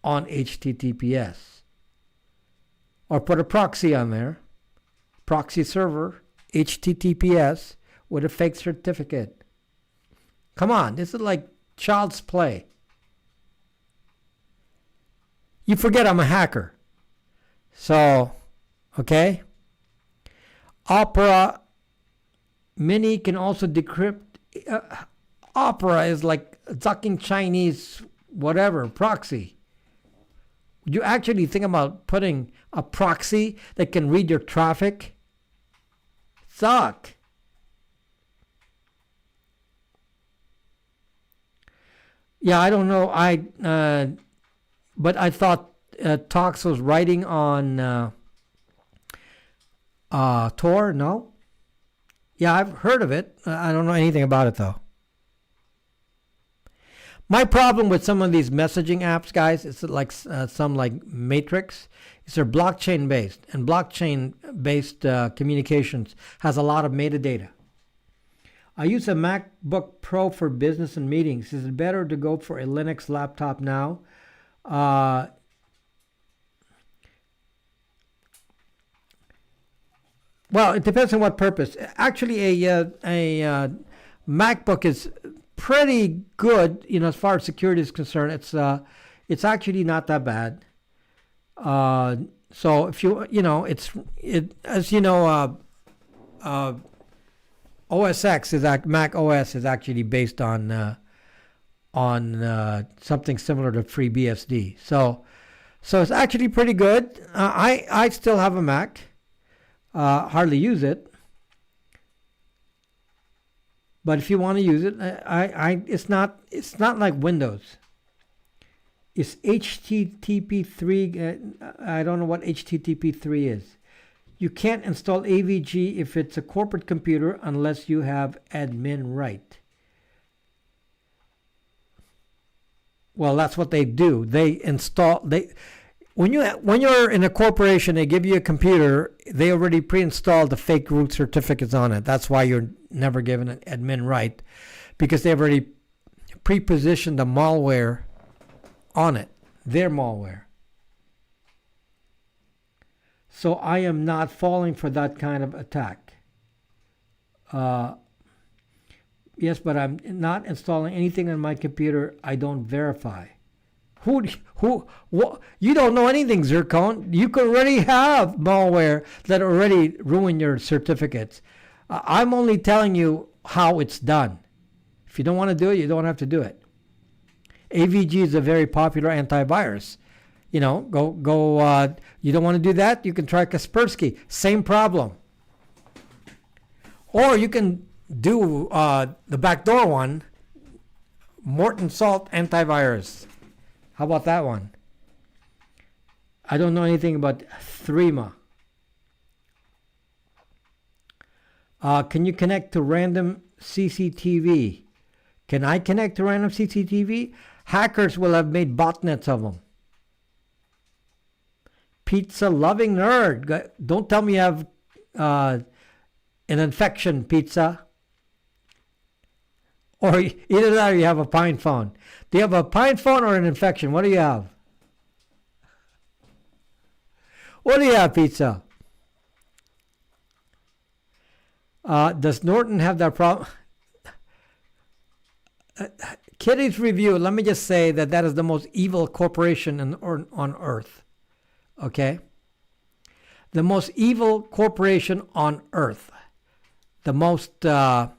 on HTTPS. Or put a proxy on there, proxy server, HTTPS, with a fake certificate. Come on, this is like child's play. You forget I'm a hacker. So, okay. Opera Mini can also decrypt. Opera is like zucking Chinese whatever proxy. Would you actually think about putting a proxy that can read your traffic? Zuck. Yeah, I don't know. But I thought Tox was writing on Tor. No. Yeah, I've heard of it. I don't know anything about it though. My problem with some of these messaging apps, guys, is like some like Matrix. Is they're blockchain based, and blockchain based communications has a lot of metadata. I use a MacBook Pro for business and meetings. Is it better to go for a Linux laptop now? Well, it depends on what purpose. Actually, a MacBook is pretty good, as far as security is concerned. It's actually not that bad. So if OS X is Mac OS is actually based on something similar to FreeBSD. So it's actually pretty good. I still have a Mac. Hardly use it. But if you want to use it, it's not like Windows. It's HTTP3. I don't know what HTTP3 is. You can't install AVG if it's a corporate computer unless you have admin right. Well, that's what they do. When you're in a corporation, they give you a computer. They already pre-installed the fake root certificates on it. That's why you're never given an admin right, because they've already pre-positioned the malware on it, their malware. So I am not falling for that kind of attack. Yes, but I'm not installing anything on my computer I don't verify. What? You don't know anything, Zircon. You could already have malware that already ruined your certificates. I'm only telling you how it's done. If you don't want to do it, you don't have to do it. AVG is a very popular antivirus. You know, go. You don't want to do that? You can try Kaspersky. Same problem. Or you can do the backdoor one, Morton Salt antivirus. How about that one? I don't know anything about Threema. Can you connect to random CCTV? Can I connect to random CCTV? Hackers will have made botnets of them. Pizza loving nerd. Don't tell me you have an infection, pizza. Or either that or you have a pine phone. Do you have a pine phone or an infection? What do you have? What do you have, pizza? Does Norton have that problem? Kitty's Review, let me just say that is the most evil corporation on earth. Okay? The most evil corporation on earth. The most... there's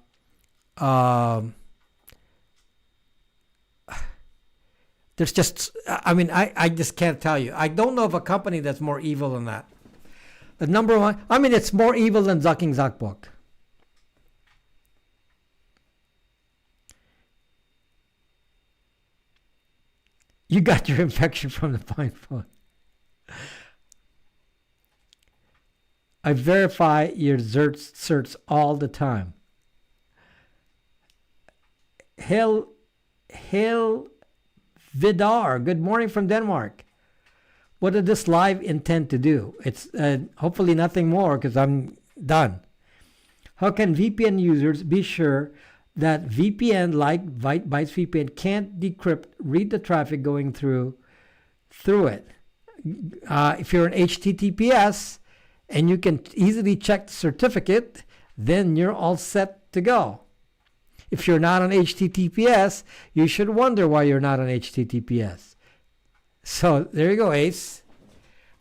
just... I mean, I just can't tell you. I don't know of a company that's more evil than that. The number one... I mean, it's more evil than Zucking Zuckbook. You got your infection from the pine phone. I verify your certs all the time. Hill Vidar, good morning from Denmark. What did this live intend to do? It's hopefully nothing more because I'm done. How can VPN users be sure that VPN like Bytes VPN can't decrypt, read the traffic going through it? If you're an HTTPS and you can easily check the certificate, then you're all set to go. If you're not on HTTPS, you should wonder why you're not on HTTPS. So there you go, Ace.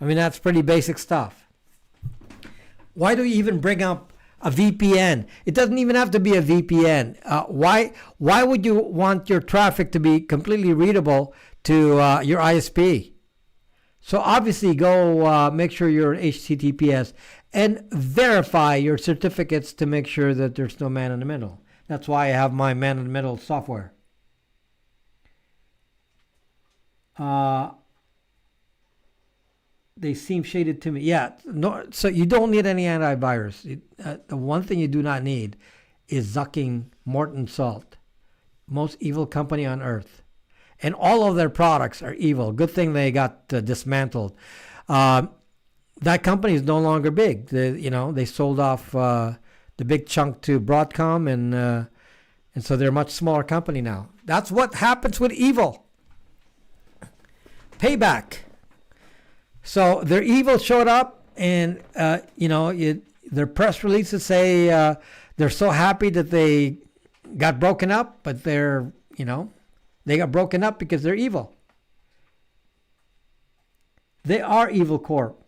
I mean, that's pretty basic stuff. Why do you even bring up a VPN? It doesn't even have to be a VPN. Why would you want your traffic to be completely readable to your ISP? So obviously go make sure you're on HTTPS and verify your certificates to make sure that there's no man in the middle. That's why I have my man in the middle software. They seem shaded to me. Yeah, no, so you don't need any antivirus. The one thing you do not need is Zucking Morton Salt. Most evil company on earth. And all of their products are evil. Good thing they got dismantled. That company is no longer big. They sold off the big chunk to Broadcom, and so they're a much smaller company now. That's what happens with evil. Payback. So their evil showed up, and their press releases say they're so happy that they got broken up, but they got broken up because they're evil. They are evil corp.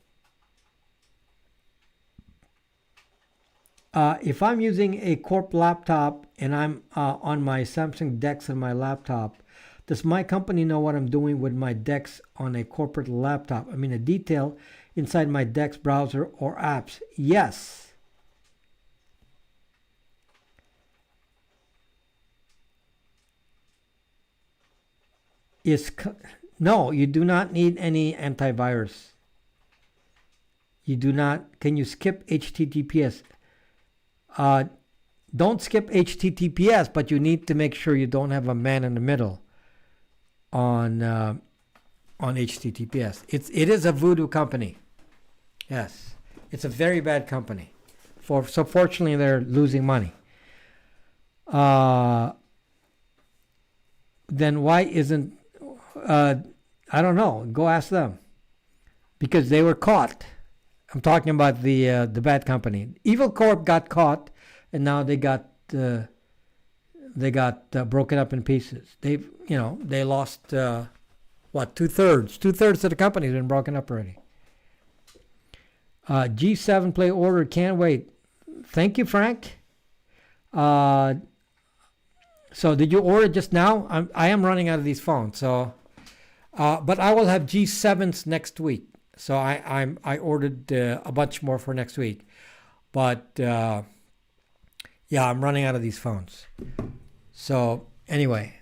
If I'm using a corp laptop and I'm on my Samsung DeX on my laptop, does my company know what I'm doing with my DeX on a corporate laptop? I mean, a detail inside my DeX browser or apps. Yes. No, you do not need any antivirus. You do not. Can you skip HTTPS? Don't skip HTTPS, but you need to make sure you don't have a man in the middle on HTTPS. It is a voodoo company. Yes, it's a very bad company. So fortunately, they're losing money. Then why isn't? I don't know. Go ask them. Because they were caught. I'm talking about the bad company. Evil Corp got caught, and now they got they got broken up in pieces. They lost what, 2/3? 2/3 of the company's been broken up already. G7 play order, can't wait. Thank you, Frank. So did you order just now? I am running out of these phones, so but I will have G7s next week. So I ordered a bunch more for next week, but yeah, I'm running out of these phones. So anyway,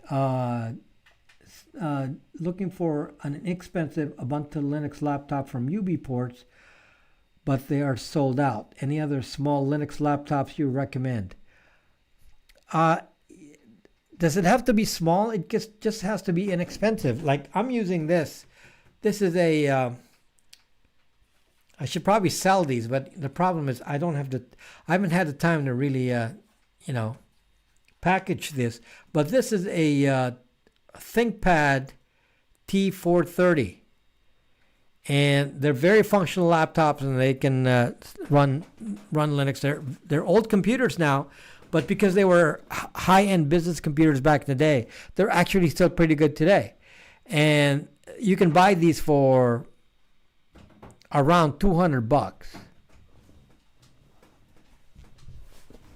looking for an inexpensive Ubuntu Linux laptop from UBports, but they are sold out. Any other small Linux laptops you recommend? Does it have to be small? It just has to be inexpensive. Like I'm using this. This is a. I should probably sell these, but the problem is I haven't had the time to really, package this. But this is a ThinkPad T430, and they're very functional laptops, and they can run Linux. They're old computers now, but because they were high-end business computers back in the day, they're actually still pretty good today. And you can buy these for around $200,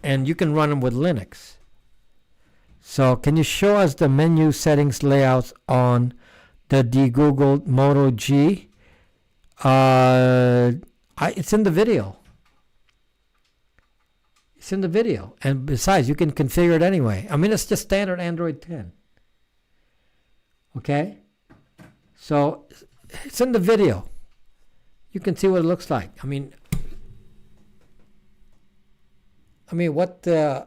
and you can run them with Linux. So can you show us the menu settings layouts on the de-googled Moto G? It's in the video. It's in the video. And besides, you can configure it anyway. I mean, it's just standard Android 10. Okay? So it's in the video. You can see what it looks like. I mean, what else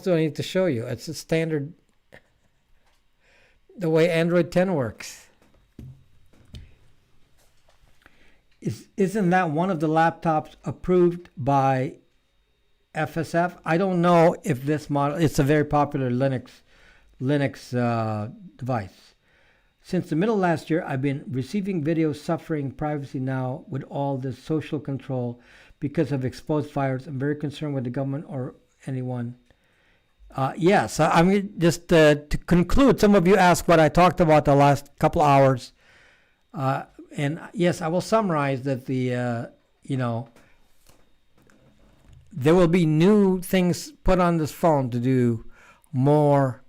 do I need to show you? It's a standard, the way Android 10 works. Isn't that one of the laptops approved by FSF? I don't know if this model. It's a very popular Linux device. Since the middle of last year, I've been receiving videos suffering privacy now with all this social control because of exposed files. I'm very concerned with the government or anyone. Yes, I mean, just to conclude, some of you asked what I talked about the last couple hours. And yes, I will summarize that there will be new things put on this phone to do more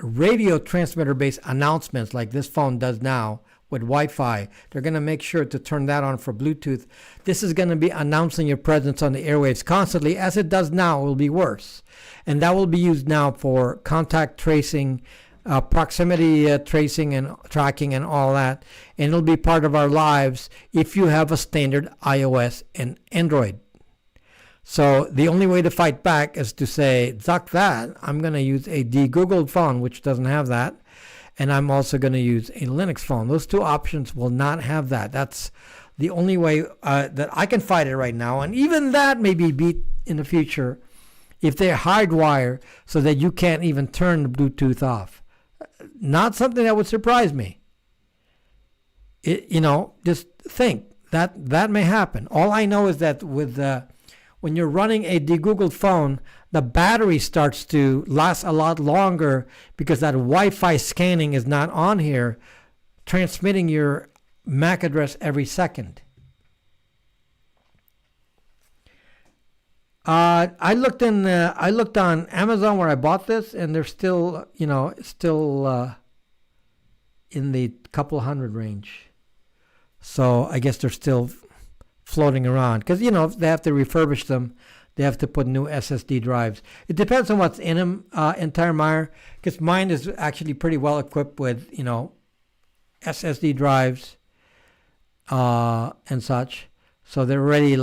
radio transmitter based announcements like this phone does now with Wi-Fi. They're going to make sure to turn that on for Bluetooth. This is going to be announcing your presence on the airwaves constantly. As it does now, it will be worse. And that will be used now for contact tracing, proximity tracing and tracking and all that. And it'll be part of our lives if you have a standard iOS and Android. So the only way to fight back is to say, "Zuck that, I'm going to use a de-googled phone," which doesn't have that. And I'm also going to use a Linux phone. Those two options will not have that. That's the only way that I can fight it right now. And even that may be beat in the future if they hardwire so that you can't even turn the Bluetooth off. Not something that would surprise me. Just think that may happen. All I know is that with when you're running a de-googled phone, the battery starts to last a lot longer because that Wi-Fi scanning is not on here, transmitting your MAC address every second. I looked on Amazon where I bought this, and they're still in the couple hundred range. So I guess they're still floating around because if they have to refurbish them, they have to put new SSD drives. It depends on what's in them, entire Meyer, because mine is actually pretty well equipped with SSD drives and such. So they're already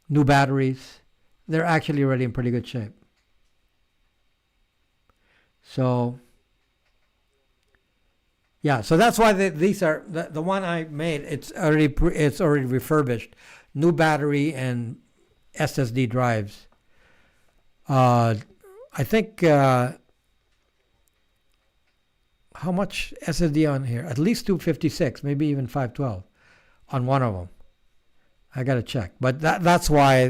new batteries. They're actually already in pretty good shape. So yeah, so that's why these are the one I made. It's already refurbished, new battery and SSD drives. I think how much SSD on here? At least 256, maybe even 512 on one of them. I gotta check. But that's why,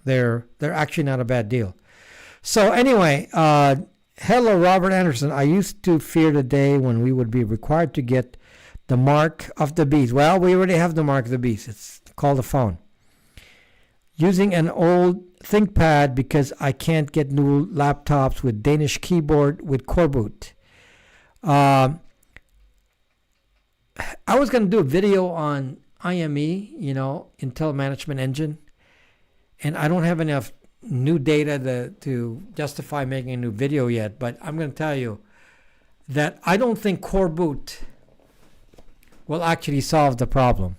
they're actually not a bad deal. So anyway, hello, Robert Anderson. I used to fear the day when we would be required to get the mark of the beast. Well, we already have the mark of the beast. It's called a phone. Using an old ThinkPad because I can't get new laptops with Danish keyboard with coreboot. I was going to do a video on IME, Intel Management Engine, and I don't have enough new data to justify making a new video yet, but I'm going to tell you that I don't think coreboot will actually solve the problem.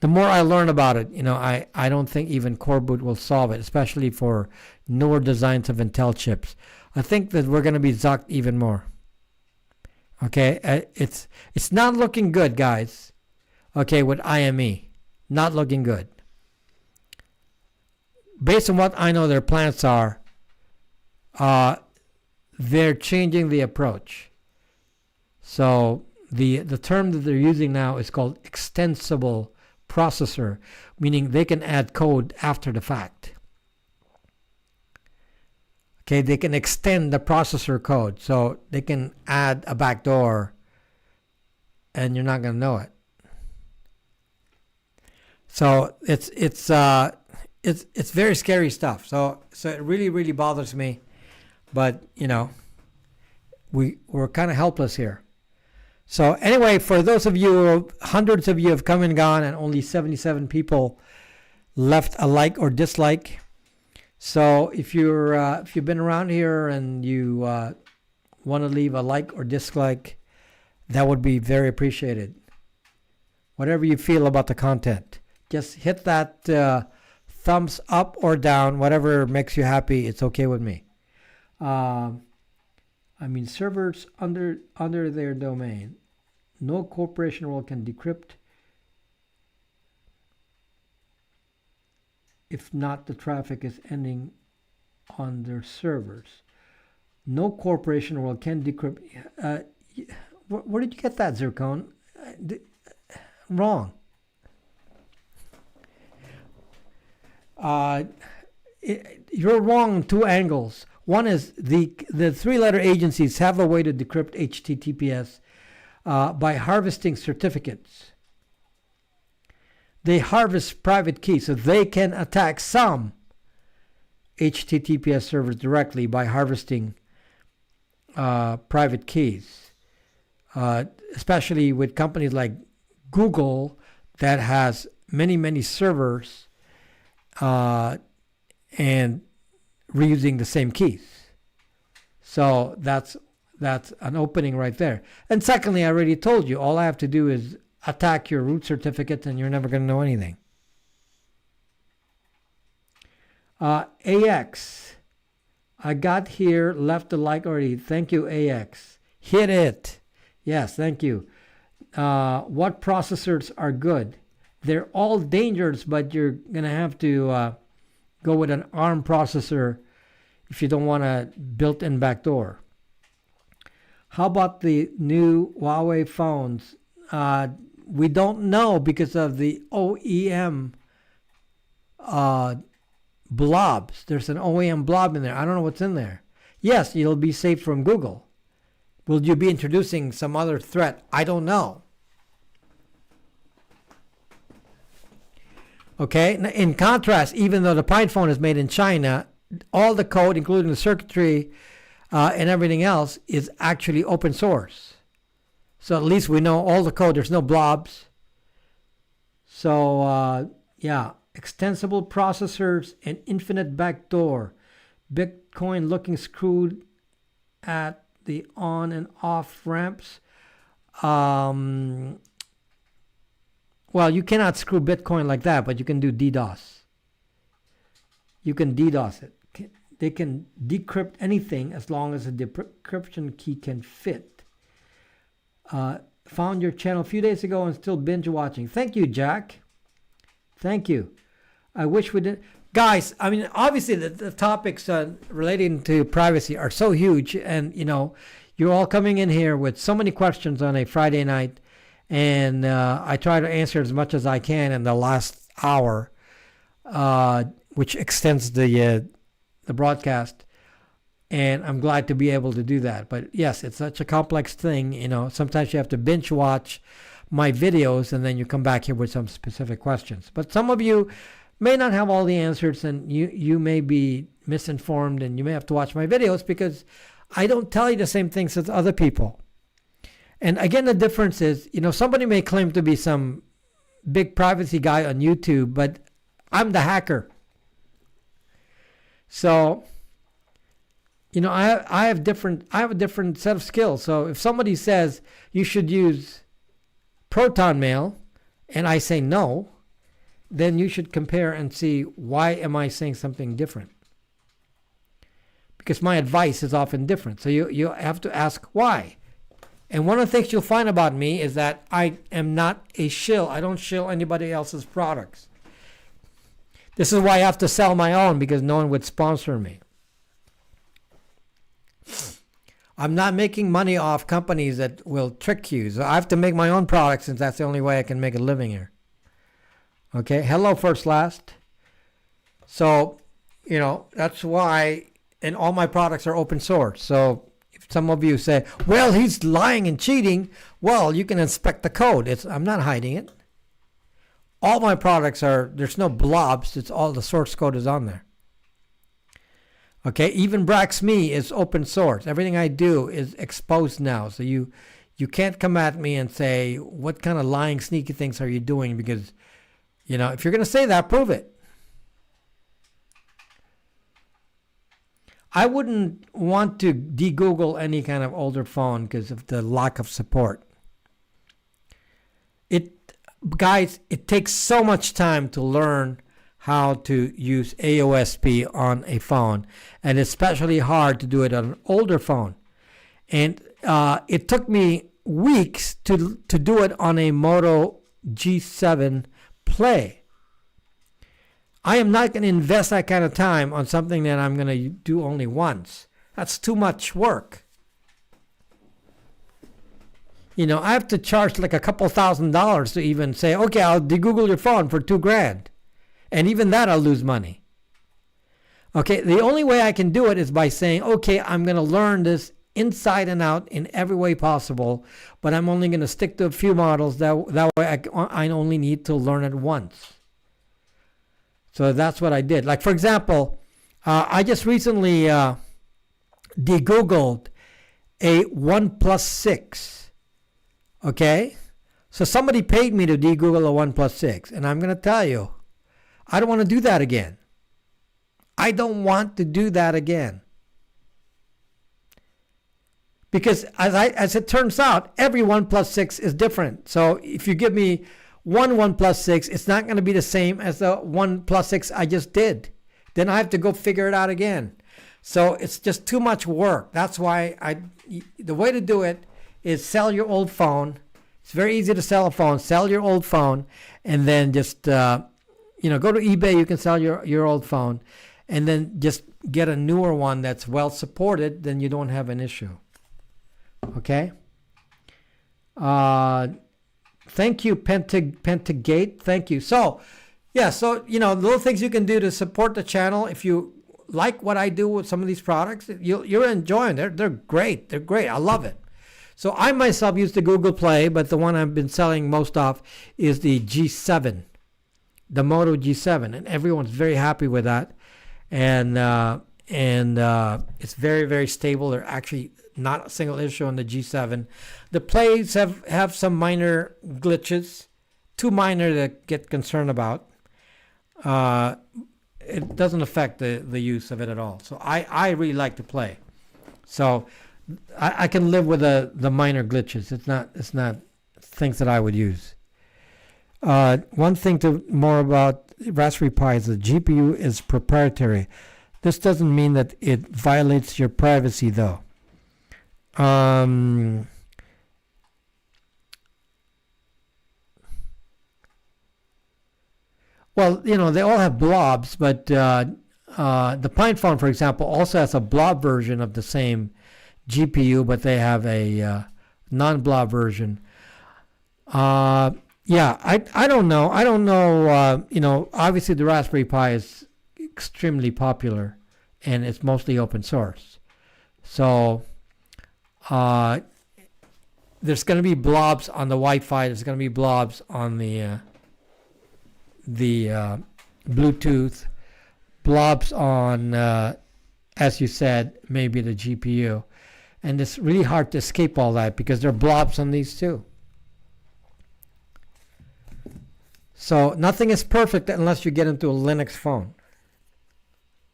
The more I learn about it, I don't think even coreboot will solve it, especially for newer designs of Intel chips. I think that we're going to be zucked even more. Okay, it's not looking good, guys. Okay, with IME, not looking good. Based on what I know their plans are, they're changing the approach. So the term that they're using now is called extensible processor, meaning they can add code after the fact. Okay, they can extend the processor code, so they can add a backdoor and you're not going to know it. So it's very scary stuff. So it really, really bothers me. But, we're kind of helpless here. So anyway, for those of you, hundreds of you have come and gone, and only 77 people left a like or dislike. So if you've been around here and you want to leave a like or dislike, that would be very appreciated. Whatever you feel about the content, just hit that thumbs up or down, whatever makes you happy. It's okay with me. Servers under their domain. No corporation rule can decrypt. If not, the traffic is ending on their servers. No corporation rule can decrypt. Where did you get that, Zircon? Wrong. You're wrong on two angles. One is the three-letter agencies have a way to decrypt HTTPS by harvesting certificates. They harvest private keys, so they can attack some HTTPS servers directly by harvesting private keys, especially with companies like Google that has many, many servers and reusing the same keys. So that's an opening right there. And secondly, I already told you, all I have to do is attack your root certificate and you're never going to know anything. AX, I got here, left a like already. Thank you, AX. Hit it. Yes, thank you. What processors are good? They're all dangerous, but you're going to have to go with an ARM processor if you don't want a built-in backdoor. How about the new Huawei phones? We don't know because of the OEM blobs. There's an OEM blob in there. I don't know what's in there. Yes, it'll be safe from Google. Will you be introducing some other threat? I don't know. Okay. In contrast, even though the Pine phone is made in China, all the code, including the circuitry and everything else, is actually open source. So at least we know all the code. There's no blobs. So yeah, extensible processors and infinite backdoor. Bitcoin looking screwed at the on and off ramps. Well, you cannot screw Bitcoin like that, but you can do DDoS. You can DDoS it. They can decrypt anything as long as the decryption key can fit. Found your channel a few days ago and still binge watching. Thank you, Jack. Thank you. I wish we did. Guys, I mean, obviously the topics relating to privacy are so huge, and you're all coming in here with so many questions on a Friday night, and I try to answer as much as I can in the last hour, which extends the broadcast. And I'm glad to be able to do that. But yes, it's such a complex thing. Sometimes you have to binge watch my videos and then you come back here with some specific questions. But some of you may not have all the answers, and you may be misinformed, and you may have to watch my videos because I don't tell you the same things as other people. And again, the difference is, somebody may claim to be some big privacy guy on YouTube, but I'm the hacker. So, I have a different set of skills. So if somebody says you should use Proton Mail, and I say no, then you should compare and see, why am I saying something different? Because my advice is often different. So you have to ask why. And one of the things you'll find about me is that I am not a shill. I don't shill anybody else's products. This is why I have to sell my own, because no one would sponsor me. I'm not making money off companies that will trick you. So I have to make my own products, since that's the only way I can make a living here. Okay, hello, First Last. So, that's why, and all my products are open source. So if some of you say, well, he's lying and cheating, well, you can inspect the code. I'm not hiding it. All my products there's no blobs. It's all the source code is on there. Okay, even Brax.me is open source. Everything I do is exposed now. So you can't come at me and say, what kind of lying, sneaky things are you doing? Because, if you're going to say that, prove it. I wouldn't want to de-Google any kind of older phone because of the lack of support. Guys, it takes so much time to learn how to use AOSP on a phone, and especially hard to do it on an older phone. And it took me weeks to do it on a Moto G7 Play. I am not going to invest that kind of time on something that I'm going to do only once. That's too much work. I have to charge like a couple $1,000s to even say, okay, I'll de-Google your phone for $2,000. And even that, I'll lose money. Okay, the only way I can do it is by saying, okay, I'm going to learn this inside and out in every way possible, but I'm only going to stick to a few models. That way I only need to learn it once. So that's what I did. Like, for example, I just recently de-Googled a OnePlus 6. Okay? So somebody paid me to de-Google a OnePlus 6. And I'm going to tell you, I don't want to do that again. I don't want to do that again. Because as it turns out, every OnePlus 6 is different. So if you give me one OnePlus 6, it's not going to be the same as the OnePlus 6 I just did. Then I have to go figure it out again. So it's just too much work. That's why the way to do it is sell your old phone. It's very easy to sell a phone. Sell your old phone, and then just go to eBay. You can sell your old phone, and then just get a newer one that's well supported. Then you don't have an issue. Okay. Thank you, Pentagate. Thank you. So, yeah. So little things you can do to support the channel. If you like what I do with some of these products, you're enjoying. They're great. They're great. I love it. So I myself use the Google Play, but the one I've been selling most of is the G7, the Moto G7, and everyone's very happy with that. And it's very, very stable. They're actually not a single issue on the G7. The Plays have some minor glitches, too minor to get concerned about. It doesn't affect the use of it at all. So I really like to Play. So I can live with the minor glitches. It's not things that I would use. One thing more about Raspberry Pi is the GPU is proprietary. This doesn't mean that it violates your privacy, though. Well, they all have blobs, but the PinePhone, for example, also has a blob version of the same GPU, but they have a non-blob version. Yeah, I don't know. I don't know. Obviously the Raspberry Pi is extremely popular, and it's mostly open source. So there's going to be blobs on the Wi-Fi. There's going to be blobs on the Bluetooth, blobs on, as you said, maybe the GPU. And it's really hard to escape all that because there are blobs on these too. So nothing is perfect unless you get into a Linux phone.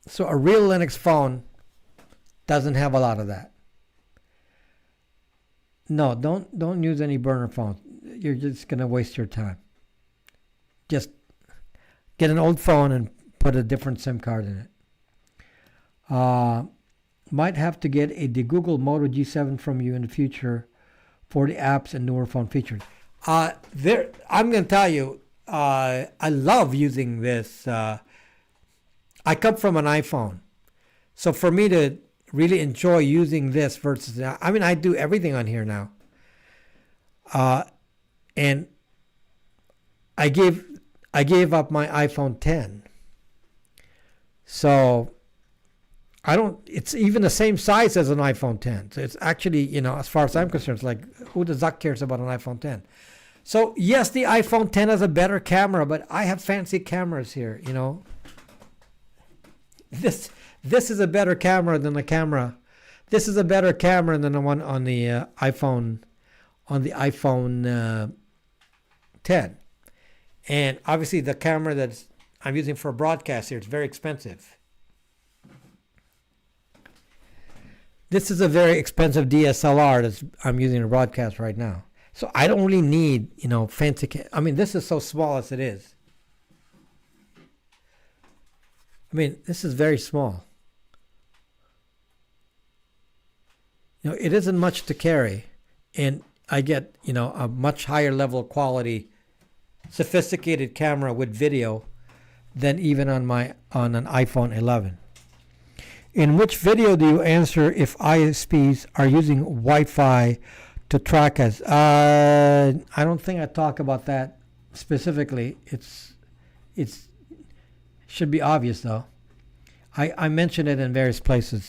So a real Linux phone doesn't have a lot of that. No, don't use any burner phones. You're just going to waste your time. Just get an old phone and put a different SIM card in it. Might have to get the Google Moto G7 from you in the future for the apps and newer phone features. I'm going to tell you, I love using this. I come from an iPhone. So for me to really enjoy using this versus, I do everything on here now. And I gave up my iPhone 10. So it's even the same size as an iPhone 10. So it's actually, as far as I'm concerned, it's like, who the zuck cares about an iPhone 10? So yes, the iPhone 10 has a better camera, but I have fancy cameras here, This is a better camera than the camera. This is a better camera than the one on the iPhone 10. And obviously the camera that I'm using for a broadcast here, it's very expensive. This is a very expensive DSLR that I'm using to broadcast right now. So I don't really need, fancy. This is so small as it is. This is very small. It isn't much to carry, and I get, a much higher level quality, sophisticated camera with video than even on an iPhone 11. In which video do you answer if ISPs are using Wi-Fi to track us? I don't think I talk about that specifically. It's should be obvious though. I mentioned it in various places.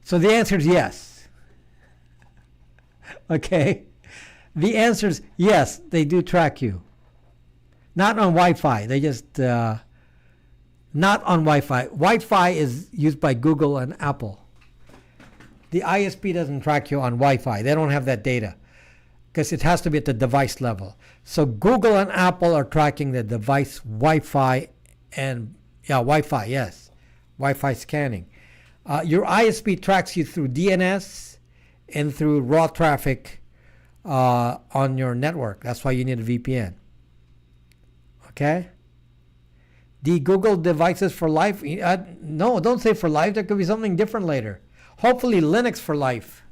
So the answer is yes. Okay. The answer is yes, they do track you. Not on Wi-Fi. They just not on Wi-Fi. Wi-Fi is used by Google and Apple. The ISP doesn't track you on Wi-Fi. They don't have that data because it has to be at the device level. So Google and Apple are tracking the device Wi-Fi and Wi-Fi, yes. Wi-Fi scanning. Your ISP tracks you through DNS and through raw traffic on your network. That's why you need a VPN. Okay? The Google devices for life? No, don't say for life. There could be something different later. Hopefully Linux for life.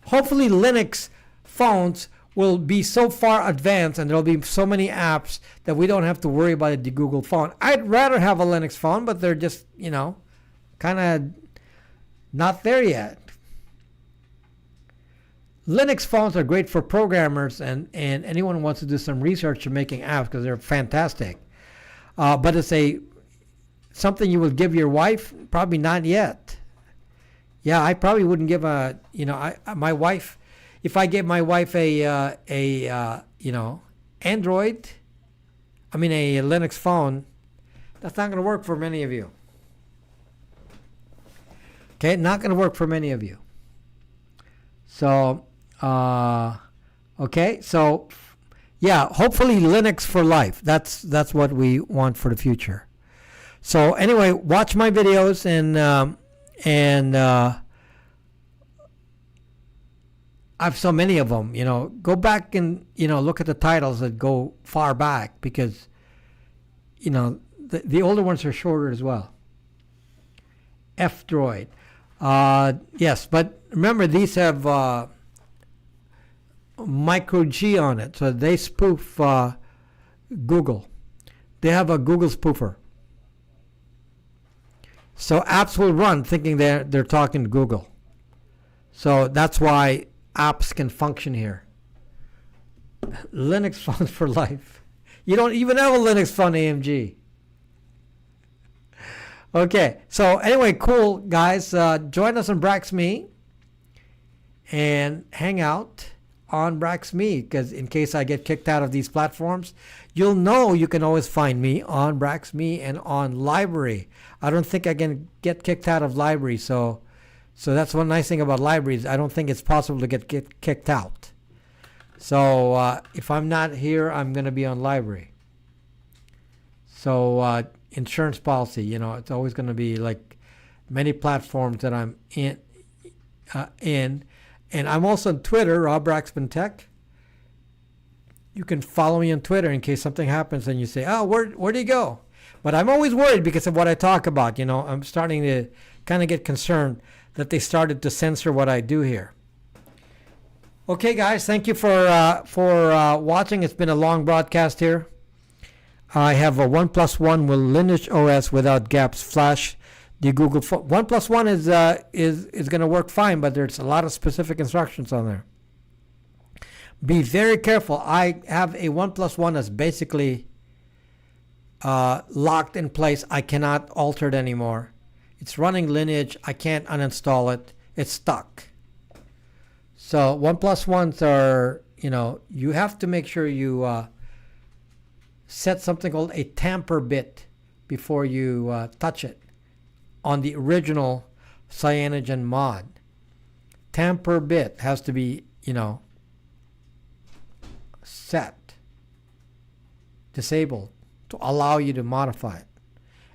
Hopefully Linux phones will be so far advanced and there'll be so many apps that we don't have to worry about the Google phone. I'd rather have a Linux phone, but they're just, kind of not there yet. Linux phones are great for programmers and anyone who wants to do some research in making apps because they're fantastic. But it's something you would give your wife? Probably not yet. Yeah, I probably wouldn't give my wife, if I gave my wife Android, a Linux phone, that's not going to work for many of you. Okay, not going to work for many of you. So, okay, so yeah, hopefully Linux for life. That's what we want for the future. So anyway, watch my videos and I have so many of them. Go back and look at the titles that go far back because the older ones are shorter as well. F-Droid. Yes, but remember these have micro G on it, so they spoof Google. They have a Google spoofer. So apps will run thinking they're talking to Google. So that's why apps can function here. Linux funds for life. You don't even have a Linux fund, AMG. Okay, so anyway, cool, guys. Join us on BraxMe and hang out on BraxMe, because in case I get kicked out of these platforms, you'll know you can always find me on BraxMe and on Library. I don't think I can get kicked out of Library, so that's one nice thing about libraries. I don't think it's possible to get kicked out. So if I'm not here, I'm going to be on Library. So insurance policy, you know, it's always going to be like many platforms that I'm in. And I'm also on Twitter, Rob Braxman Tech. You can follow me on Twitter in case something happens and you say, oh, where do you go? But I'm always worried because of what I talk about. You know, I'm starting to kind of get concerned that they started to censor what I do here. Okay, guys, thank you for watching. It's been a long broadcast here. I have a 1+1 with Lineage OS without gaps flash. The Google 1+1 is going to work fine, but there's a lot of specific instructions on there. Be very careful. I have a 1+1 that's basically locked in place. I cannot alter it anymore. It's running Lineage. I can't uninstall it. It's stuck. So 1+1s are, you know, you have to make sure you set something called a tamper bit before you touch it. On the original Cyanogen mod, tamper bit has to be, you know, set, disabled, to allow you to modify it.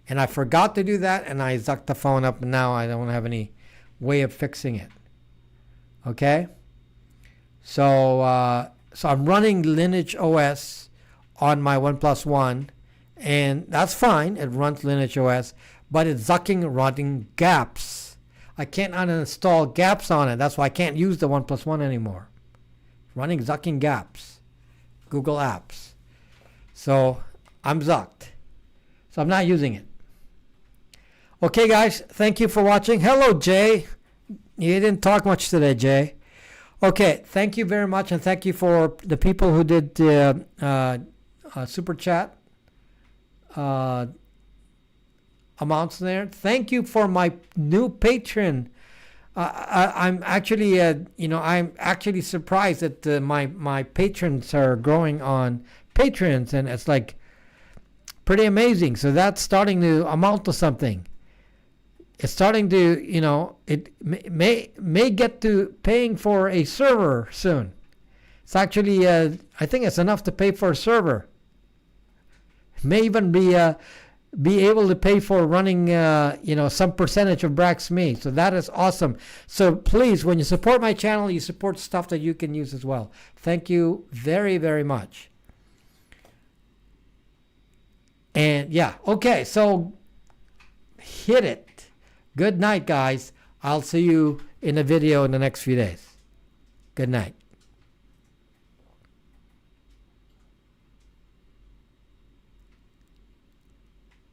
And I forgot to do that, and I zucked the phone up, and now I don't have any way of fixing it. Okay? So I'm running Lineage OS on my 1+1, and that's fine. It runs Lineage OS, but it's running gaps. I can't uninstall gaps on it. That's why I can't use the 1+1 anymore. Running zucking gaps. Google Apps. So I'm zucked. So I'm not using it. Okay, guys. Thank you for watching. Hello, Jay. You didn't talk much today, Jay. Okay. Thank you very much. And thank you for the people who did super chat amounts there. Thank you for my new patron. I'm actually, I'm actually surprised that my patrons are growing on patrons, and it's like pretty amazing. So that's starting to amount to something. It's starting to, you know, it may get to paying for a server soon. It's actually, I think it's enough to pay for a server. It may even be able to pay for running, some percentage of BraxMe. So that is awesome. So please, when you support my channel, you support stuff that you can use as well. Thank you very, very much. And yeah, okay, so hit it. Good night, guys. I'll see you in a video in the next few days. Good night.